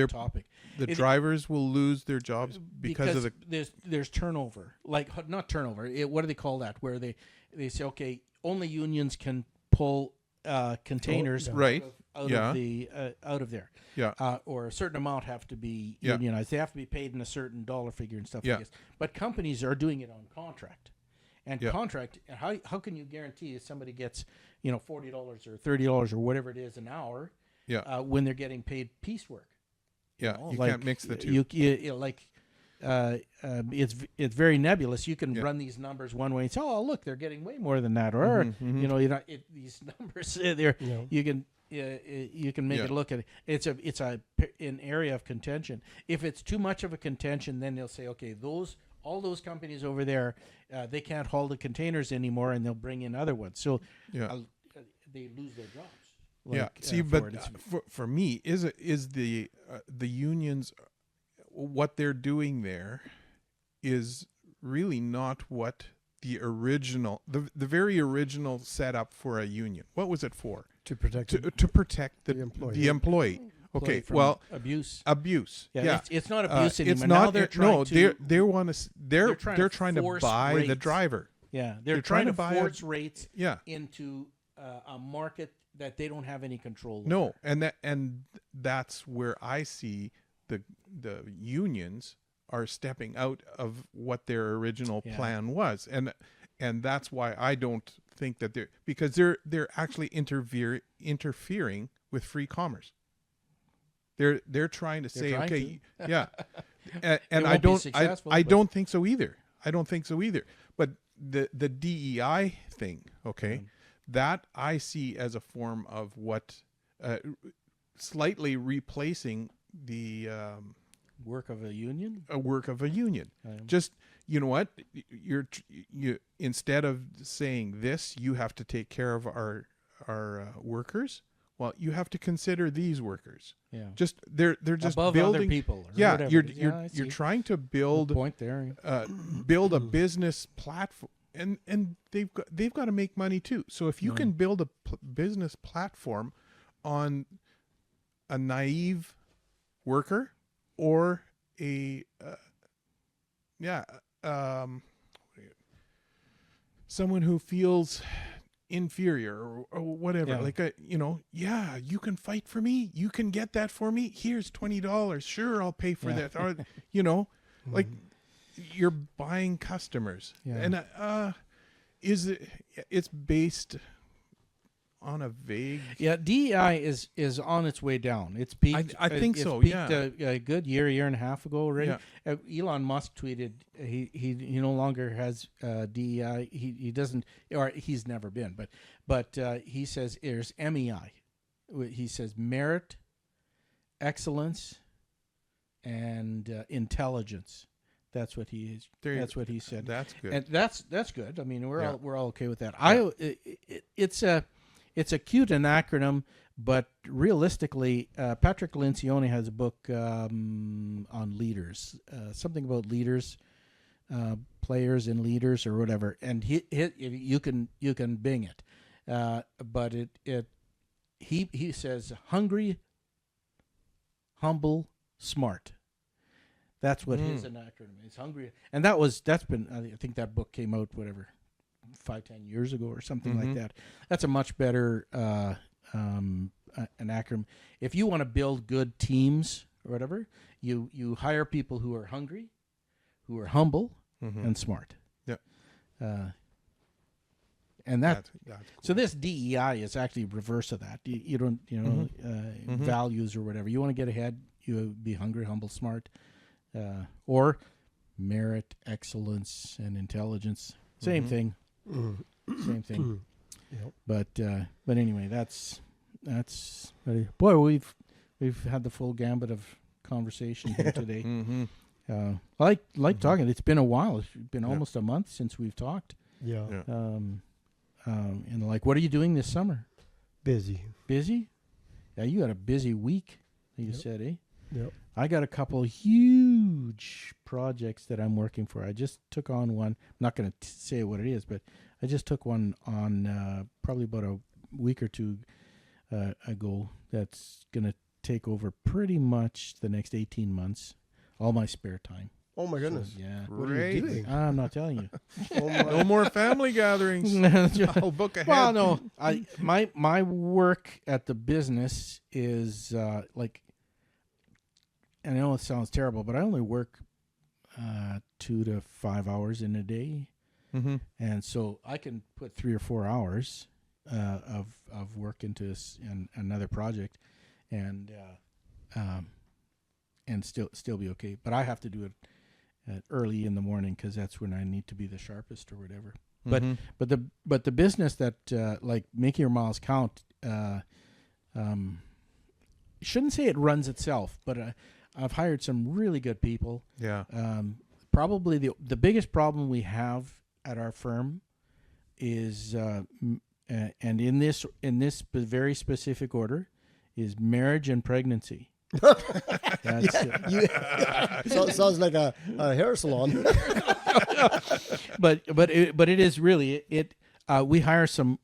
topic. the drivers will lose their jobs because of the. There's turnover, like not turnover. What do they call that? Where they say, okay, only unions can pull containers Right. out Yeah. of there. Yeah. Or a certain amount have to be Yeah. unionized. They have to be paid in a certain dollar figure and stuff Yeah. like this. But companies are doing it on contract. And Yeah. contract, how can you guarantee if somebody gets $40 or $30 or whatever it is an hour Yeah. when they're getting paid piecework? Yeah. You Like, can't mix the two. It's very nebulous. You can Yeah. run these numbers one way and say, "Oh, look, they're getting way more than that," or these numbers there. Yeah. You can make Yeah. it look at it. It's an area of contention. If it's too much of a contention, then they'll say, "Okay, all those companies over there, they can't haul the containers anymore, and they'll bring in other ones." So Yeah. they lose their jobs. Yeah. See, but for me, is the unions, what they're doing there is really not what the very original setup for a union. What was it for? To protect To protect the employee. employee. Okay. from Well, abuse. abuse. Yeah. It's not abuse anymore. It's Now not. they're trying to. They're trying trying to to force buy the rates. driver. Yeah, They're they're trying to buy force rates Yeah. into a market that they don't have any control over. No, and that's where I see the unions are stepping out of what their original Yeah. plan was, and that's why I don't think that they're actually interfering with free commerce. They're trying to say, trying okay, yeah, and They I won't be don't successful, I but- don't think so either. I don't think so either. But the DEI thing, okay, that I see as a form of what slightly replacing the Work of a union. work of a union. Just, you know what, you instead of saying this, you have to take care of our workers. Well, you have to consider these workers. Yeah. Just they're just Above building other people. Or Yeah, whatever. you're I see. trying to build Point there. build a business platform, and they've got to make money too. So if you can build a business platform on a naive worker or a someone who feels inferior or whatever, Yeah. you can fight for me, you can get that for me, here's $20, sure, I'll pay for Yeah. that, or like you're buying customers. Yeah. And it's based on a vague. Yeah, DEI is on its way down. It's peaked. I think it's so, peaked yeah. a good year and a half ago already. Yeah. Elon Musk tweeted he no longer has DEI. He doesn't, or he's never been. But he says there's MEI. He says merit, excellence, and intelligence. That's what he is. That's what he said. That's good. And that's good. I mean, we're Yeah. all okay with that. Yeah. It's a cute an acronym, but realistically, Patrick Lencioni has a book on leaders, something about leaders, players and leaders or whatever. And you can bing it, but he says hungry, humble, smart. That's what his acronym is. Hungry, and that's been. I think that book came out 5-10 years ago or something like that. That's a much better an acronym. If you want to build good teams or whatever, you hire people who are hungry, who are humble, and smart. Yeah. And that's cool. So this DEI is actually reverse of that. You don't values or whatever. You want to get ahead, you be hungry, humble, smart, or merit, excellence, and intelligence. Same thing. Same thing. Yep. But anyway, that's boy, we've had the full gambit of conversation here today. I like talking. It's been a while. It's been almost a month since we've talked. Yeah. And like, what are you doing this summer? Busy. Busy? Yeah, you had a busy week. You said, eh? Yep. I got a couple huge projects that I'm working for. I just took on one. I'm not going to say what it is, but I just took one on probably about a week or two ago. That's going to take over pretty much the next 18 months, all my spare time. Oh my goodness. So, yeah. What are you doing? I'm not telling you. No more family gatherings. I'll book ahead. Well, no, my work at the business is like, and I know it sounds terrible, but I only work 2 to 5 hours in a day, and so I can put 3 or 4 hours of work into another project, and still be okay. But I have to do it early in the morning because that's when I need to be the sharpest or whatever. But the business that like making your miles count, shouldn't say it runs itself, but I've hired some really good people. Yeah. Probably the biggest problem we have at our firm is and in this very specific order is marriage and pregnancy. That's Sounds like a hair salon. but it is really it. We hire some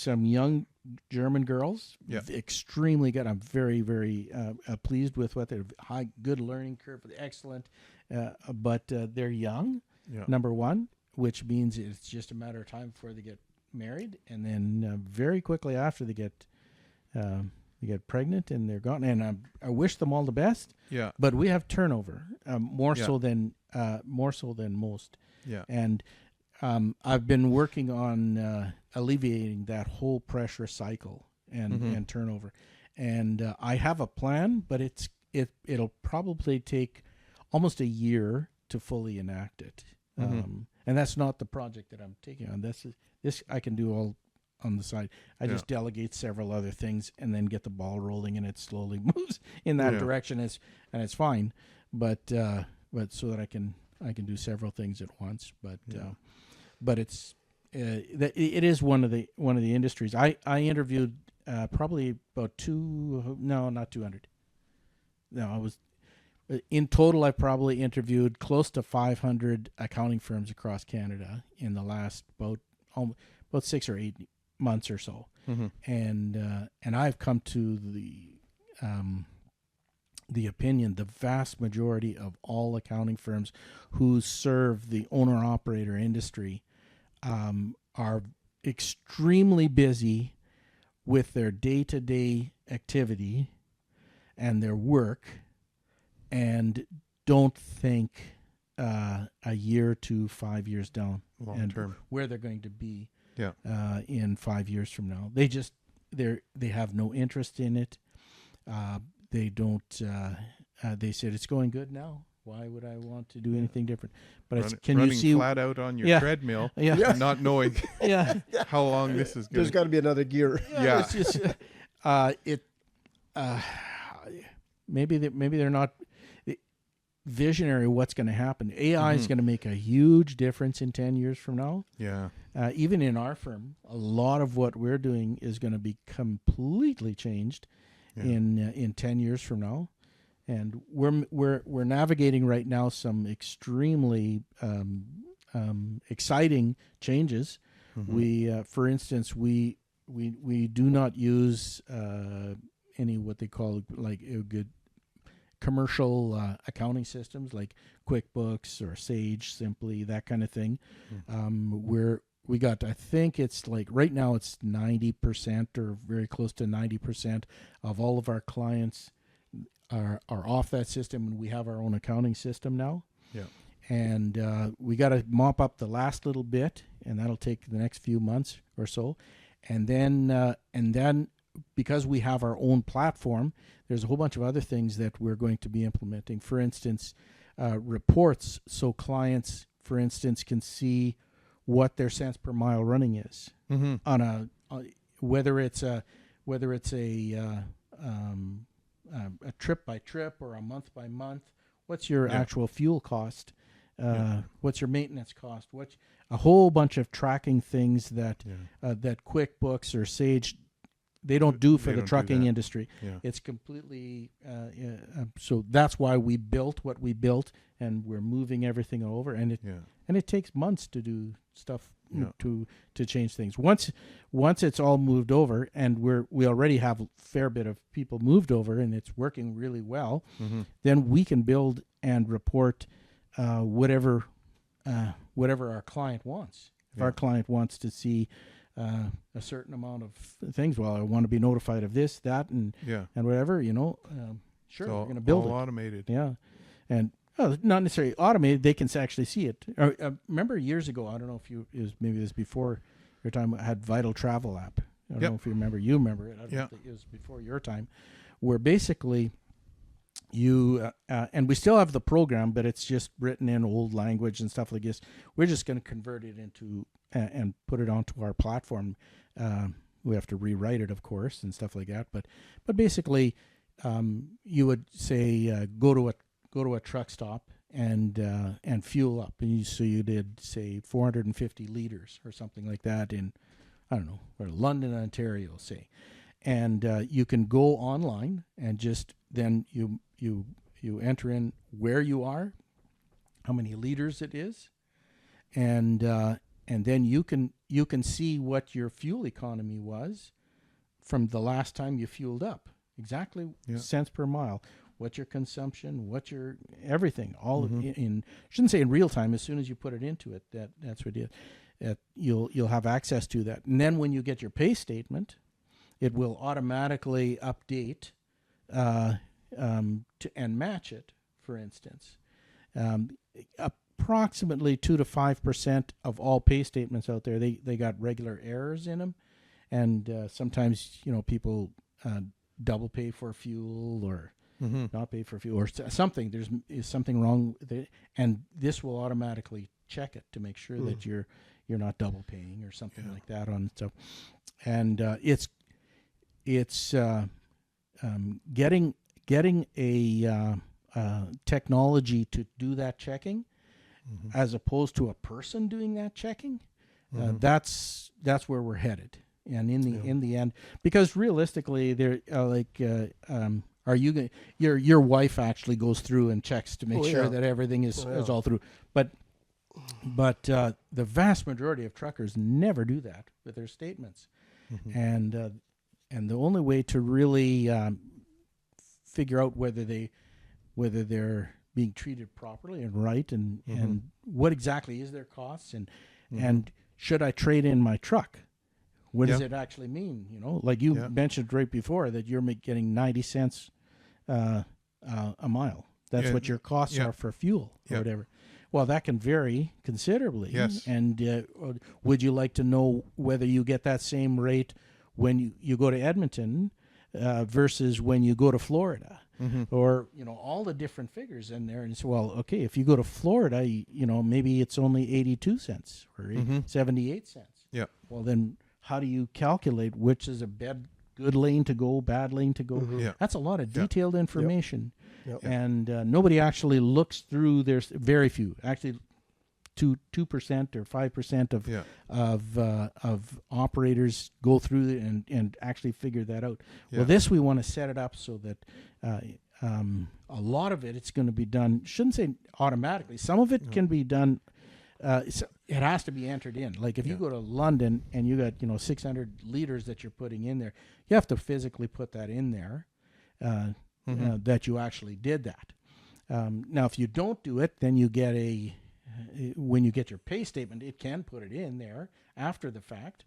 young German girls. Yeah. Extremely good. I'm very very pleased with what they're good learning curve, excellent. But they're young. Yeah. Number one, which means it's just a matter of time before they get married, and then very quickly after they get pregnant and they're gone. And I wish them all the best. Yeah. But we have turnover more so than most. Yeah. And I've been working on alleviating that whole pressure cycle and turnover. And I have a plan, but it'll probably take almost a year to fully enact it. And that's not the project that I'm taking on. This I can do all on the side. I just delegate several other things and then get the ball rolling, and it slowly moves in that direction. And it's fine, but so that I can do several things at once. But it's it is one of the industries. I interviewed probably about not 200. No, I was. In total, I probably interviewed close to 500 accounting firms across Canada in the last about 6 or 8 months or so, and I've come to the opinion the vast majority of all accounting firms who serve the owner-operator industry are extremely busy with their day-to-day activity and their work, and don't think a year to 5 years down Long term. where they're going to be Yeah. in 5 years from now. They have no interest in it. They don't. They said it's going good now. Why would I want to do anything different? But can you see flat out on your treadmill, and not knowing how long this is going? There's got to be another gear. Yeah. It's just, maybe they're not visionary. What's going to happen? AI is going to make a huge difference in 10 years from now. Yeah. Even in our firm, a lot of what we're doing is going to be completely changed in 10 years from now. And we're navigating right now some extremely exciting changes. We, for instance, we do not use any what they call like good commercial accounting systems like QuickBooks or Sage, Simply, that kind of thing. We got, I think it's like right now it's 90% or very close to 90% of all of our clients are off that system, and we have our own accounting system now. Yeah. And we got to mop up the last little bit, and that'll take the next few months or so. And then because we have our own platform, there's a whole bunch of other things that we're going to be implementing. For instance, reports so clients, for instance, can see what their cents per mile running is on whether it's a trip by trip or a month by month. What's your actual fuel cost? What's your maintenance cost? What's a whole bunch of tracking things that that QuickBooks or Sage they don't do for the trucking industry. Yeah. It's completely so that's why we built what we built, and we're moving everything over, and it takes months to do stuff to change things. Once it's all moved over, and we already have a fair bit of people moved over, and it's working really well, then we can build and report whatever our client wants. If our client wants to see a certain amount of things, well, I want to be notified of this, that, and whatever, sure, we're going to build all it. Automated. Yeah, and not necessarily automated. They can actually see it. Remember years ago, I don't know if maybe this before your time, I had Vital Travel app. I don't know if you remember. You remember it. I don't think it was before your time, where basically you and we still have the program, but it's just written in old language and stuff like this. We're just going to convert it into and put it onto our platform. We have to rewrite it, of course, and stuff like that. But basically, you would say go to a truck stop and fuel up, and so you did say 450 liters or something like that in, I don't know, or London, Ontario, say, and you can go online and just then you enter in where you are, how many liters it is, and then you can see what your fuel economy was from the last time you fueled up, exactly cents per mile, what your consumption, what your everything, all of in shouldn't say in real time. As soon as you put it into it, that's what it is. You'll have access to that, and then when you get your pay statement, it will automatically update and match it. For instance, approximately 2 to 5% of all pay statements out there, they got regular errors in them, and sometimes people double pay for fuel or not pay for fuel or something. Is something wrong with it, and this will automatically check it to make sure that you're not double paying or something like that on stuff. And it's getting a technology to do that checking, as opposed to a person doing that checking. That's where we're headed. And in the end, because realistically, they're are you going? Your wife actually goes through and checks to make sure that everything is all through. But the vast majority of truckers never do that with their statements, and the only way to really figure out whether they're being treated properly and right, and what exactly is their costs, and should I trade in my truck? What does it actually mean? Like you mentioned right before, that you're getting 90 cents a mile. That's what your costs are for fuel or whatever. Well, that can vary considerably. Yes. And would you like to know whether you get that same rate when you go to Edmonton versus when you go to Florida? Or all the different figures in there, and it's okay, if you go to Florida, maybe it's only 82 cents or 78 cents. Yeah. Well, then how do you calculate which is a good lane to go, bad lane to go? That's a lot of detailed information. And nobody actually looks through. There's very few, actually 2% or 5% of operators go through it and actually figure that out. Well, this we want to set it up so that a lot of it's going to be done. Shouldn't say automatically. Some of it can be done. It has to be entered in. Like if you go to London and you got 600 liters that you're putting in there, you have to physically put that in there. That you actually did that. Now, if you don't do it, then you get when you get your pay statement, it can put it in there after the fact,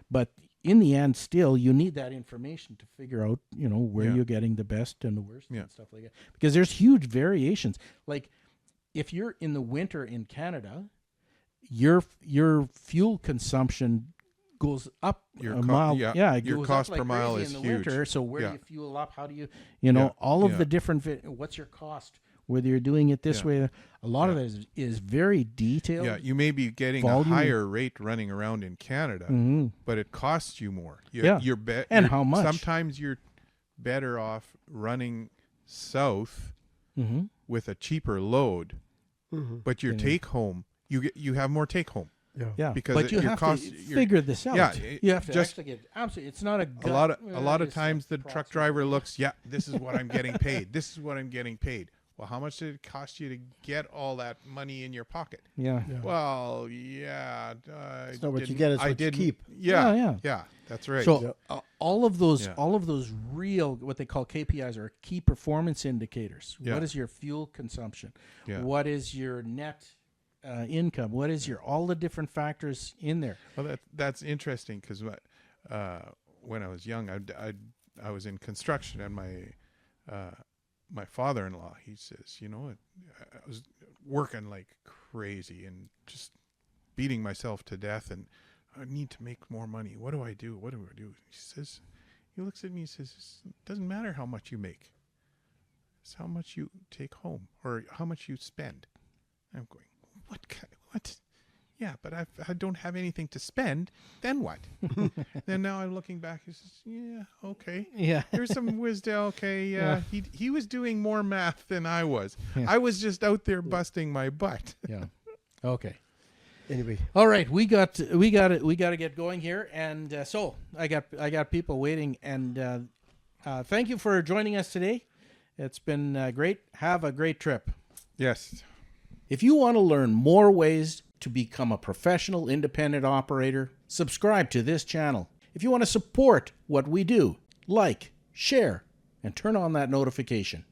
but in the end, still, you need that information to figure out, where you're getting the best and the worst and stuff like that. Because there's huge variations. Like if you're in the winter in Canada, your fuel consumption goes up a mile. It your goes cost up like per mile crazy is in the huge. winter. So where do you fuel up? How do you, all of the different? What's your cost? whether you're doing it this Yeah. way. A lot of Yeah. it is very detailed. Yeah, you may be getting volume. a higher rate running around in Canada, Mhm. but it costs you more. Yeah. And how much? Sometimes you're better off running south Mhm. with a cheaper load, but your take home, you have more take home. Yeah, Because but you your have cost- to your- figure this out. Yeah, you have to just- actually get absolutely. It's not a A lot of it's times the truck approximate. driver looks, yeah, this is what I'm getting paid. This is what I'm getting paid. Well, how much did it cost you to get all that money in your pocket? Yeah. Well, yeah. It's not what you get, it's what you keep. Yeah, that's right. So all of those, Yeah. all of those real, what they call KPIs, are key performance indicators. Yeah. What is your fuel consumption? Yeah. What is your net income? What is your all the different factors in there? Well, that's interesting because when I was young, I was in construction, and my father-in-law, he says, you know, I was working like crazy and just beating myself to death, and I need to make more money. What do I do? What do I do? He looks at me and says, it doesn't matter how much you make. It's how much you take home or how much you spend. I'm going, what? Yeah, but I don't have anything to spend. Then what? Then now I'm looking back. He says, yeah, okay. Yeah. There's some wisdom. Okay, Yeah. He was doing more math than I was. Yeah. I was just out there busting my butt. Yeah. Okay. Anyway, All right, we got to get going here, and so I got people waiting, and thank you for joining us today. It's been great. Have a great trip. Yes. If you want to learn more ways to become a professional independent operator, subscribe to this channel. If you want to support what we do, like, share, and turn on that notification.